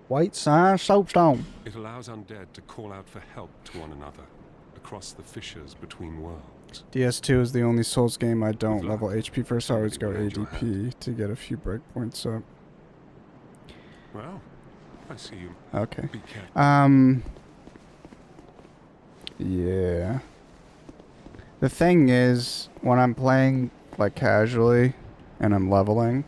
[SPEAKER 1] White sign soapstone.
[SPEAKER 10] It allows undead to call out for help to one another across the fissures between worlds.
[SPEAKER 1] DS2 is the only Souls game I don't level HP first. I always go ADP to get a few breakpoints up.
[SPEAKER 10] Well, I see you.
[SPEAKER 1] Okay.
[SPEAKER 10] Be careful.
[SPEAKER 1] Yeah. The thing is, when I'm playing like casually and I'm leveling,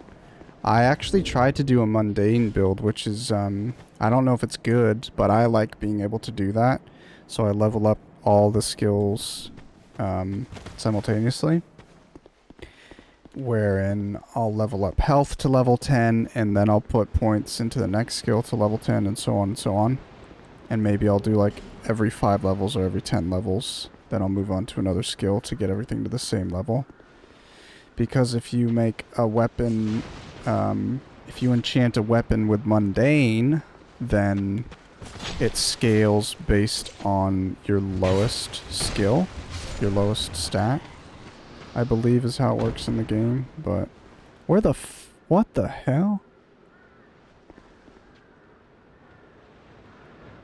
[SPEAKER 1] I actually tried to do a mundane build, which is I don't know if it's good, but I like being able to do that. So I level up all the skills simultaneously, wherein I'll level up health to level 10, and then I'll put points into the next skill to level 10, and so on and so on. And maybe I'll do like every 5 levels or every 10 levels. Then I'll move on to another skill to get everything to the same level. Because if you make a weapon, if you enchant a weapon with mundane, then it scales based on your lowest skill, your lowest stat, I believe is how it works in the game. But where the what the hell?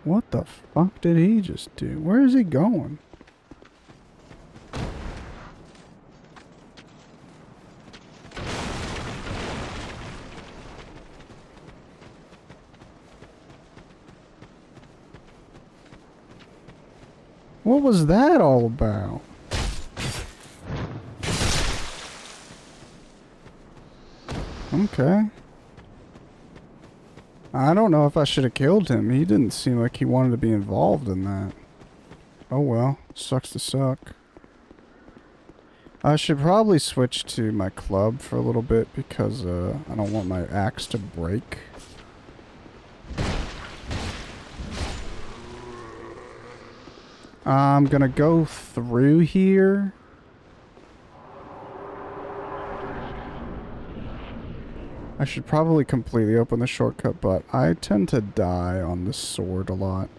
[SPEAKER 1] What the fuck did he just do? Where is he going? What was that all about? Okay. I don't know if I should have killed him. He didn't seem like he wanted to be involved in that. Oh well. Sucks to suck. I should probably switch to my club for a little bit because I don't want my axe to break. I'm gonna go through here. I should probably completely open the shortcut, but I tend to die on this sword a lot.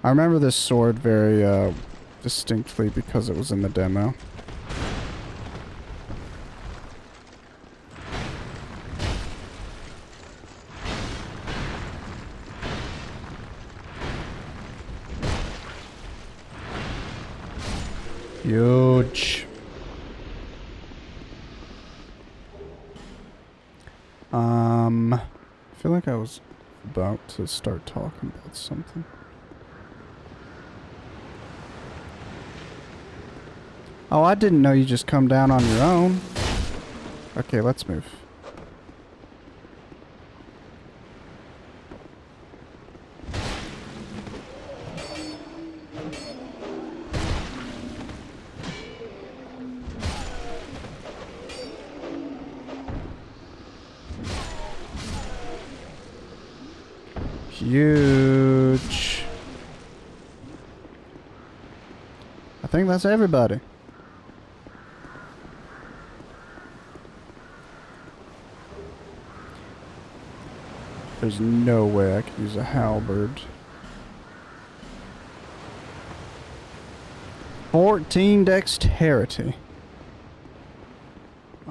[SPEAKER 1] I remember this sword very distinctly because it was in the demo. Huge. I feel like I was about to start talking about something. Oh, I didn't know you just come down on your own. Okay, let's move. Huge. I think that's everybody. There's no way I could use a halberd. 14 dexterity.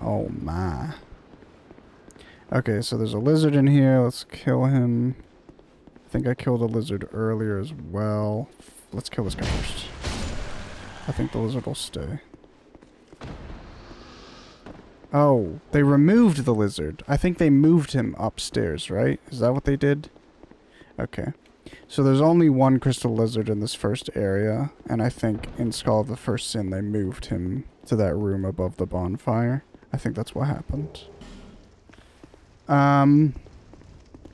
[SPEAKER 1] Oh my. Okay, so there's a lizard in here. Let's kill him. I think I killed a lizard earlier as well. Let's kill this guy first. I think the lizard will stay. Oh, they removed the lizard. I think they moved him upstairs, right? Is that what they did? Okay. So there's only one crystal lizard in this first area, and I think in Skull of the First Sin they moved him to that room above the bonfire. I think that's what happened.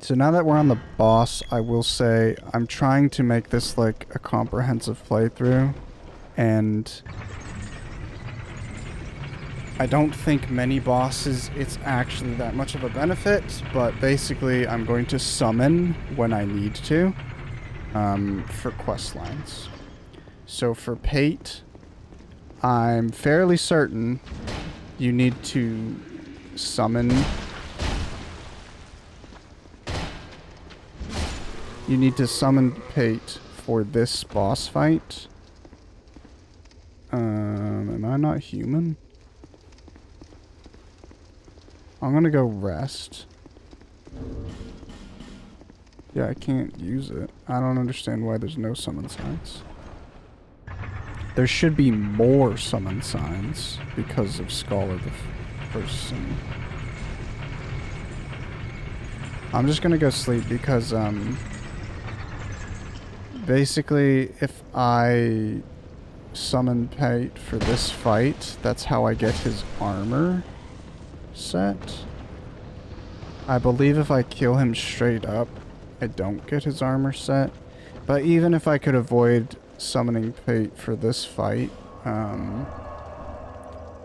[SPEAKER 1] So now that we're on the boss, I will say I'm trying to make this like a comprehensive playthrough, and I don't think many bosses it's actually that much of a benefit, but basically I'm going to summon when I need to for quest lines. So for Pate, I'm fairly certain you need to summon... You need to summon Pate for this boss fight. Am I not human? I'm gonna go rest. Yeah, I can't use it. I don't understand why there's no summon signs. There should be more summon signs because of Skull of the First Sin. I'm just gonna go sleep because, basically, if I summon Pate for this fight, that's how I get his armor set. I believe if I kill him straight up, I don't get his armor set. But even if I could avoid summoning Pate for this fight,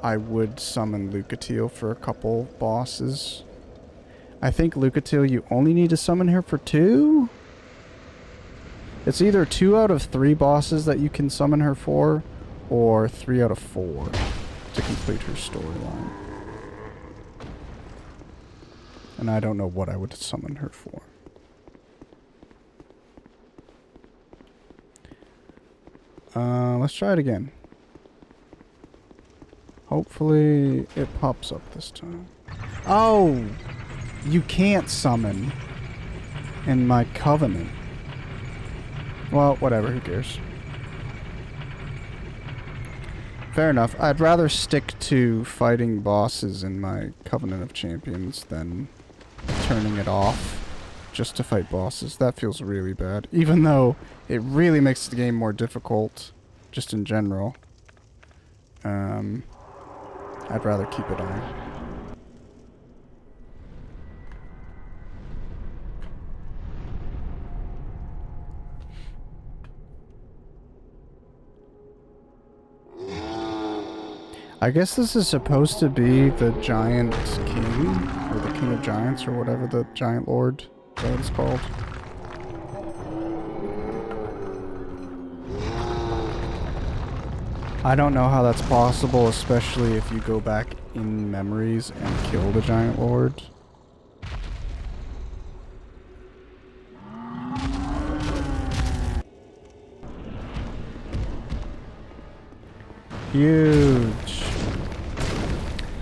[SPEAKER 1] I would summon Lucatiel for a couple bosses. I think Lucatiel, you only need to summon her for 2? It's either 2 out of 3 bosses that you can summon her for, or 3 out of 4 to complete her storyline. And I don't know what I would summon her for. Let's try it again. Hopefully it pops up this time. Oh! You can't summon in my Covenant. Well, whatever, who cares? Fair enough. I'd rather stick to fighting bosses in my Covenant of Champions than turning it off just to fight bosses. That feels really bad. Even though it really makes the game more difficult, just in general. I'd rather keep it on. I guess this is supposed to be the Giant King, or the King of Giants, or whatever the Giant Lord that it's called. I don't know how that's possible, especially if you go back in memories and kill the Giant Lord. Huge.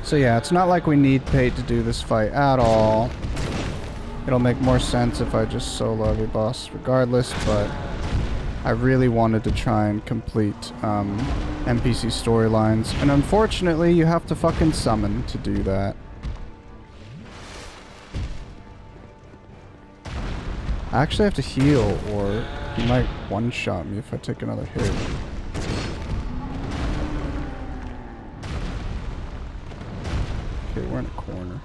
[SPEAKER 1] So yeah, it's not like we need Pate to do this fight at all. It'll make more sense if I just solo every boss regardless, but I really wanted to try and complete NPC storylines, and unfortunately you have to fucking summon to do that. I actually have to heal, or he might one-shot me if I take another hit. Okay, we're in a corner.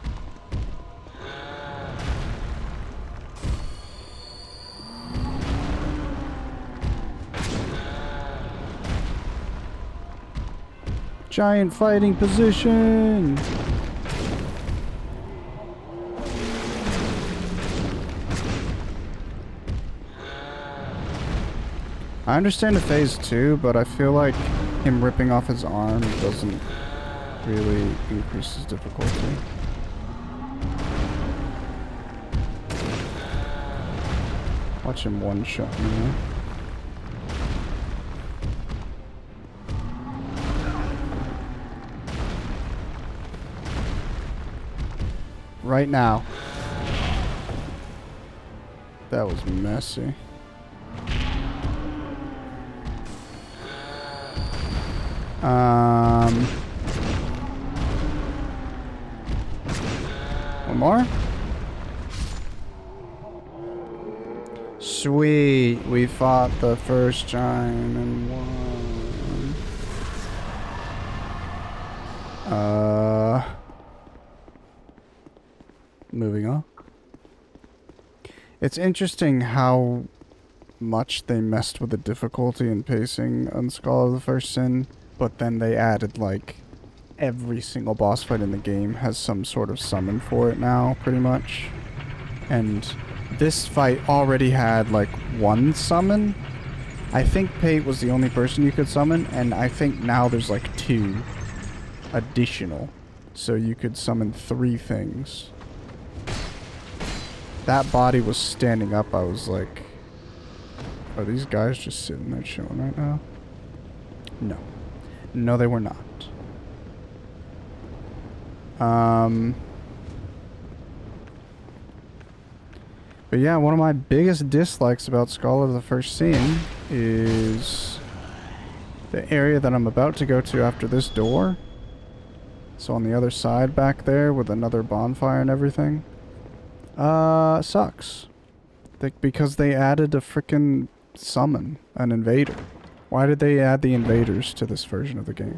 [SPEAKER 1] Giant fighting position! I understand the phase 2, but I feel like him ripping off his arm doesn't really increase his difficulty. Watch him one-shot me. Right now. That was messy. One more? Sweet, we fought the first giant and won. Moving on. It's interesting how much they messed with the difficulty and pacing on Skull of the First Sin, but then they added, like, every single boss fight in the game has some sort of summon for it now, pretty much. And this fight already had, like, one summon. I think Pate was the only person you could summon, and I think now there's, like, 2 additional. So you could summon 3 things. That body was standing up, I was like, are these guys just sitting there chilling right now? No. No, they were not. But yeah, one of my biggest dislikes about Skull of the First Sin is the area that I'm about to go to after this door. So on the other side back there with another bonfire and everything. Sucks. Because they added a frickin' summon, an invader. Why did they add the invaders to this version of the game?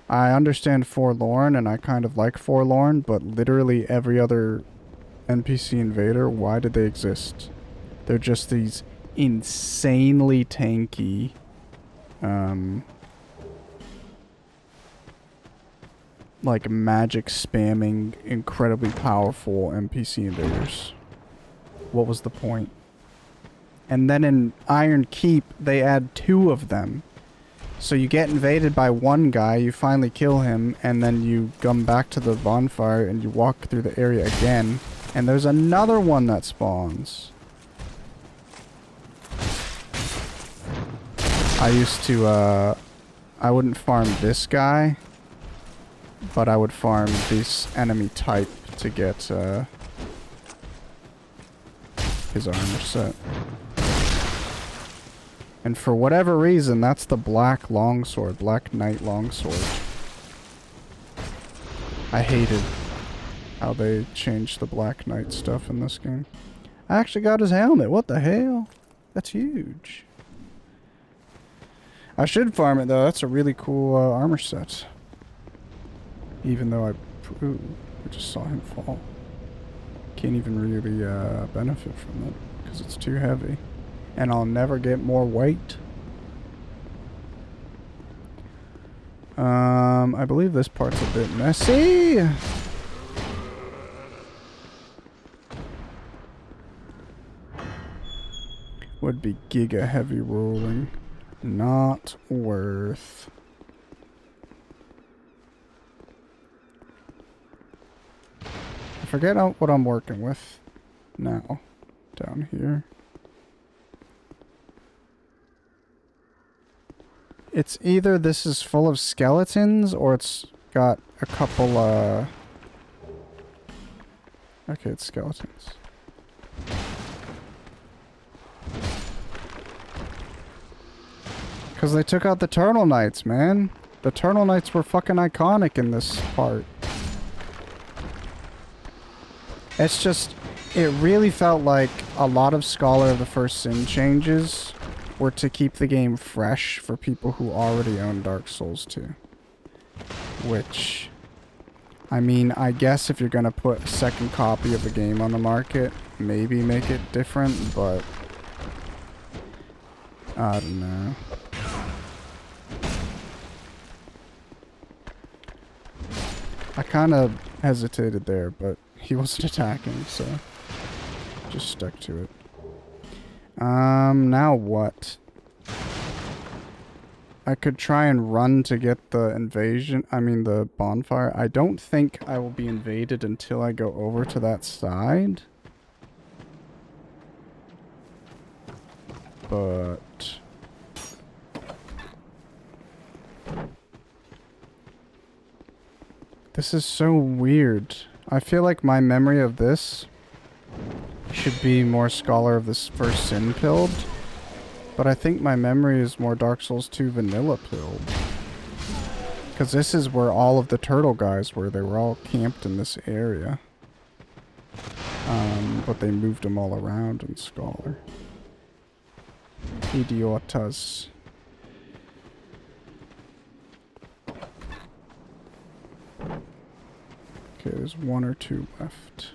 [SPEAKER 1] I understand Forlorn, and I kind of like Forlorn, but literally every other NPC invader, why did they exist? They're just these insanely tanky, like magic spamming, incredibly powerful NPC invaders. What was the point? And then in Iron Keep, they add 2 of them. So you get invaded by one guy, you finally kill him, and then you come back to the bonfire and you walk through the area again, and there's another one that spawns. I used to, I wouldn't farm this guy, but I would farm this enemy type to get, his armor set. And for whatever reason, that's the Black Longsword, Black Knight Longsword. I hated how they changed the Black Knight stuff in this game. I actually got his helmet, what the hell? That's huge. I should farm it though, that's a really cool armor set. Even though I just saw him fall. Can't even really benefit from it, because it's too heavy. And I'll never get more weight. I believe this part's a bit messy. Would be giga heavy rolling. Not worth. I forget what I'm working with now. Down here. It's either this is full of skeletons or it's got a couple, okay, it's skeletons. Because they took out the Turtle Knights, man. The Turtle Knights were fucking iconic in this part. It's just, it really felt like a lot of Scholar of the First Sin changes were to keep the game fresh for people who already own Dark Souls 2. Which, I mean, I guess if you're gonna put a second copy of the game on the market, maybe make it different, but I don't know. I kind of hesitated there, but he wasn't attacking, so just stuck to it. Now what? I could try and run to get the the bonfire. I don't think I will be invaded until I go over to that side. But this is so weird. I feel like my memory of this should be more Scholar of the First Sin pilled, but I think my memory is more Dark Souls 2 vanilla pilled. Because this is where all of the turtle guys were. They were all camped in this area. But they moved them all around in Scholar. Idiotas. Okay, there's one or two left.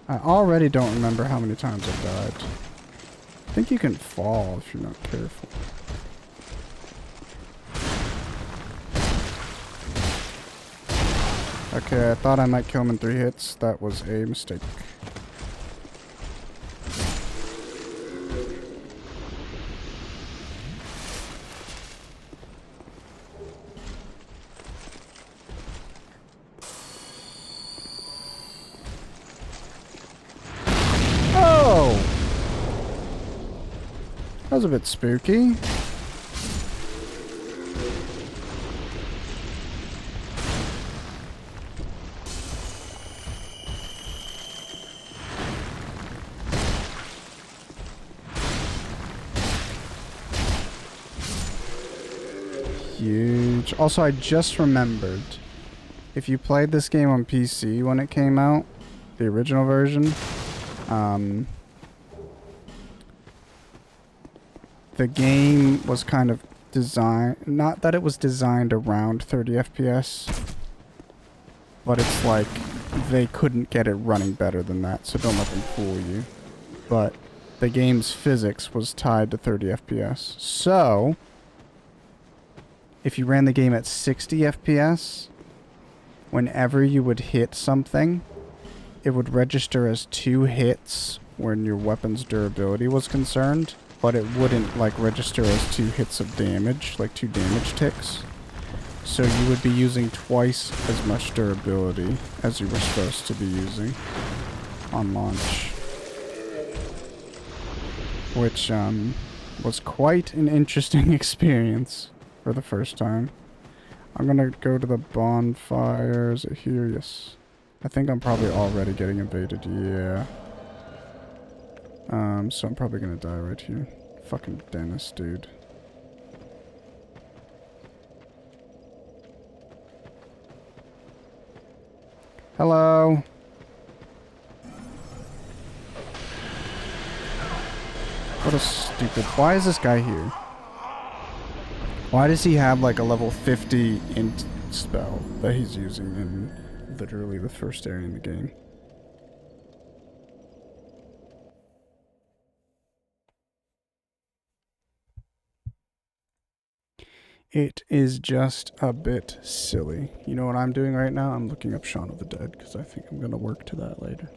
[SPEAKER 1] I already don't remember how many times I died. I think you can fall if you're not careful. Okay, I thought I might kill him in 3 hits. That was a mistake. That was a bit spooky. Huge. Also, I just remembered, if you played this game on PC when it came out, the original version, the game was kind of designed, not that it was designed around 30 FPS, but it's like they couldn't get it running better than that, so don't let them fool you. But the game's physics was tied to 30 FPS. So, if you ran the game at 60 FPS, whenever you would hit something, it would register as 2 hits when your weapon's durability was concerned, but it wouldn't like register as 2 hits of damage, like 2 damage ticks. So you would be using twice as much durability as you were supposed to be using on launch. Which was quite an interesting experience for the first time. I'm gonna go to the bonfire. Is it here? Yes. I think I'm probably already getting invaded. Yeah. So I'm probably gonna die right here. Fucking Dennis, dude. Hello. What a stupid... Why is this guy here? Why does he have like a level 50 int spell that he's using in literally the first area in the game? It is just a bit silly. You know what I'm doing right now? I'm looking up Shaun of the Dead because I think I'm going to work to that later.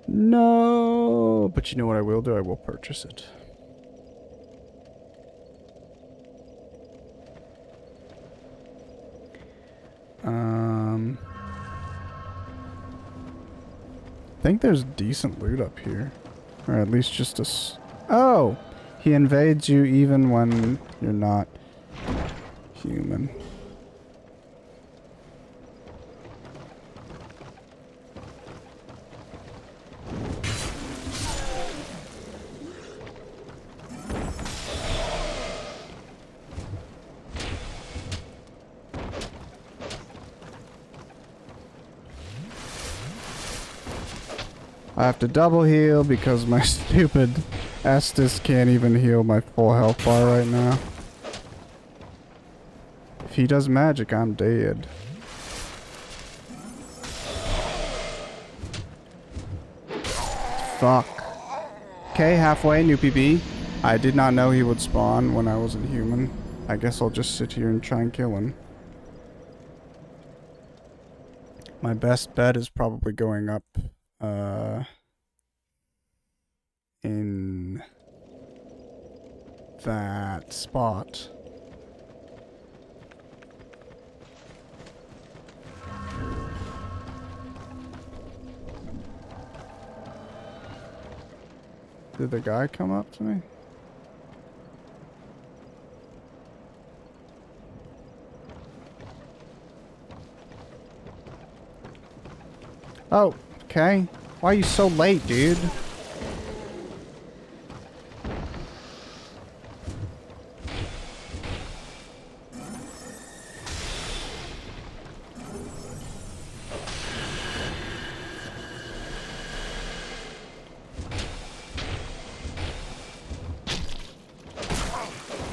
[SPEAKER 1] No, but you know what I will do? I will purchase it. I think there's decent loot up here. Or at least just a... Oh! He invades you even when you're not human. I have to double heal because my stupid Estus can't even heal my full health bar right now. If he does magic, I'm dead. Fuck. Okay, halfway, new PB. I did not know he would spawn when I wasn't human. I guess I'll just sit here and try and kill him. My best bet is probably going up, in that spot. Did the guy come up to me? Oh, okay. Why are you so late, dude?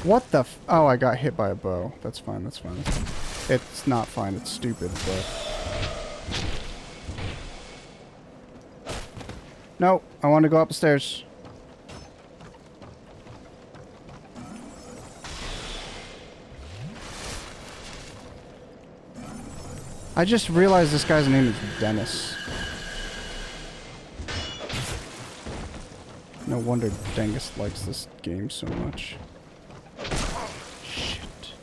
[SPEAKER 1] What the f- Oh, I got hit by a bow. That's fine, that's fine, that's fine. It's not fine, it's stupid, but... No, I want to go up the stairs. I just realized this guy's name is Dennis. No wonder Dengus likes this game so much. Shit.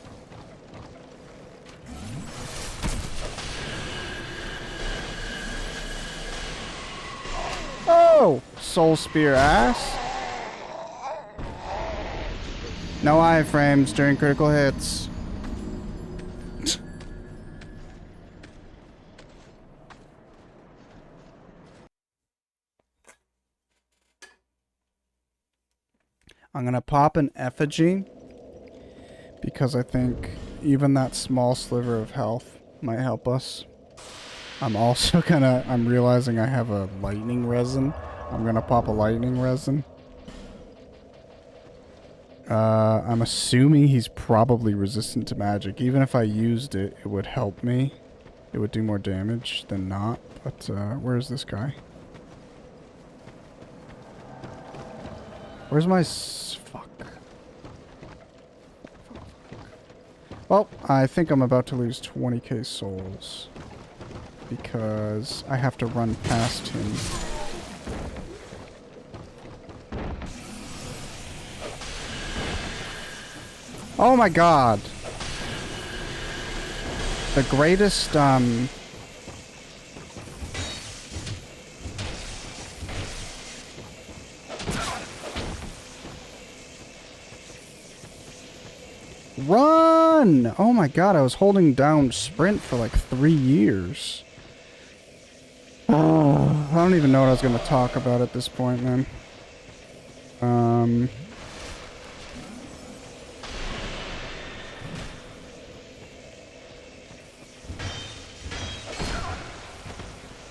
[SPEAKER 1] Oh! Soul Spear ass. No iframes during critical hits. I'm gonna pop an effigy because I think even that small sliver of health might help us. I'm also I'm realizing I have a lightning resin. I'm gonna pop a lightning resin. I'm assuming he's probably resistant to magic. Even if I used it, it would help me. It would do more damage than not. But, where's this guy? Where's my fuck? Well, I think I'm about to lose 20k souls. Because I have to run past him. Oh my god! The greatest, Run! Oh my god, I was holding down sprint for like 3 years. Oh, I don't even know what I was going to talk about at this point, man.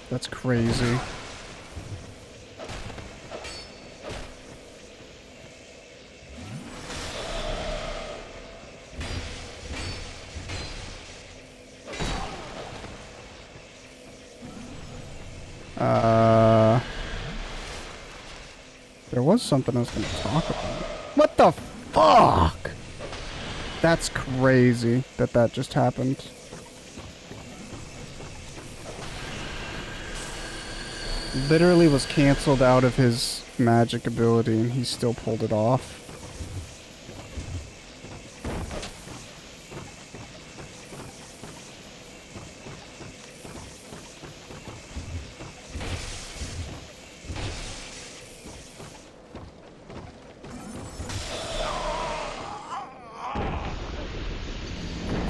[SPEAKER 1] That's crazy. There was something I was going to talk about. What the fuck? That's crazy that that just happened. Literally was canceled out of his magic ability and he still pulled it off.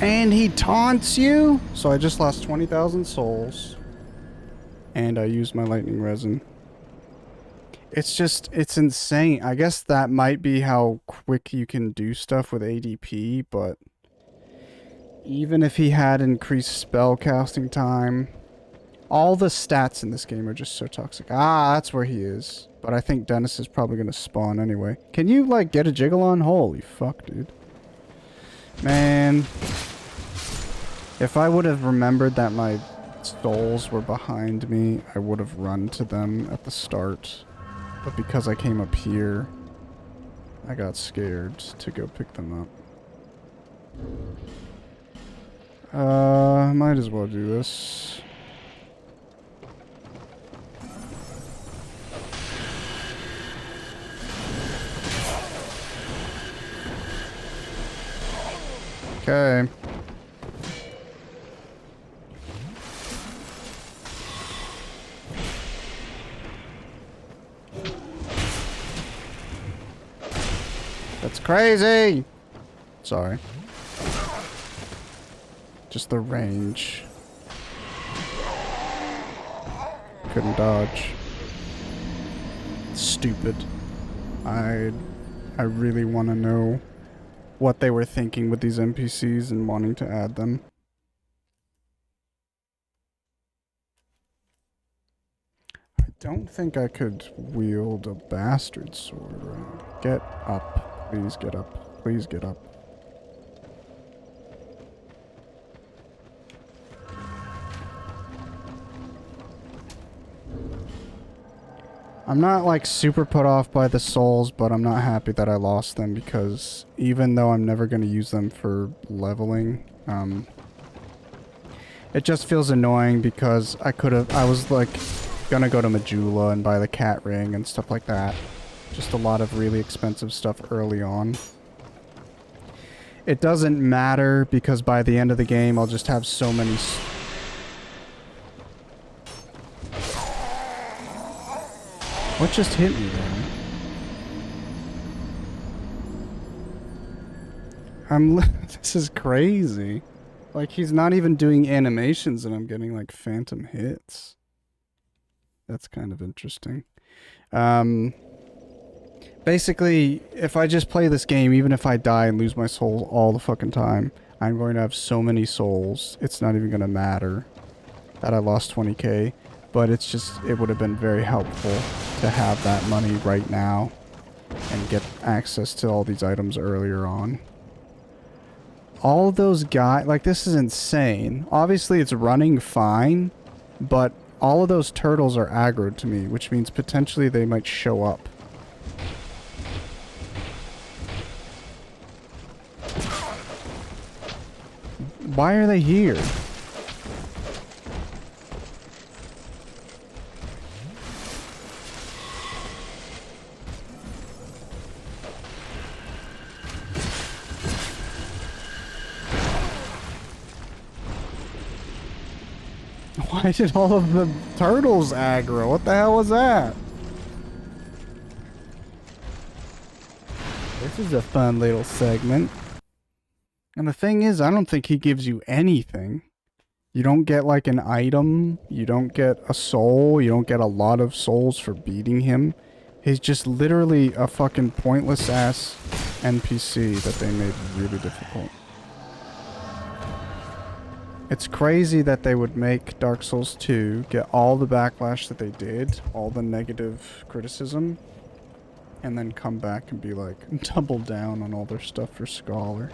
[SPEAKER 1] And he taunts you? So I just lost 20,000 souls. And I used my lightning resin. It's just, it's insane. I guess that might be how quick you can do stuff with ADP, but even if he had increased spell casting time, all the stats in this game are just so toxic. Ah, that's where he is. But I think Dennis is probably going to spawn anyway. Can you, like, get a jiggle on? Holy fuck, dude. Man. If I would have remembered that my souls were behind me, I would have run to them at the start. But because I came up here, I got scared to go pick them up. Might as well do this. Okay. That's crazy! Sorry. Just the range. Couldn't dodge. Stupid. I really want to know what they were thinking with these NPCs and wanting to add them. I don't think I could wield a bastard sword, right? Get up. Please get up. Please get up. I'm not like super put off by the souls, but I'm not happy that I lost them because even though I'm never going to use them for leveling, it just feels annoying because I was like gonna go to Majula and buy the cat ring and stuff like that. Just a lot of really expensive stuff early on. It doesn't matter because by the end of the game I'll just have so many... What just hit me there? This is crazy. Like, he's not even doing animations and I'm getting, like, phantom hits. That's kind of interesting. Basically, if I just play this game, even if I die and lose my soul all the fucking time, I'm going to have so many souls, it's not even going to matter that I lost 20k. But it's just, it would have been very helpful to have that money right now and get access to all these items earlier on. All those guys, like, this is insane. Obviously, it's running fine, but all of those turtles are aggroed to me, which means potentially they might show up. Why are they here? Why did all of the turtles aggro? What the hell was that? This is a fun little segment. And the thing is, I don't think he gives you anything. You don't get like an item. You don't get a soul. You don't get a lot of souls for beating him. He's just literally a fucking pointless ass NPC that they made really difficult. It's crazy that they would make Dark Souls 2 get all the backlash that they did, all the negative criticism, and then come back and be like, double down on all their stuff for Scholar.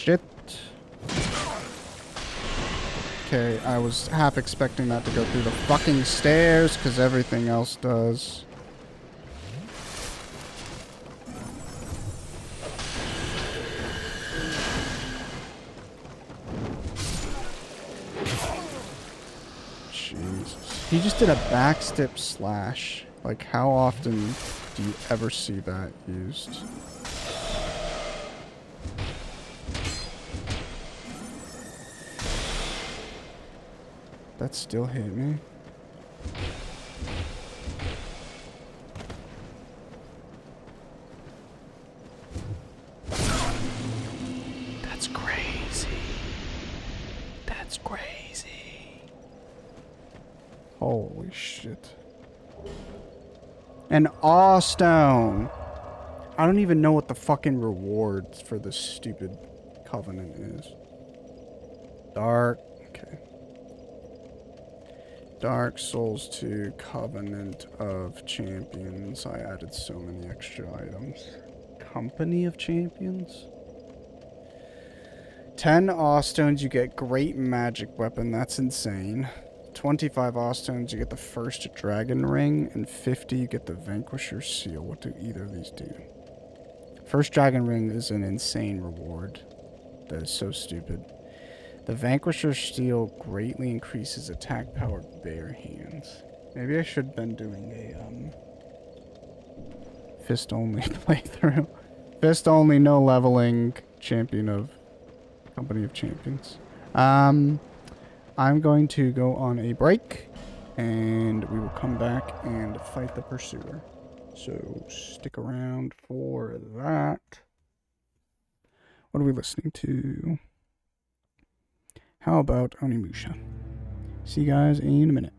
[SPEAKER 1] shit. Okay, I was half expecting that to go through the fucking stairs, because everything else does. Jesus. He just did a backstep slash. Like, how often do you ever see that used? That still hit me. That's crazy. That's crazy. Holy shit. An awe stone. I don't even know what the fucking rewards for this stupid covenant is. Dark. Okay. Dark Souls 2 Covenant of Champions. I added so many extra items. Company of Champions? 10 awe stones, you get great magic weapon. That's insane. 25 awe stones, you get the first dragon ring. And 50, you get the Vanquisher seal. What do either of these do? First dragon ring is an insane reward. That is so stupid. The Vanquisher Steel greatly increases attack power bare hands. Maybe I should have been doing a fist only playthrough. Fist only, no leveling, champion of Company of Champions. I'm going to go on a break and we will come back and fight the pursuer. So stick around for that. What are we listening to? How about Onimusha? See you guys in a minute.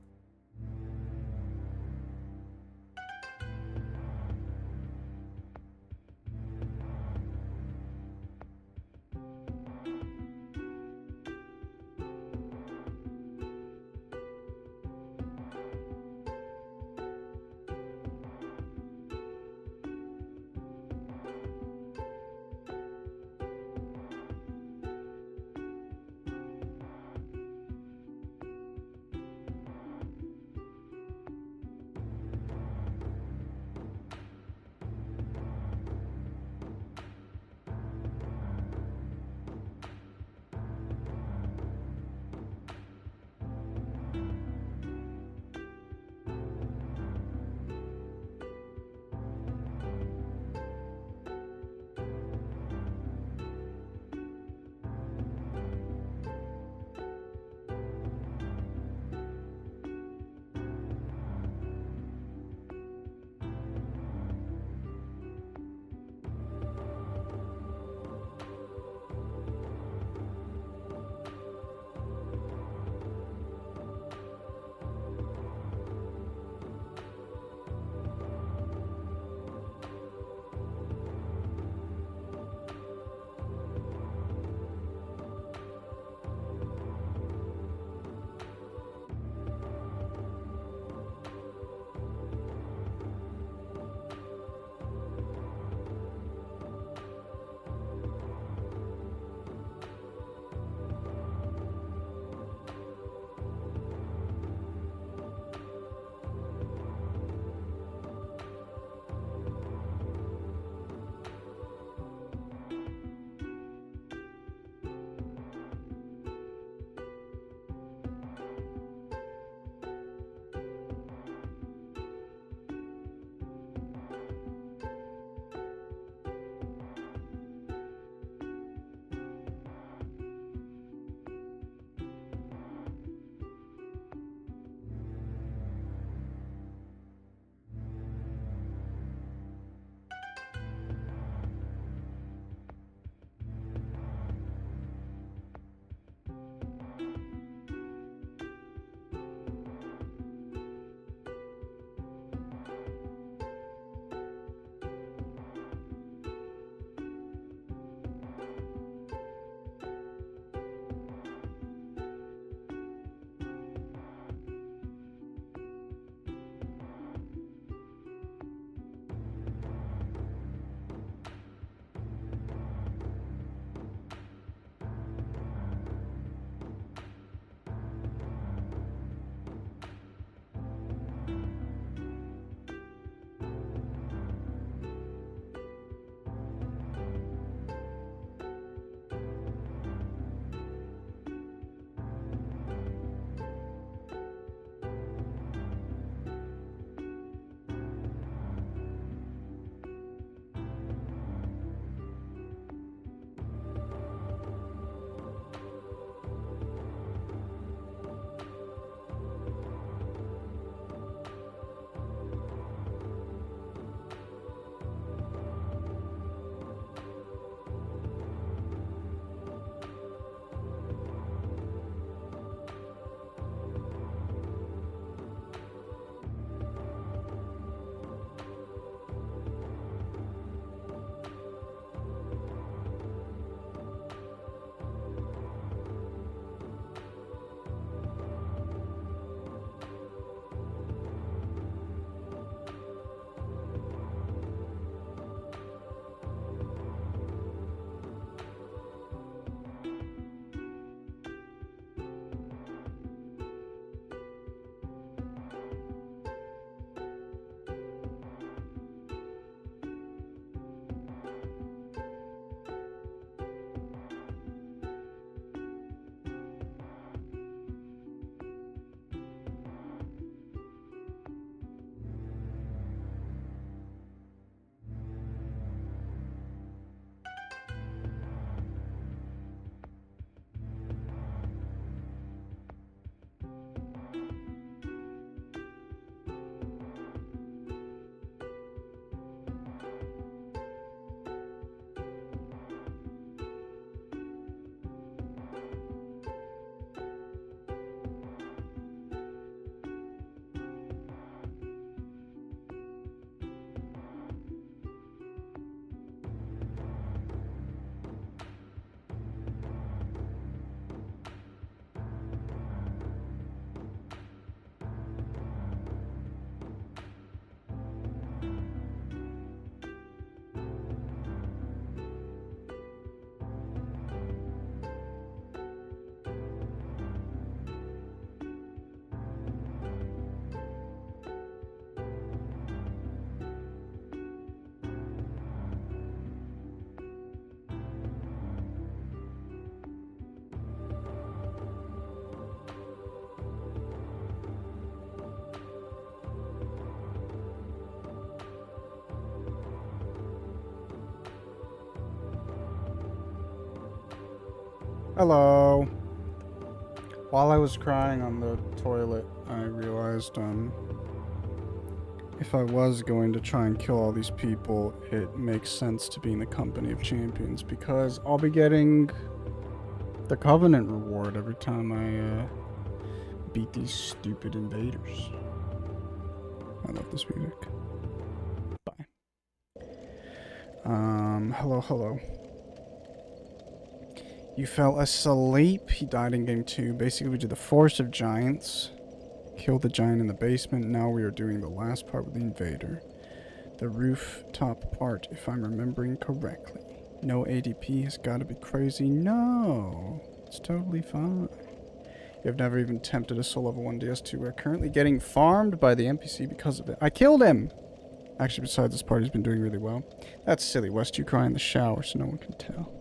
[SPEAKER 1] Hello. While I was crying on the toilet, I realized, if I was going to try and kill all these people, it makes sense to be in the company of champions, because I'll be getting the Covenant reward every time I, beat these stupid invaders. I love this music. Bye. Hello. You fell asleep. He died in game 2. Basically, we did the Force of Giants. Killed the giant in the basement. Now we are doing the last part with the invader. The rooftop part, if I'm remembering correctly. No ADP has got to be crazy. No. It's totally fine. You have never even attempted a soul level 1 DS2. We're currently getting farmed by the NPC because of it. I killed him! Actually, besides this part, he's been doing really well. That's silly. West, you cry in the shower so no one can tell.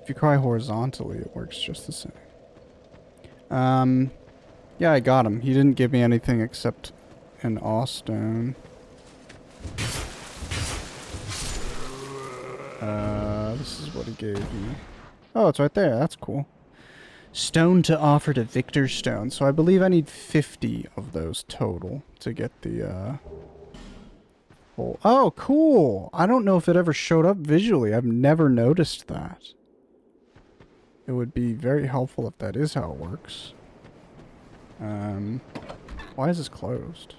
[SPEAKER 1] If you cry horizontally, it works just the same. Yeah, I got him. He didn't give me anything except an awe stone. This is what he gave me. Oh, it's right there. That's cool. Stone to offer to Victor's Stone. So I believe I need 50 of those total to get the, full. Oh, cool! I don't know if it ever showed up visually. I've never noticed that. It would be very helpful if that is how it works. Why is this closed?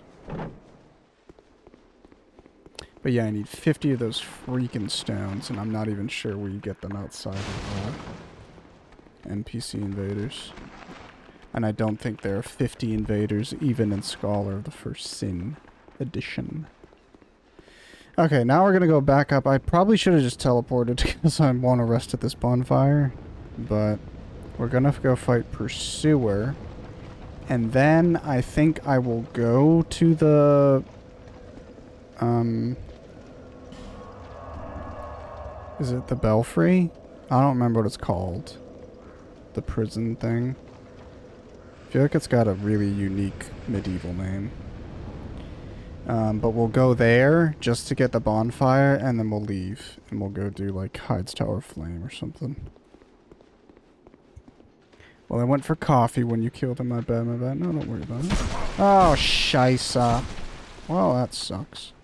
[SPEAKER 1] But yeah, I need 50 of those freaking stones, and I'm not even sure where you get them outside of NPC invaders. And I don't think there are 50 invaders even in Scholar of the First Sin edition. Okay, now we're gonna go back up. I probably should have just teleported because I want to rest at this bonfire. But we're gonna go fight Pursuer. And then I think I will go to the... Is it the Belfry? I don't remember what it's called. The prison thing. I feel like it's got a really unique medieval name. But we'll go there just to get the bonfire, and then we'll leave. And we'll go do, like, Hyde's Tower of Flame or something. Well, I went for coffee when you killed him. My bad. No, don't worry about it. Oh, scheisse. Well, that sucks.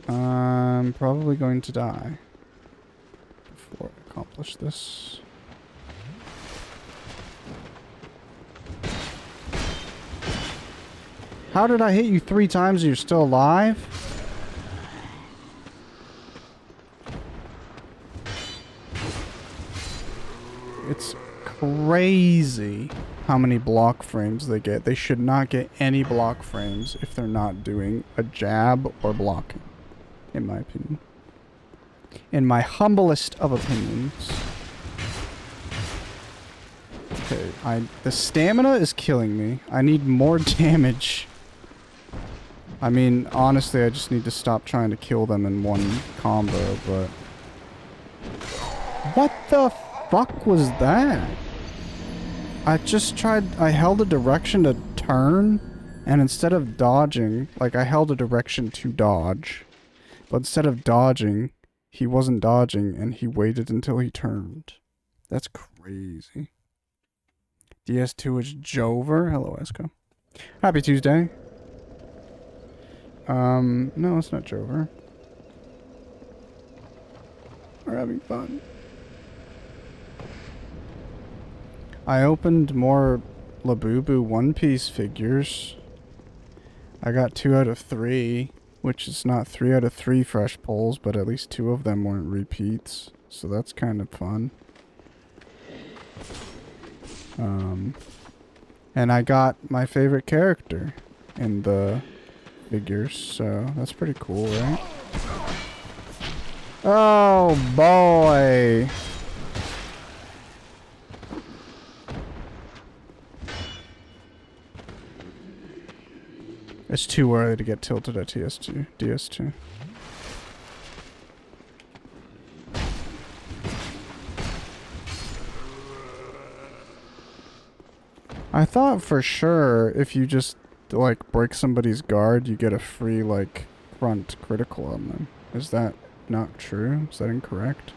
[SPEAKER 1] I'm probably going to die before I accomplish this. How did I hit you 3 times and you're still alive? It's crazy how many block frames they get. They should not get any block frames if they're not doing a jab or blocking, in my opinion. In my humblest of opinions. Okay, the stamina is killing me. I need more damage. I mean, honestly, I just need to stop trying to kill them in one combo, but... What the fuck was that? I held a direction to turn, and instead of dodging, like, I held a direction to dodge, but instead of dodging, he wasn't dodging, and he waited until he turned. That's crazy. DS2 is Jover. Hello, Esco. Happy Tuesday. No, it's not Jover. We're having fun. I opened more Labubu One Piece figures. I got 2 out of 3, which is not 3 out of 3 fresh pulls, but at least 2 of them weren't repeats. So that's kind of fun. And I got my favorite character in the figures, so that's pretty cool, right? Oh boy! It's too early to get tilted at DS2. I thought for sure if you just, like, break somebody's guard, you get a free, like, front critical on them. Is that not true? Is that incorrect?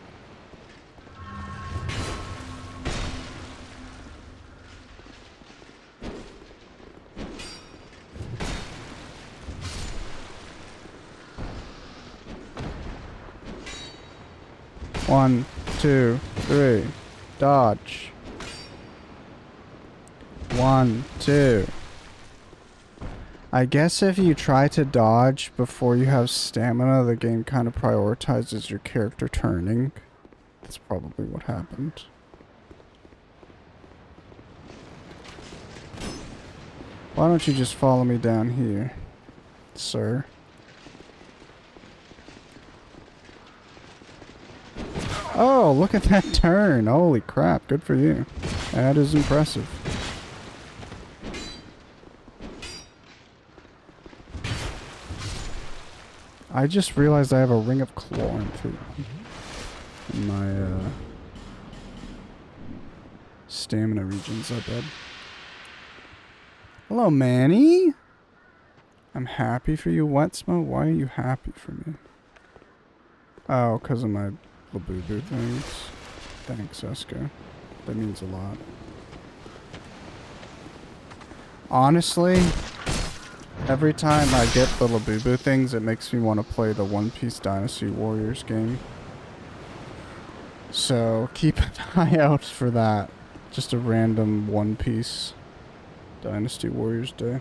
[SPEAKER 1] One, two, three. Dodge. 1, 2. I guess if you try to dodge before you have stamina, the game kind of prioritizes your character turning. That's probably what happened. Why don't you just follow me down here, sir? Oh, look at that turn. Holy crap, good for you. That is impressive. I just realized I have a ring of chloranthene in my stamina regions, I bet. Hello, Manny. I'm happy for you, Wetsmo. Why are you happy for me? Oh, because of my Labubu things. Thanks, Esko. That means a lot. Honestly, every time I get the Labubu things, it makes me want to play the One Piece Dynasty Warriors game. So, keep an eye out for that. Just a random One Piece Dynasty Warriors day.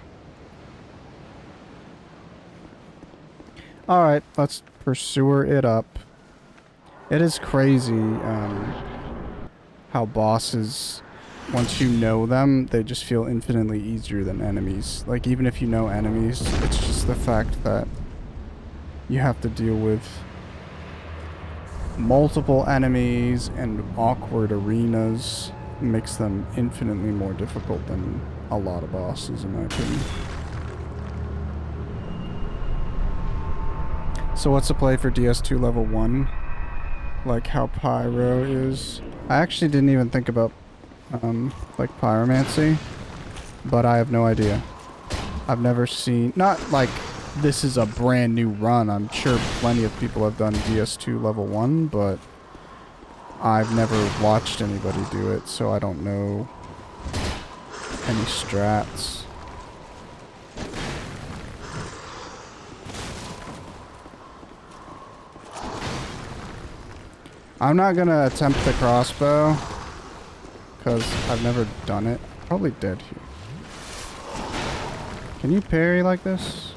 [SPEAKER 1] Alright, let's pursue it up. It is crazy how bosses, once you know them, they just feel infinitely easier than enemies. Like, even if you know enemies, it's just the fact that you have to deal with multiple enemies and awkward arenas. Makes them infinitely more difficult than a lot of bosses, in my opinion. So what's the play for DS2 level 1? Like how Pyro is. I actually didn't even think about like pyromancy, but I have no idea. I've never seen, not like this is a brand new run. I'm sure plenty of people have done DS2 level 1, but I've never watched anybody do it, so I don't know any strats. I'm not gonna attempt the crossbow because I've never done it. Probably dead here. Can you parry like this?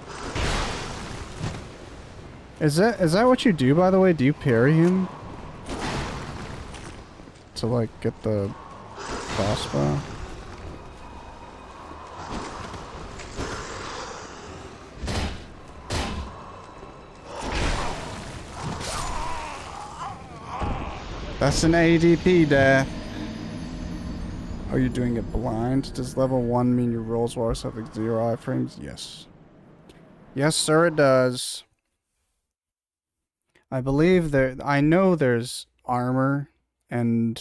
[SPEAKER 1] Is that what you do, by the way? Do you parry him to like get the crossbow? That's an ADP death. Are you doing it blind? Does level 1 mean your rolls will always have like 0 iframes? Yes. Yes, sir, it does. I believe I know there's armor and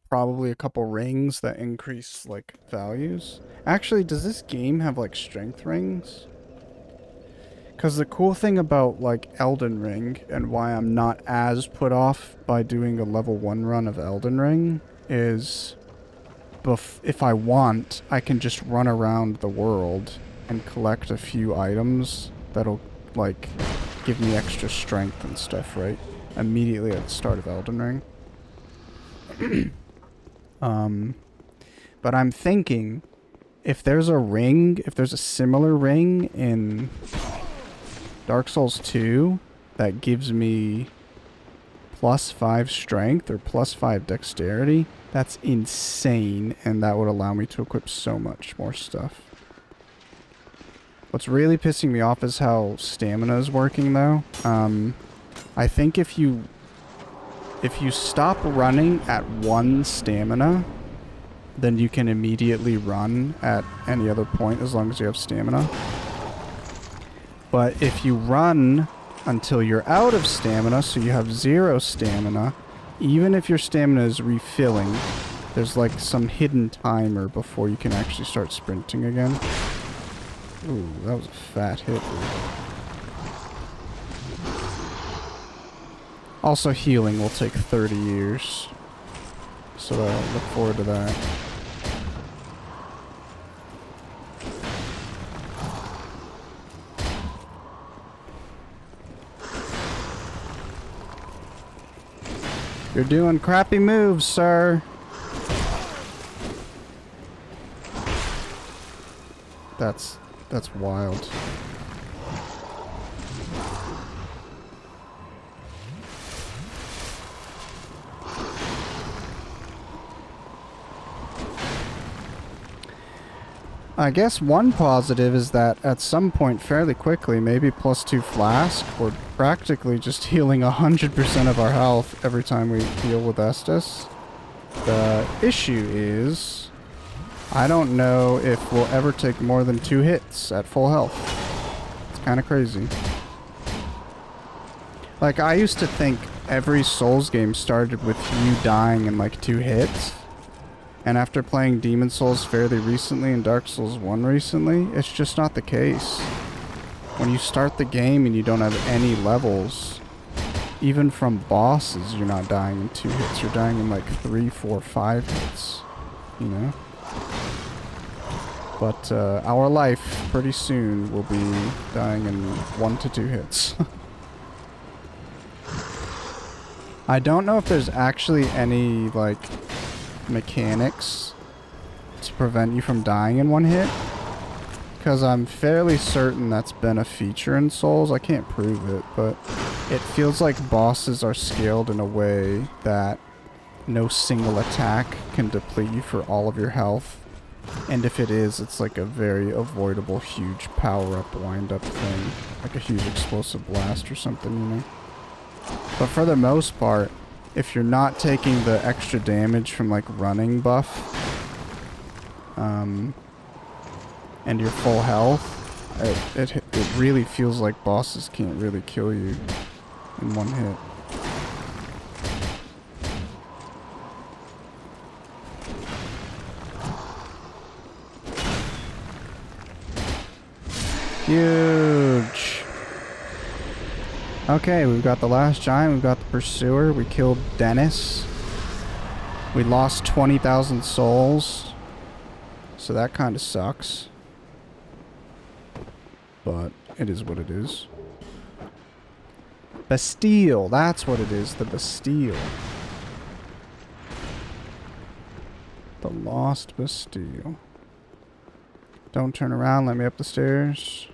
[SPEAKER 1] probably a couple rings that increase like values. Actually, does this game have like strength rings? Because the cool thing about like Elden Ring and why I'm not as put off by doing a level 1 run of Elden Ring is if I want, I can just run around the world and collect a few items that'll like give me extra strength and stuff, right? Immediately at the start of Elden Ring. But I'm thinking if there's a ring, if there's a similar ring in Dark Souls 2 that gives me +5 strength or +5 dexterity, that's insane, and that would allow me to equip so much more stuff. What's really pissing me off is how stamina is working, though. I think if you stop running at 1 stamina, then you can immediately run at any other point as long as you have stamina. But if you run until you're out of stamina, so you have 0 stamina, even if your stamina is refilling, there's like some hidden timer before you can actually start sprinting again. Ooh, that was a fat hit, dude. Also, healing will take 30 years. So I look forward to that. You're doing crappy moves, sir. That's wild. I guess one positive is that at some point fairly quickly, maybe +2 flask, we're practically just healing 100% of our health every time we heal with Estus. The issue is, I don't know if we'll ever take more than 2 hits at full health. It's kind of crazy. Like, I used to think every Souls game started with you dying in like 2 hits. And after playing Demon Souls fairly recently and Dark Souls 1 recently, it's just not the case. When you start the game and you don't have any levels, even from bosses, you're not dying in 2 hits. You're dying in like 3, 4, 5 hits. You know? But our life pretty soon will be dying in 1 to 2 hits. I don't know if there's actually any like mechanics to prevent you from dying in 1 hit, because I'm fairly certain that's been a feature in Souls. I can't prove it, but it feels like bosses are scaled in a way that no single attack can deplete you for all of your health. And if it is, it's like a very avoidable huge power-up wind-up thing. Like a huge explosive blast or something, you know? But for the most part, if you're not taking the extra damage from like running buff, and your full health, it really feels like bosses can't really kill you in 1 hit. Huge. Okay, we've got the last giant, we've got the pursuer, we killed Dennis. We lost 20,000 souls. So that kind of sucks. But it is what it is. Bastille, that's what it is, the Bastille. The Lost Bastille. Don't turn around, let me up the stairs.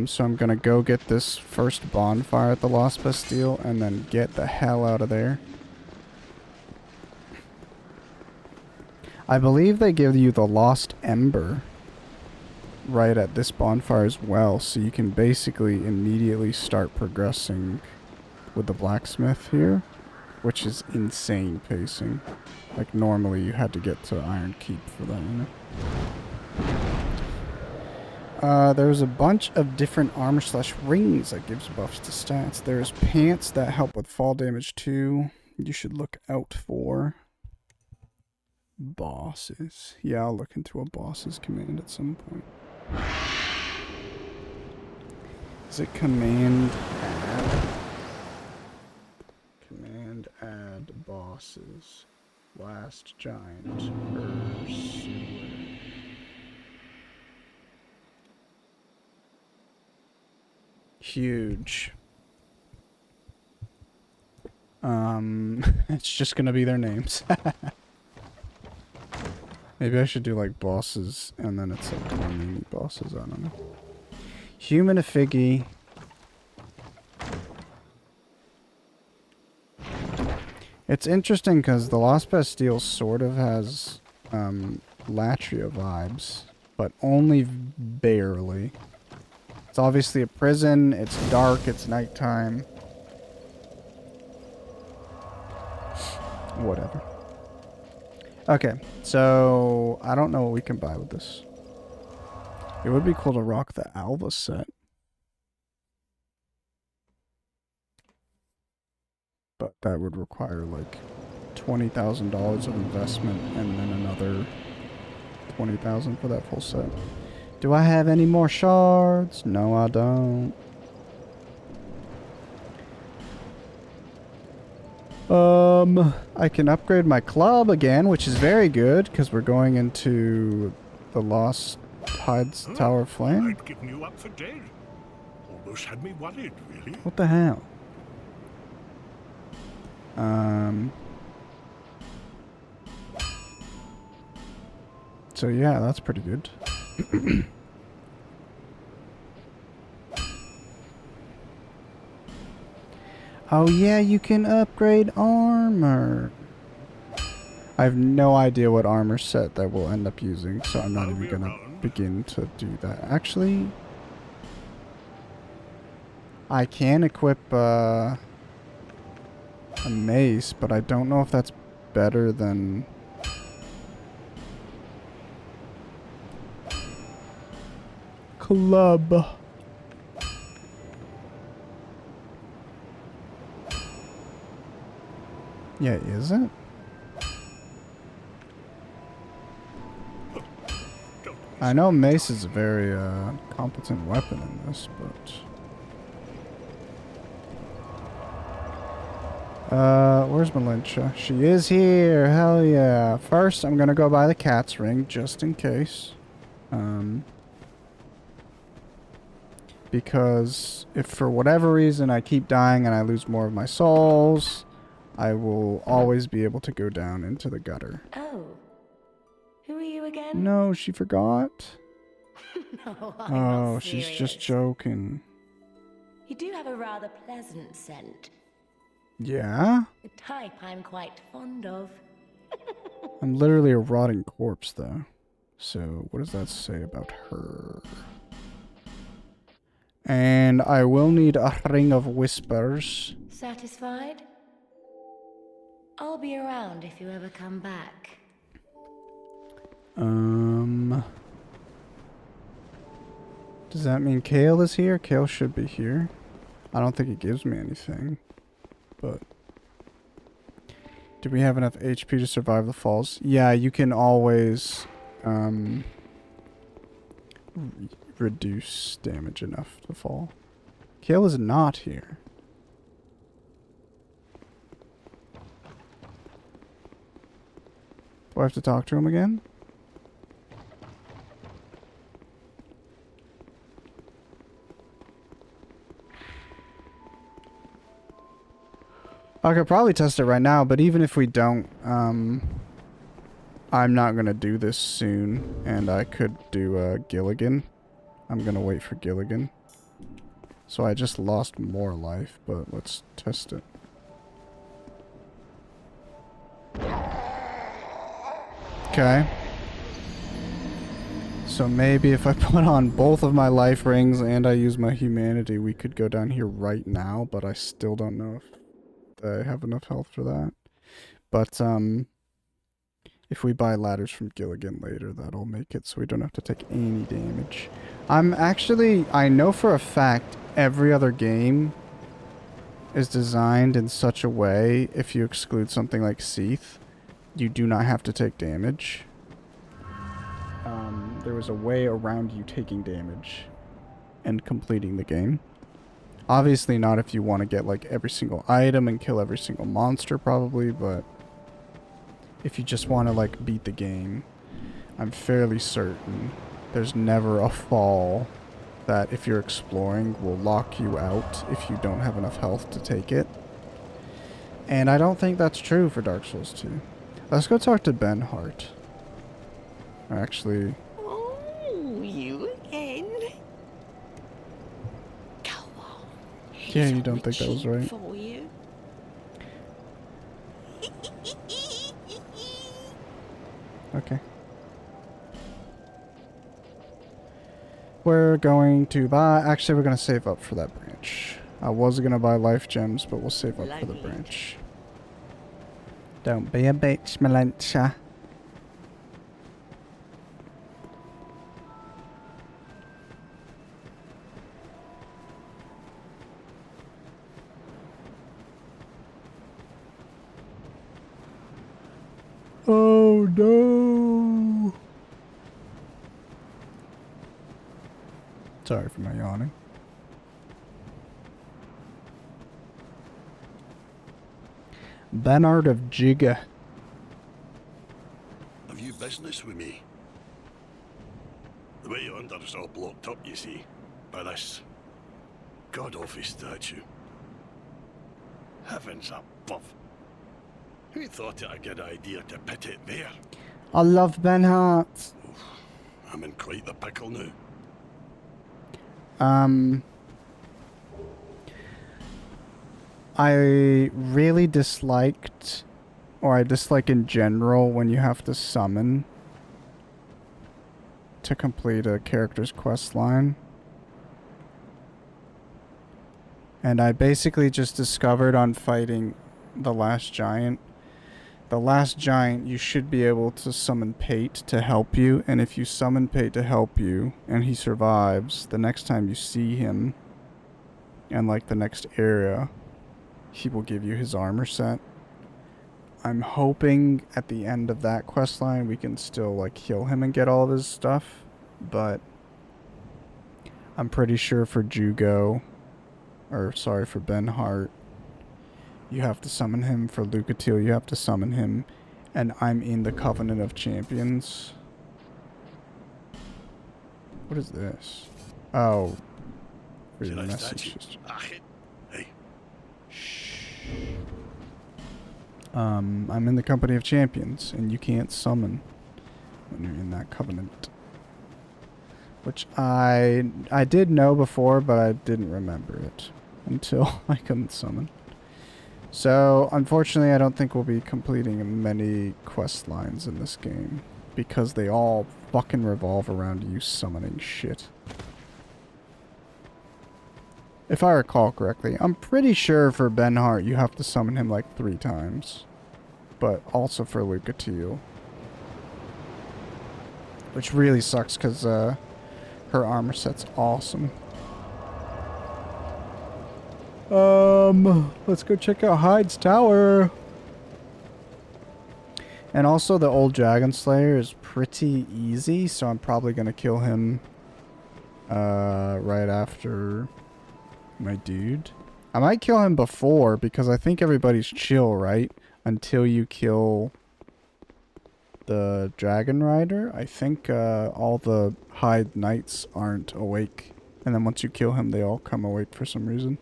[SPEAKER 1] So I'm gonna go get this first bonfire at the Lost Bastille and then get the hell out of there. I believe they give you the Lost Ember right at this bonfire as well, so you can basically immediately start progressing with the blacksmith here, which is insane pacing. Like normally you had to get to Iron Keep for that, you know? There's a bunch of different armor/rings that gives buffs to stats. There's pants that help with fall damage too. You should look out for bosses. Yeah, I'll look into a bosses command at some point. Is it command add? Command add bosses. Last giant pursuer. Huge. It's just gonna be their names. Maybe I should do like bosses and then it's like mini bosses, I don't know. Humanifigi. It's interesting because the Lost Bastille sort of has Latria vibes, but only barely. It's obviously a prison, it's dark, it's nighttime. Whatever. Okay, so I don't know what we can buy with this. It would be cool to rock the Alva set. But that would require like $20,000 of investment and then another $20,000 for that full set. Do I have any more shards? No, I don't. I can upgrade my club again, which is very good, because we're going into the Lost Hides Tower of Flame.
[SPEAKER 7] I'd given you up for dead. Almost had me worried, really.
[SPEAKER 1] What the hell? So yeah, that's pretty good. Oh yeah, you can upgrade armor. I have no idea what armor set that we'll end up using, so I'm not even gonna begin to do that. Actually, I can equip a mace, but I don't know if that's better than... club. Yeah, is it? I know mace is a very competent weapon in this, but... where's Malincha? She is here! Hell yeah! First, I'm gonna go buy the cat's ring, just in case. Because if for whatever reason I keep dying and I lose more of my souls, I will always be able to go down into the gutter.
[SPEAKER 5] Oh. Who are you again?
[SPEAKER 1] No, she forgot.
[SPEAKER 5] No, I'm not
[SPEAKER 1] Oh, she's
[SPEAKER 5] serious.
[SPEAKER 1] just joking.
[SPEAKER 5] You do have a rather pleasant scent.
[SPEAKER 1] Yeah?
[SPEAKER 5] A type I'm quite fond of.
[SPEAKER 1] I'm literally a rotting corpse, though. So, what does that say about her? And I will need a ring of whispers.
[SPEAKER 5] Satisfied? I'll be around if you ever come back.
[SPEAKER 1] Does that mean Kale is here? Kale should be here. I don't think it gives me anything. But... do we have enough HP to survive the falls? Yeah, you can always... reduce damage enough to fall. Kale is not here. Do I have to talk to him again? I could probably test it right now, but even if we don't, I'm not gonna do this soon, and I could do Gilligan. I'm gonna wait for Gilligan. So I just lost more life, but let's test it. Okay. So maybe if I put on both of my life rings and I use my humanity, we could go down here right now, but I still don't know if I have enough health for that. But, if we buy ladders from Gilligan later, that'll make it so we don't have to take any damage. I know for a fact every other game is designed in such a way, if you exclude something like Seath, you do not have to take damage. There was a way around you taking damage and completing the game. Obviously not if you want to get like every single item and kill every single monster probably, but if you just want to like beat the game, I'm fairly certain there's never a fall that if you're exploring will lock you out if you don't have enough health to take it. And I don't think that's true for Dark Souls 2. Let's go talk to Ben Hart. Actually...
[SPEAKER 3] Oh, you again? Go on.
[SPEAKER 1] yeah, you don't think that was right?
[SPEAKER 3] For you.
[SPEAKER 1] Okay. We're going to buy... actually, we're going to save up for that branch. I was going to buy life gems, but we'll save up for the branch. Don't be a bitch, Malincha. Oh no! Sorry for my yawning. Bernard of Jigga.
[SPEAKER 11] Have you business with me? The way yonder is all blocked up, you see, by this god-awful statue. Heavens above. Who thought it a good idea to put it there?
[SPEAKER 1] I love Bernhard.
[SPEAKER 11] I'm in quite the pickle now.
[SPEAKER 1] I really disliked, or I dislike in general, when you have to summon to complete a character's quest line. And I basically just discovered on fighting the last giant. The last giant, you should be able to summon Pate to help you, and if you summon Pate to help you, and he survives, the next time you see him, and like the next area, he will give you his armor set. I'm hoping at the end of that quest line we can still like kill him and get all of his stuff, but I'm pretty sure for Jugo, or sorry, for Benhart, you have to summon him. For Lucatil, you have to summon him, and I'm in the Covenant of Champions. What is this? Oh, read the messages.
[SPEAKER 11] Hey.
[SPEAKER 1] I'm in the Company of Champions, and you can't summon when you're in that covenant. Which I did know before, but I didn't remember it until I couldn't summon. So, unfortunately, I don't think we'll be completing many quest lines in this game, because they all fucking revolve around you summoning shit. If I recall correctly, I'm pretty sure for Benhart you have to summon him like 3 times. But also for Lucatil. Which really sucks because her armor set's awesome. Let's go check out Hyde's tower. And also the old Dragon Slayer is pretty easy, so I'm probably gonna kill him right after my dude. I might kill him before because I think everybody's chill, right? Until you kill the Dragon Rider. I think all the Hyde Knights aren't awake. And then once you kill him, they all come awake for some reason.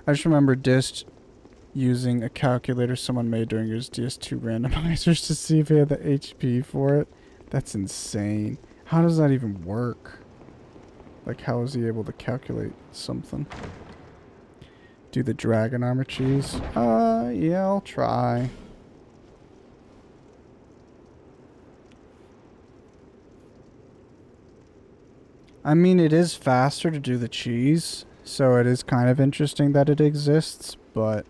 [SPEAKER 1] I just remember Dist using a calculator someone made during his DS2 randomizers to see if he had the HP for it. That's insane. How does that even work? Like, how is he able to calculate something? Do the dragon armor cheese? Yeah, I'll try. I mean, it is faster to do the cheese, so it is kind of interesting that it exists, but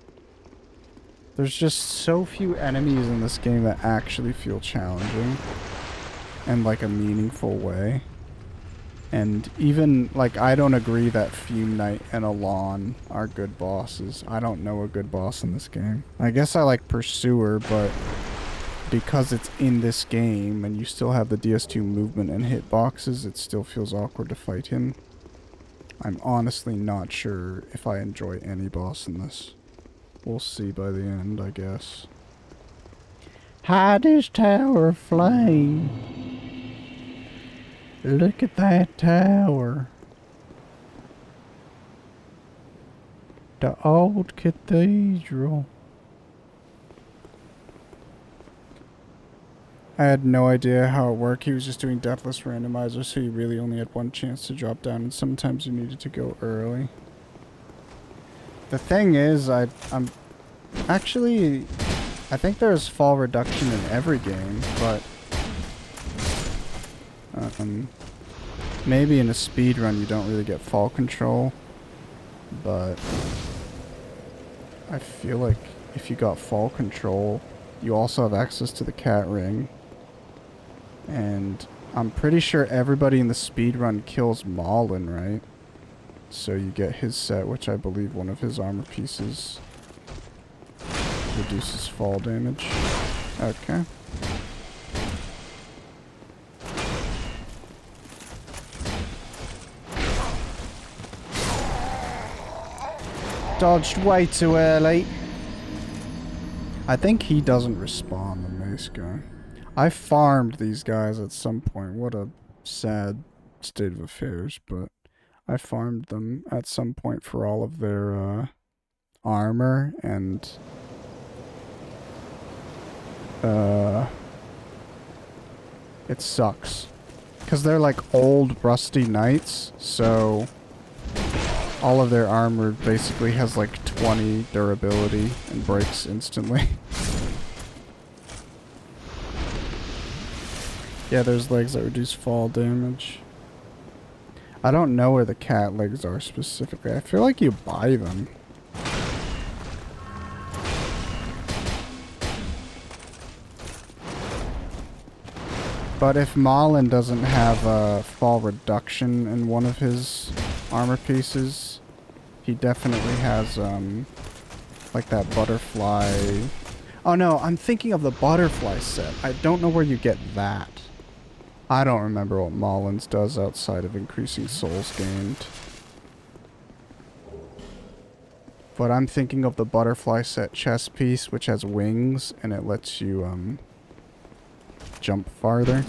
[SPEAKER 1] there's just so few enemies in this game that actually feel challenging in like a meaningful way. And even, like, I don't agree that Fume Knight and Alon are good bosses. I don't know a good boss in this game. I guess I like Pursuer, but because it's in this game and you still have the DS2 movement and hitboxes, it still feels awkward to fight him. I'm honestly not sure if I enjoy any boss in this. We'll see by the end, I guess. Hyde's Tower of Flame. Look at that tower. The old cathedral. I had no idea how it worked. He was just doing Deathless Randomizer, so you really only had one chance to drop down, and sometimes you needed to go early. The thing is, I'm actually, I think there's fall reduction in every game, but maybe in a speed run you don't really get fall control, but I feel like if you got fall control, you also have access to the cat ring, and I'm pretty sure everybody in the speed run kills Malin, right? So you get his set, which I believe one of his armor pieces reduces fall damage. Okay. dodged way too early. I think he doesn't respawn, the mace guy. I farmed these guys at some point. What a sad state of affairs, but I farmed them at some point for all of their armor and it sucks. Because they're like old rusty knights, so all of their armor basically has like 20 durability and breaks instantly. Yeah, there's legs that reduce fall damage. I don't know where the cat legs are specifically. I feel like you buy them. But if Malin doesn't have a fall reduction in one of his armor pieces, he definitely has, like that butterfly... Oh no, I'm thinking of the butterfly set. I don't know where you get that. I don't remember what Malin's does outside of increasing souls gained. But I'm thinking of the butterfly set chest piece, which has wings, and it lets you, jump farther.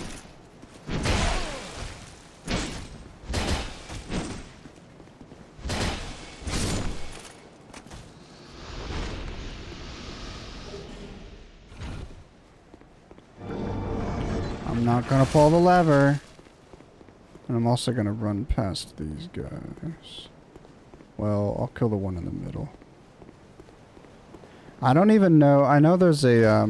[SPEAKER 1] I'm not gonna pull the lever. And I'm also gonna run past these guys. Well, I'll kill the one in the middle. I don't even know. I know there's a,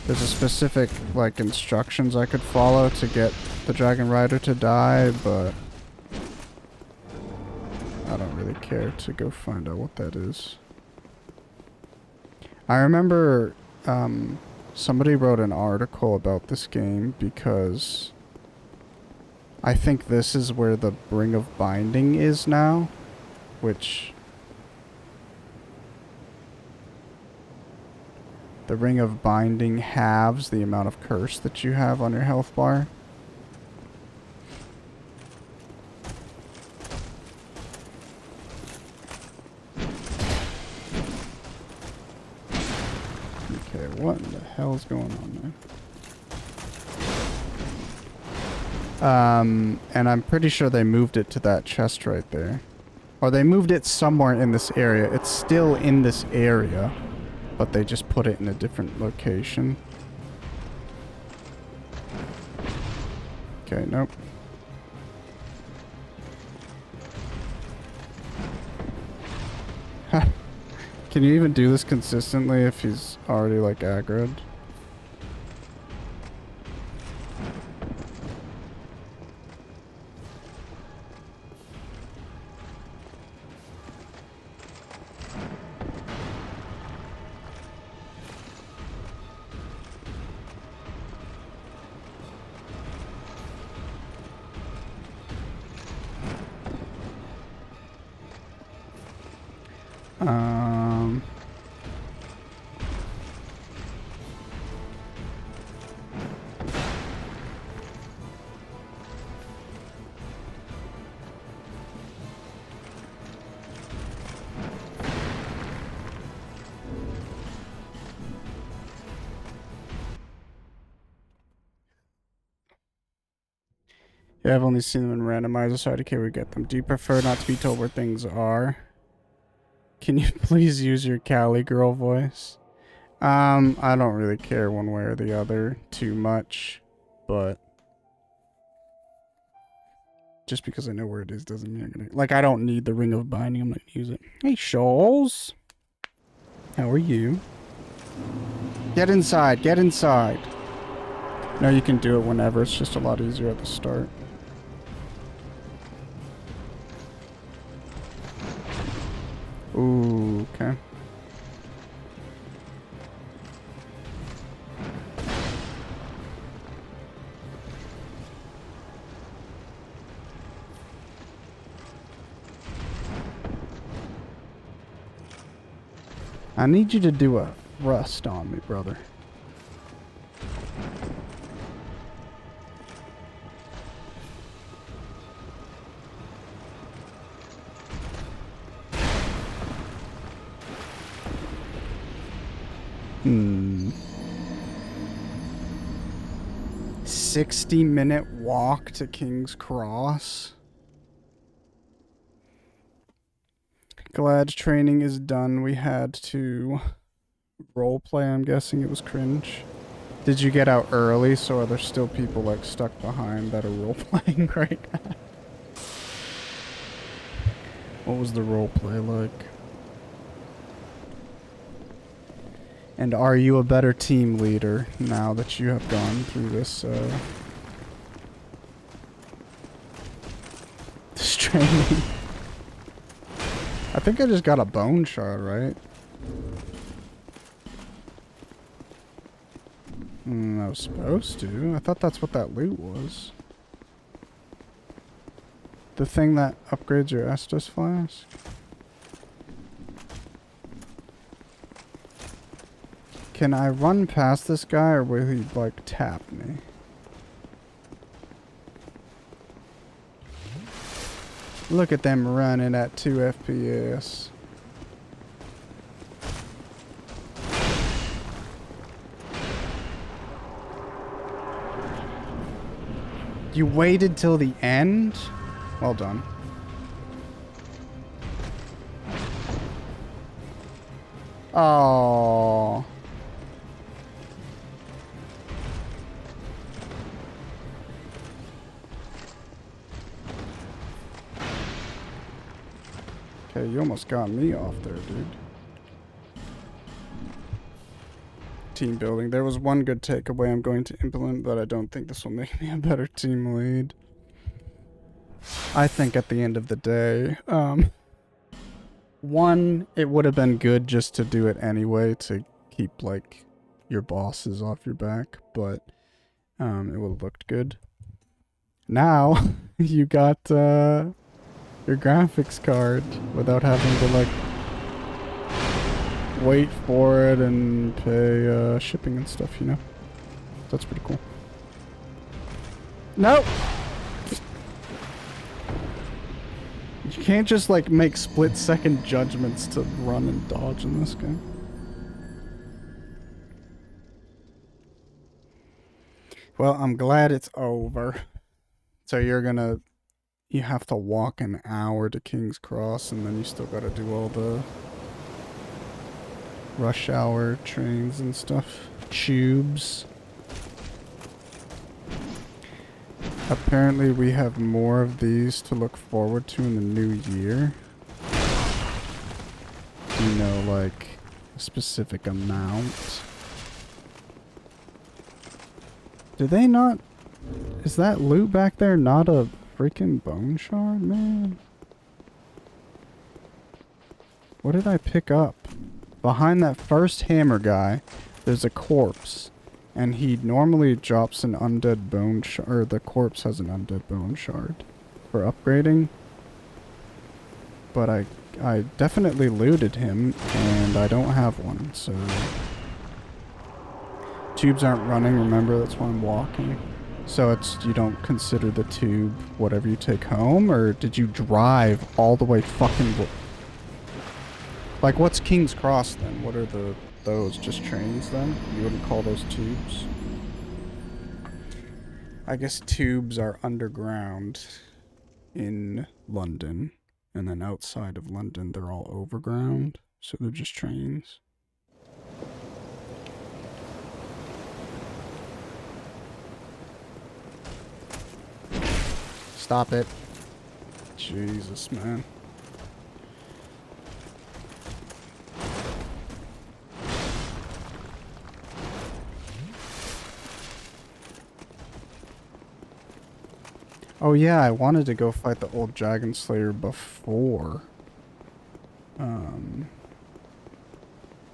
[SPEAKER 1] there's a specific, like, instructions I could follow to get the Dragon Rider to die, but I don't really care to go find out what that is. I remember, somebody wrote an article about this game because I think this is where the Ring of Binding is now, which... The Ring of Binding halves the amount of curse that you have on your health bar. Okay, what in the hell is going on there? And I'm pretty sure they moved it to that chest right there. Or they moved it somewhere in this area. It's still in this area, but they just put it in a different location. Okay, nope. Can you even do this consistently if he's already, like, aggroed? Yeah, I've only seen them in randomizer, so I don't care where we get them. Do you prefer not to be told where things are? Can you please use your Cali girl voice? I don't really care one way or the other too much, but just because I know where it is doesn't mean I'm gonna... Like, I don't need the Ring of Binding, I'm not gonna use it. Hey, Shoals! How are you? Get inside, get inside! No, you can do it whenever, it's just a lot easier at the start. Ooh, okay. I need you to do a thrust on me, brother. Hmm. 60-minute walk to King's Cross. Glad training is done. We had to roleplay. I'm guessing it was cringe. Did you get out early, so are there still people like stuck behind that are roleplaying right now? What was the roleplay like? And are you a better team leader now that you have gone through this this training? I think I just got a bone shard, right? I was supposed to. I thought that's what that loot was. The thing that upgrades your Estus flask? Can I run past this guy or will he, like, tap me? Look at them running at 2 FPS. You waited till the end? Well done. Oh. Okay, you almost got me off there, dude. Team building. There was one good takeaway I'm going to implement, but I don't think this will make me a better team lead. I think at the end of the day, one, it would have been good just to do it anyway to keep, like, your bosses off your back, but it would have looked good. Now, you got your graphics card without having to, like, wait for it and pay shipping and stuff, you know? That's pretty cool. No! You can't just, like, make split-second judgments to run and dodge in this game. Well, I'm glad it's over. So you have to walk an hour to King's Cross, and then you still gotta do all the rush hour trains and stuff. Tubes. Apparently we have more of these to look forward to in the new year. Do you know, like, a specific amount? Do they not... Is that loot back there not a freaking bone shard, man? What did I pick up? Behind that first hammer guy, there's a corpse. And he normally drops an undead bone shard, or the corpse has an undead bone shard for upgrading. But I definitely looted him, and I don't have one, so... Tubes aren't running, remember, that's why I'm walking. So it's, you don't consider the tube whatever you take home, or did you drive all the way fucking... Like, what's King's Cross then? What are those just trains then? You wouldn't call those tubes? I guess tubes are underground in London, and then outside of London they're all overground, so they're just trains. Stop it. Jesus, man. Oh yeah, I wanted to go fight the old Dragon Slayer before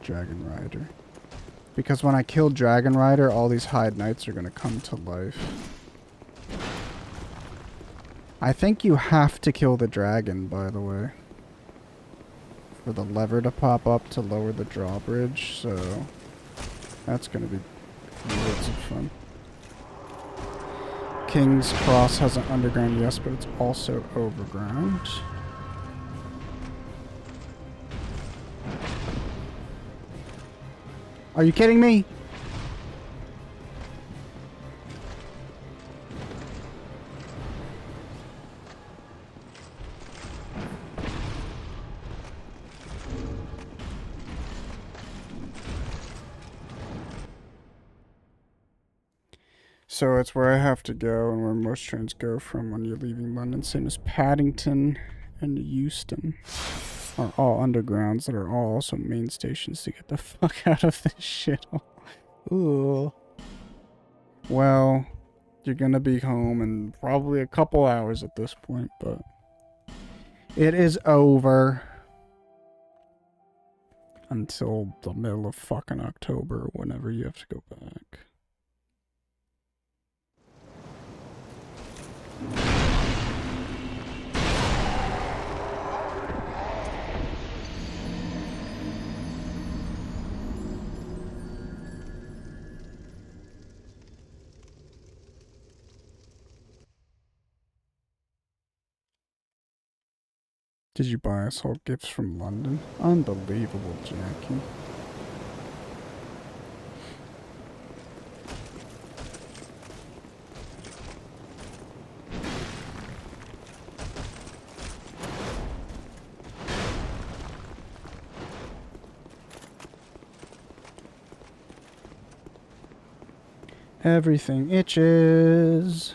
[SPEAKER 1] Dragon Rider. Because when I kill Dragon Rider, all these Hyde Knights are gonna come to life. I think you have to kill the dragon, by the way, for the lever to pop up to lower the drawbridge, so that's gonna be loads of fun. King's Cross has an underground, yes, but it's also overground. Are you kidding me? So it's where I have to go and where most trains go from when you're leaving London. Same as Paddington and Euston are all undergrounds that are all also main stations to get the fuck out of this shithole. Ooh. Well, you're gonna be home in probably a couple hours at this point, but it is over until the middle of fucking October, whenever you have to go back. Did you buy us all gifts from London? Unbelievable, Jackie. Everything itches.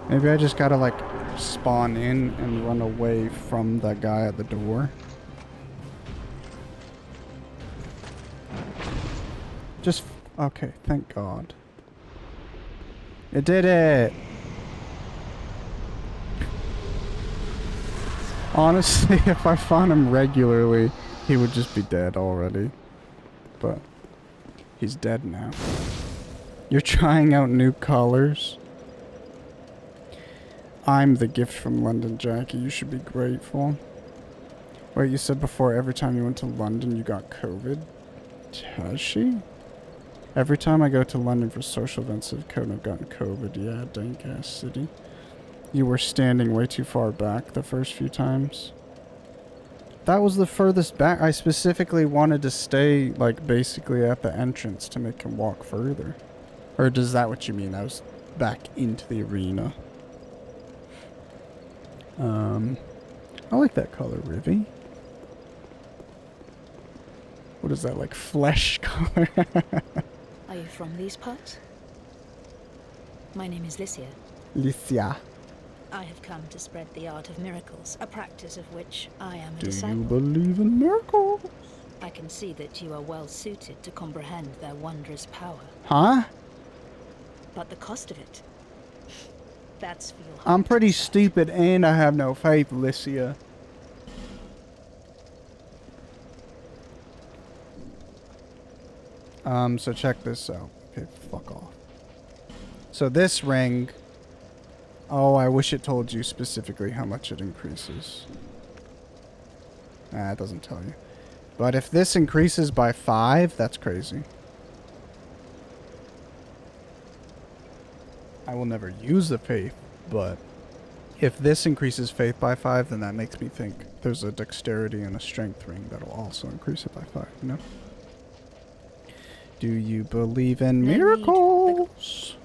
[SPEAKER 1] Maybe I just gotta, like, spawn in and run away from that guy at the door. Just... okay, thank God. It did it! Honestly, if I found him regularly, he would just be dead already. But he's dead now. You're trying out new colors? I'm the gift from London, Jackie. You should be grateful. Wait, you said before every time you went to London you got COVID? Has she? Every time I go to London for social events I've gotten COVID. Yeah, dank ass city. You were standing way too far back the first few times. That was the furthest back. I specifically wanted to stay, like, basically at the entrance to make him walk further. Or does that what you mean? I was back into the arena. I like that color, Rivy. What is that, like flesh color?
[SPEAKER 4] Are you from these parts? My name is Lycia.
[SPEAKER 1] Lycia.
[SPEAKER 4] I have come to spread the art of miracles, a practice of which I am a
[SPEAKER 1] Do
[SPEAKER 4] disciple.
[SPEAKER 1] you believe in miracles?
[SPEAKER 4] I can see that you are well suited to comprehend their wondrous power.
[SPEAKER 1] Huh?
[SPEAKER 4] But the cost of it, that's for your heart
[SPEAKER 1] I'm pretty
[SPEAKER 4] to decide.
[SPEAKER 1] stupid and I have no faith, Lycia. So check this out. Okay, fuck off. So this ring... oh, I wish it told you specifically how much it increases. It doesn't tell you. But if this increases by 5, that's crazy. I will never use the faith, but if this increases faith by 5, then that makes me think there's a dexterity and a strength ring that'll also increase it by 5, you know? Do you believe in miracles?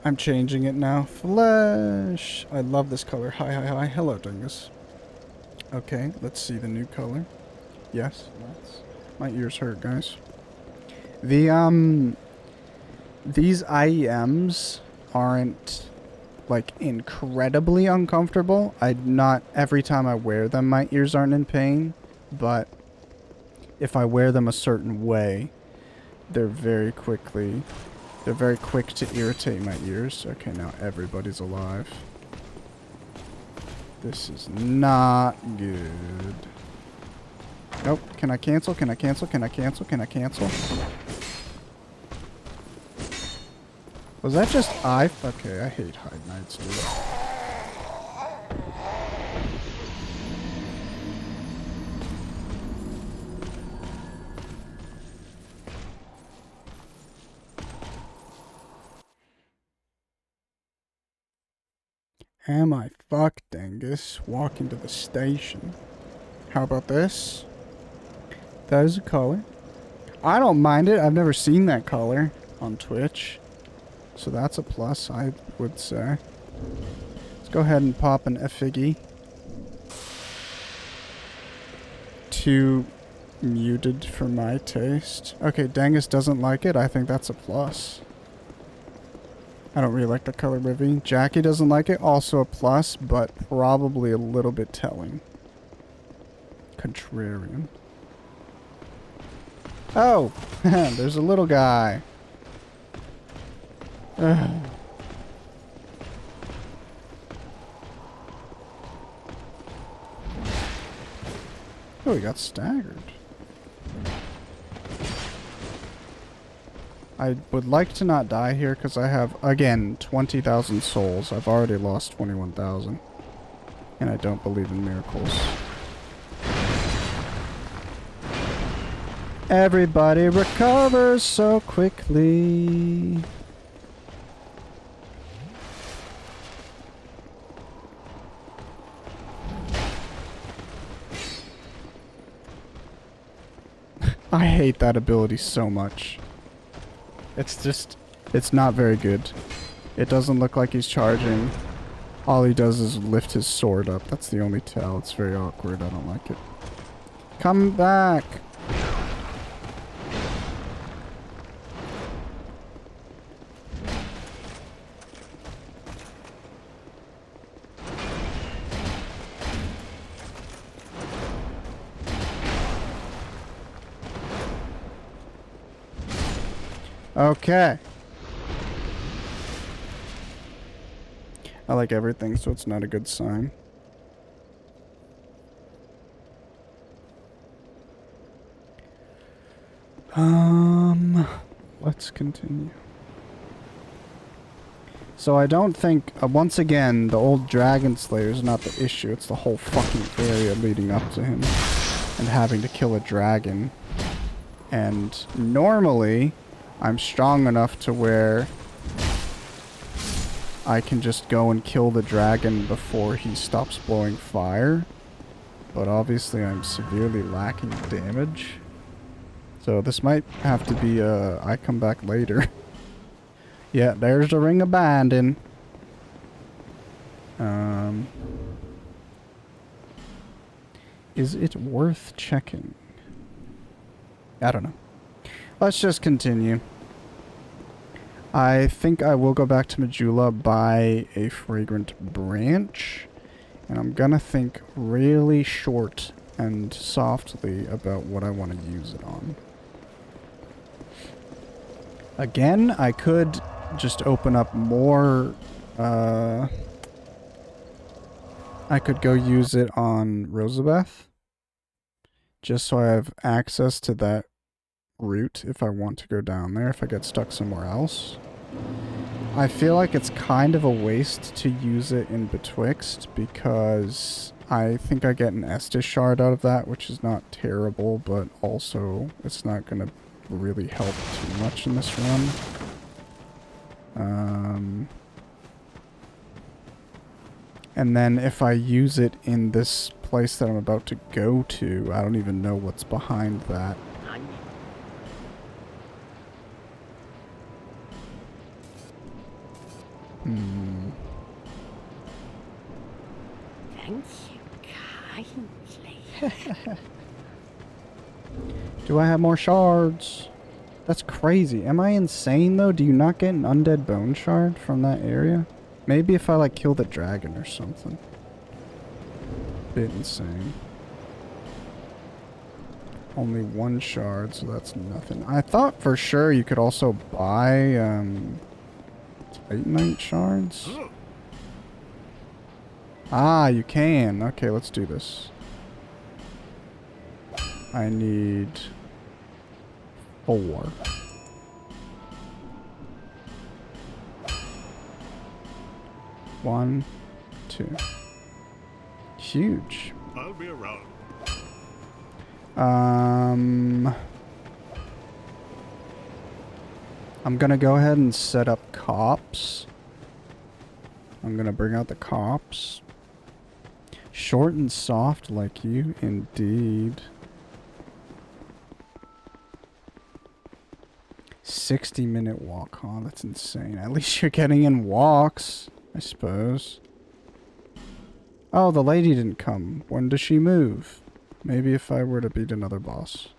[SPEAKER 1] I'm changing it now. Flesh. I love this color. Hi, hi, hi. Hello, dingus. Okay, let's see the new color. Yes, let's. My ears hurt, guys. The, these IEMs aren't, like, incredibly uncomfortable. Not every time I wear them, my ears aren't in pain, but if I wear them a certain way, they're very quick to irritate my ears. Okay, now everybody's alive. This is not good. Nope. Can I cancel? Can I cancel? Can I cancel? Can I cancel? Was that just okay, I hate Hide Nights, dude. Am I fucked, Dingus? Walking to the station. How about this? That is a color. I don't mind it. I've never seen that color on Twitch. So that's a plus, I would say. Let's go ahead and pop an effiggy. Too muted for my taste. Okay, Dangus doesn't like it. I think that's a plus. I don't really like the color Livy. Jackie doesn't like it. Also a plus, but probably a little bit telling. Contrarian. Oh! There's a little guy. Ugh. Oh, he got staggered. I would like to not die here because I have, again, 20,000 souls. I've already lost 21,000. And I don't believe in miracles. Everybody recovers so quickly. I hate that ability so much. It's just, it's not very good. It doesn't look like he's charging. All he does is lift his sword up. That's the only tell. It's very awkward. I don't like it. Come back! Okay. I like everything, so it's not a good sign. Let's continue. So I don't think, once again, the old Dragon Slayer is not the issue. It's the whole fucking area leading up to him and having to kill a dragon. And normally, I'm strong enough to where I can just go and kill the dragon before he stops blowing fire. But obviously I'm severely lacking damage. So this might have to be I come back later. Yeah, there's the ring of binding. Is it worth checking? I don't know. Let's just continue. I think I will go back to Majula, buy a fragrant branch, and I'm gonna think really short and softly about what I want to use it on. Again, I could just open up more, I could go use it on Rosabeth, just so I have access to that route if I want to go down there, if I get stuck somewhere else. I feel like it's kind of a waste to use it in Betwixt because I think I get an Estus shard out of that, which is not terrible, but also it's not going to really help too much in this run. And then if I use it in this place that I'm about to go to, I don't even know what's behind that.
[SPEAKER 3] Thank you kindly.
[SPEAKER 1] Do I have more shards? That's crazy. Am I insane though? Do you not get an undead bone shard from that area? Maybe if I like kill the dragon or something. Bit insane. Only one shard, so that's nothing. I thought for sure you could also buy Titanite shards. Ah, you can. Okay, let's do this. I need 4. One, 2. Huge.
[SPEAKER 7] I'll be around.
[SPEAKER 1] I'm gonna go ahead and set up cops. I'm gonna bring out the cops. Short and soft like you, indeed. 60-minute walk, huh? That's insane. At least you're getting in walks, I suppose. Oh, the lady didn't come. When does she move? Maybe if I were to beat another boss.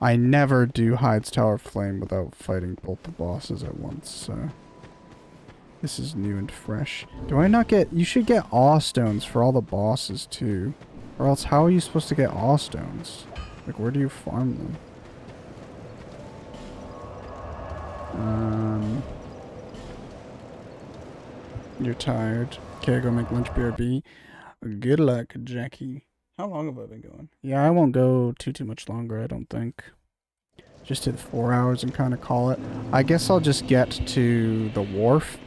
[SPEAKER 1] I never do Hyde's Tower of Flame without fighting both the bosses at once, so... This is new and fresh. Do I not get... You should get awe stones for all the bosses, too. Or else, how are you supposed to get awe stones? Like, where do you farm them? You're tired. Okay, go make lunch, BRB. Good luck, Jackie. How long have I been going? Yeah, I won't go too much longer, I don't think. Just hit 4 hours and kind of call it. I guess I'll just get to the wharf.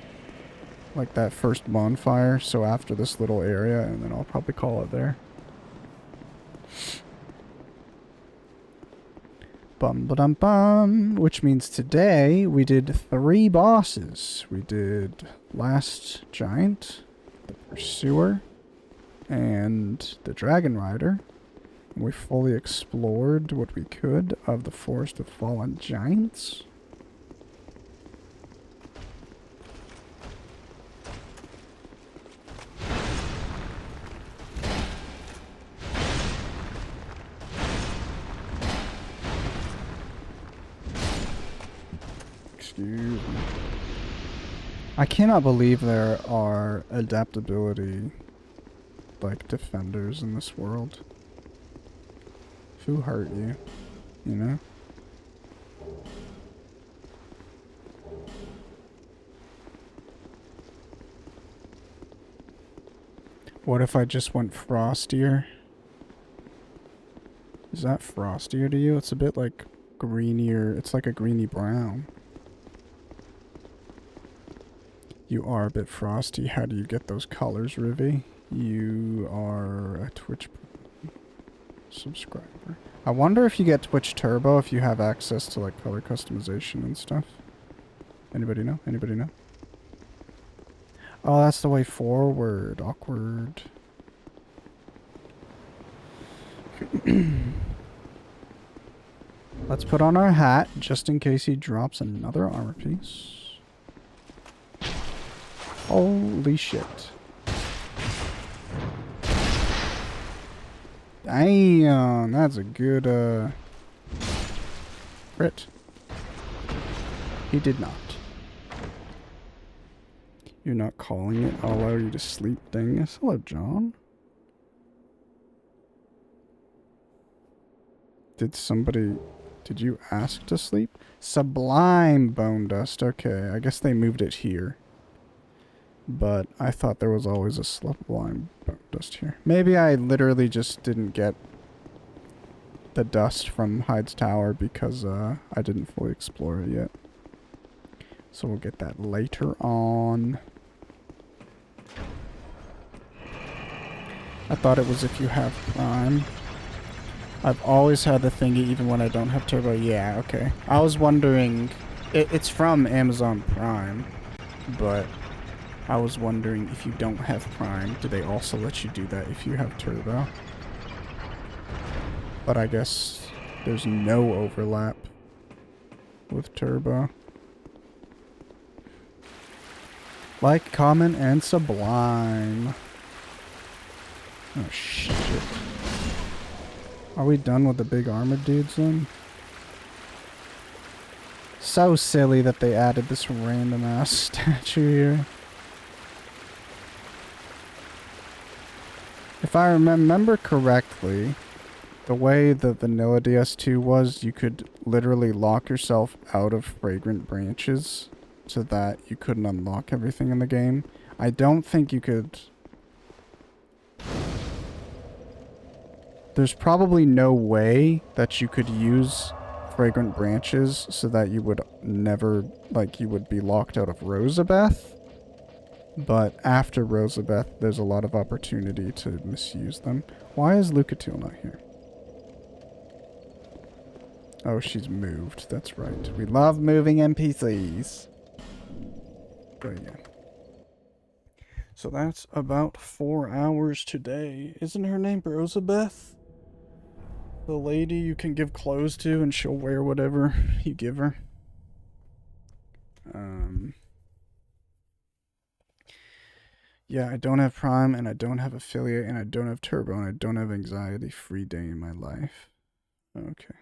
[SPEAKER 1] Like that first bonfire. So after this little area, and then I'll probably call it there. Bum-ba-dum-bum. Which means today we did 3 bosses. We did Last Giant, the Pursuer, and the Dragon Rider. We fully explored what we could of the Forest of Fallen Giants. Excuse me. I cannot believe there are adaptability, like, defenders in this world. Who hurt you? You know? What if I just went frostier? Is that frostier to you? It's a bit like greenier. It's like a greeny brown. You are a bit frosty. How do you get those colors, Rivy? You are a Twitch subscriber. I wonder if you get Twitch Turbo if you have access to like color customization and stuff. Anybody know? Anybody know? Oh, that's the way forward. Awkward. Let's put on our hat just in case he drops another armor piece. Holy shit. Damn, that's a good, crit. He did not. You're not calling it. I'll allow you to sleep, dingus. Hello, John. Did you ask to sleep? Sublime bone dust. Okay, I guess they moved it here. But I thought there was always a sublime bone dust here. Maybe I literally just didn't get the dust from Hyde's Tower because I didn't fully explore it yet. So we'll get that later on. I thought it was if you have Prime. I've always had the thingy even when I don't have Turbo. Yeah, okay. I was wondering... It's from Amazon Prime, but I was wondering if you don't have Prime, do they also let you do that if you have Turbo? But I guess there's no overlap with Turbo. Like, comment, and sublime. Oh, shit. Are we done with the big armored dudes then? So silly that they added this random ass statue here. If I remember correctly, the way the vanilla DS2 was, you could literally lock yourself out of fragrant branches so that you couldn't unlock everything in the game. I don't think you could... There's probably no way that you could use fragrant branches so that you would never, like, you would be locked out of Rosabeth. But after Rosabeth, there's a lot of opportunity to misuse them. Why is Lucatil not here? Oh, she's moved. That's right. We love moving NPCs. But yeah. So that's about 4 hours today. Isn't her name Rosabeth? The lady you can give clothes to and she'll wear whatever you give her. Yeah, I don't have Prime, and I don't have Affiliate, and I don't have Turbo, and I don't have Anxiety-free day in my life. Okay.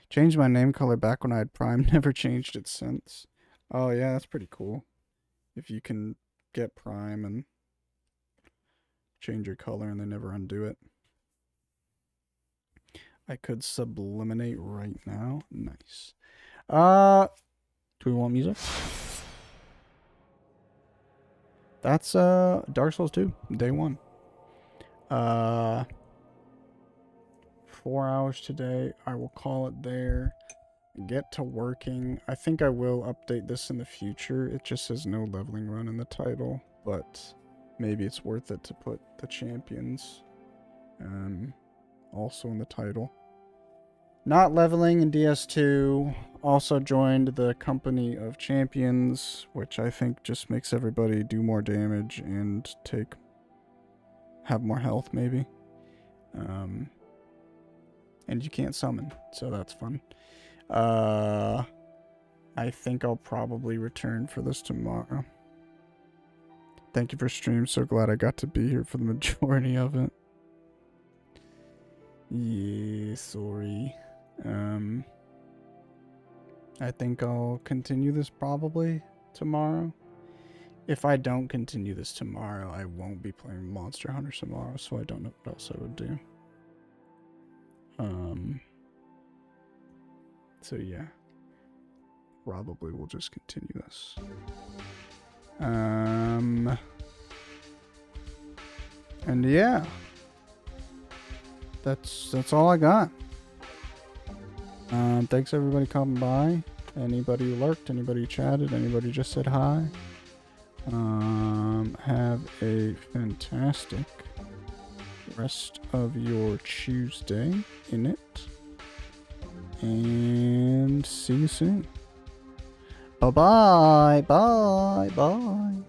[SPEAKER 1] Changed my name color back when I had Prime, never changed it since. Oh yeah, that's pretty cool. If you can get Prime and change your color and they never undo it. I could subliminate right now. Nice. Do we want music? That's Dark Souls 2, day 1. 4 hours today. I will call it there. Get to working. I think I will update this in the future. It just says no leveling run in the title, but maybe it's worth it to put the champions also in the title. Not leveling in DS2. Also joined the company of champions, which I think just makes everybody do more damage and have more health maybe. And you can't summon, so that's fun. I think I'll probably return for this tomorrow. Thank you for stream. So glad I got to be here for the majority of it. Yeah, sorry. I think I'll continue this probably tomorrow. If I don't continue this tomorrow, I won't be playing Monster Hunter tomorrow, so I don't know what else I would do. So yeah. Probably we'll just continue this. And yeah. That's all I got. Thanks everybody coming by. Anybody who lurked, anybody who chatted, anybody who just said hi. Have a fantastic rest of your Tuesday in it. And see you soon. Bye-bye. Bye. Bye.